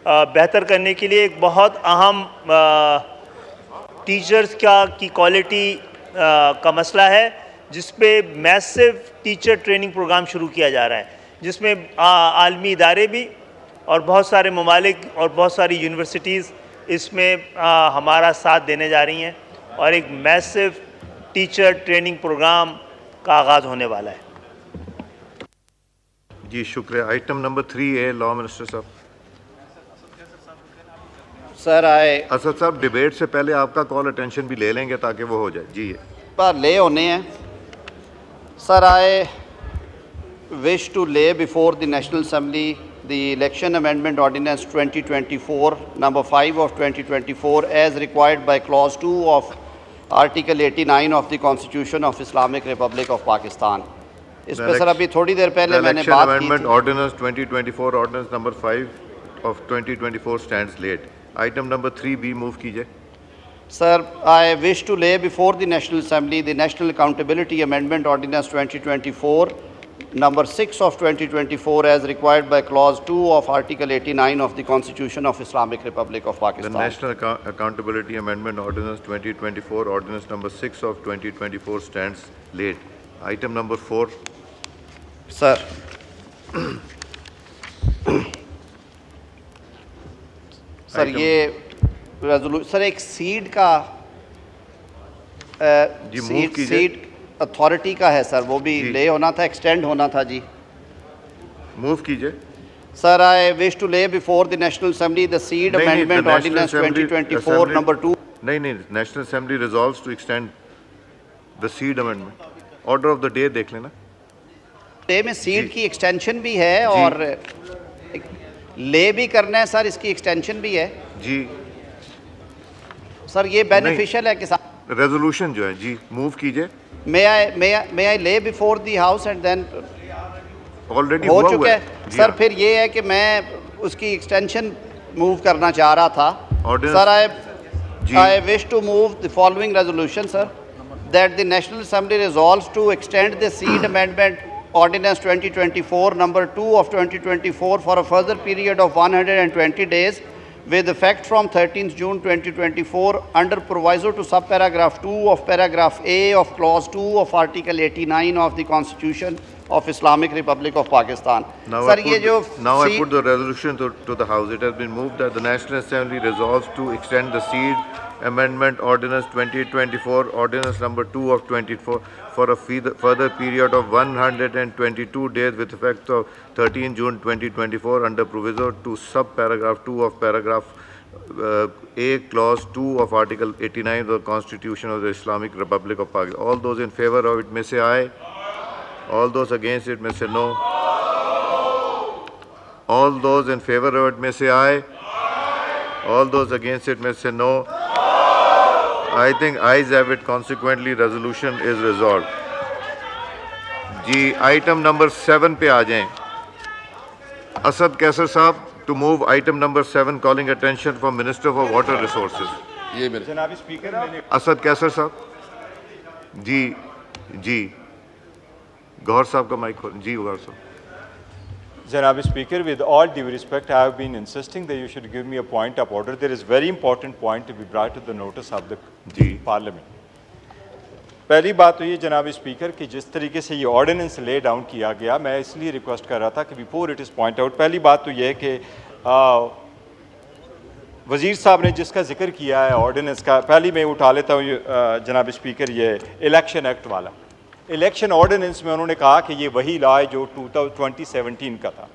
बेहतर करने के लिए एक बहुत अहम टीचर्स की क्वालिटी का मसला है, जिस पे मैसिव टीचर ट्रेनिंग प्रोग्राम शुरू किया जा रहा है, जिसमें आलमी इदारे भी और बहुत सारे ममालिक और बहुत सारी यूनिवर्सिटीज़ इसमें हमारा साथ देने जा रही हैं और एक मैसिव टीचर ट्रेनिंग प्रोग्राम का आगाज़ होने वाला है। जी शुक्रिया। आइटम नंबर 3 है लॉ मिनिस्टर साहब। सर असद साहब, डिबेट से पहले आपका कॉल अटेंशन भी ले लेंगे ताकि वो हो जाए। जी पर ले होने हैं sir. I wish to lay before the national assembly the election amendment ordinance 2024 number 5 of 2024 as required by clause 2 of article 89 of the constitution of Islamic Republic of Pakistan। इस पे सर अभी थोड़ी देर पहले मैंने बात की थी। Ordinance 2024 ordinance number 5 of 2024 stands late। Item number 3B move कीजिए। Sir, I wish to lay before the National Assembly the National Accountability Amendment Ordinance 2024 number 6 of 2024 as required by clause 2 of article 89 of the Constitution of Islamic Republic of Pakistan। The National Accountability Amendment Ordinance 2024 ordinance number 6 of 2024 stands late। Item number 4। Sir, sir ये resolution sir एक seed का seed authority का है sir, वो भी ले होना था, एक्सटेंड होना था। जी मूव कीजिए। Sir I wish to lay before the national assembly the seed amendment ordinance 2024 number 2। नहीं, national assembly resolves to extend the seed amendment. Order of the day देख लेना। डे में सीड की एक्सटेंशन भी है और ले भी करना है सर, इसकी एक्सटेंशन भी है। जी सर ये बेनिफिशियल है किसान। रेजोल्यूशन जो है जी मूव कीजिए। May I lay before the house and then already हो चुका है सर। फिर ये है कि मैं उसकी एक्सटेंशन मूव करना चाह रहा था sir. I wish to move the following resolution, sir, that the National Assembly resolves to extend the seed amendment Ordinance 2024 number 2 of 2024 for a further period of 120 days with effect from 13th June 2024 under proviso to subparagraph 2 of paragraph A of clause 2 of article 89 of the Constitution of Islamic Republic of Pakistan. Now, sir, I put the resolution to the House. It has been moved that the National Assembly resolves to extend the seed amendment Ordinance 2024, Ordinance number 2 of 24 for a further period of 122 days with effect of 13 June 2024 under proviso to subparagraph 2 of paragraph A clause 2 of article 89 of the Constitution of the Islamic Republic of Pakistan. All those in favor of it may say aye. All those against it may say no. All those in favor of it may say aye. All those against it may say no. I think ayes have it. Consequently, resolution is resolved. जी item number 7 पे आ जाएं. असद कैसर साहब to move item number 7 calling attention from Minister for Water Resources. ये मेरे जनाब speaker Asad Qaiser साहब जी गौहर साहब का माइक जी गौहर साहब. Janab Speaker, with all due respect, I have been insisting that you should give me a point of order. There is very important point to be brought to the notice of the Parliament. पहली बात तो ये जनाब speaker कि जिस तरीके से ये ऑर्डिनेंस ले डाउन किया गया, मैं इसलिए रिक्वेस्ट कर रहा था कि before it is point out, पहली बात तो ये है कि वज़ीर साहब ने जिसका जिक्र किया है ऑर्डिनेंस का, पहली मैं उठा लेता हूँ जनाब स्पीकर, ये इलेक्शन एक्ट वाला इलेक्शन ऑर्डिनेंस में उन्होंने कहा कि ये वही लॉ है जो 2017 का था.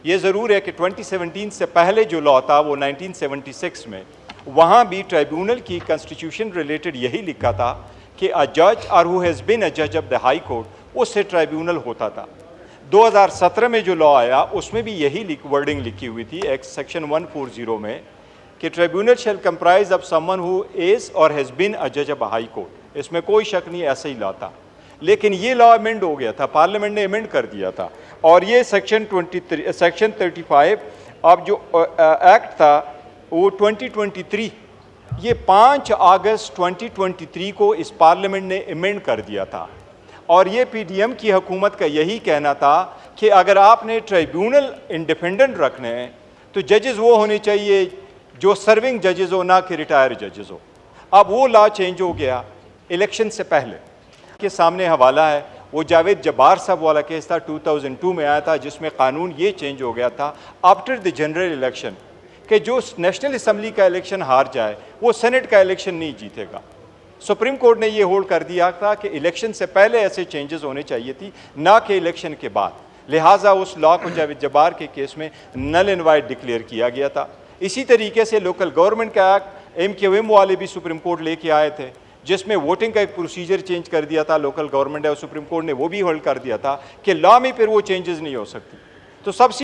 ये ज़रूर है कि 2017 से पहले जो लॉ था वो 1976 में, वहाँ भी ट्राइब्यूनल की कॉन्स्टिट्यूशन रिलेटेड यही लिखा था कि अ जज और हु हैज़ बीन अ जज ऑफ द हाई कोर्ट उससे ट्राइब्यूनल होता था. 2017 में जो लॉ आया उसमें भी यही वर्डिंग लिखी हुई थी एक्ट सेक्शन 140 में कि tribunal shall comprise of someone who is or has been a जज ऑफ अ हाई कोर्ट. इसमें कोई शक नहीं, ऐसा ही लॉ था. लेकिन ये लॉ अमेंड हो गया था, पार्लियामेंट ने अमेंड कर दिया था और ये सेक्शन 35 अब जो एक्ट था वो 2023, ये 5 अगस्त 2023 को इस पार्लियामेंट ने अमेंड कर दिया था. और ये पीडीएम की हुकूमत का यही कहना था कि अगर आपने ट्राइब्यूनल इंडिपेंडेंट रखने हैं तो जजेस वो होने चाहिए जो सर्विंग जजेस हो, ना कि रिटायर जजेस हो. अब वो लॉ चेंज हो गया इलेक्शन से पहले. के सामने हवाला है वो जावेद जब्बार साहब वाला केस था, 2002 में आया था, जिसमें कानून ये चेंज हो गया था आफ्टर द जनरल इलेक्शन कि जो नेशनल असम्बली का इलेक्शन हार जाए वो सेनेट का इलेक्शन नहीं जीतेगा. सुप्रीम कोर्ट ने ये होल्ड कर दिया था कि इलेक्शन से पहले ऐसे चेंजेस होने चाहिए थी, ना कि इलेक्शन के बाद. लिहाजा उस लॉ को जावेद जब्बार के केस में नल एंड वाइड डिक्लेयर किया गया था. इसी तरीके से लोकल गवर्नमेंट का एक्ट MQM वाले भी सुप्रीम कोर्ट लेके आए थे, जिसमें वोटिंग का एक प्रोसीजर चेंज कर दिया था लोकल गवर्नमेंट है और सुप्रीम कोर्ट ने वो भी होल्ड कर दिया था कि लॉ में फिर वो चेंजेस नहीं हो सकती. तो सबसे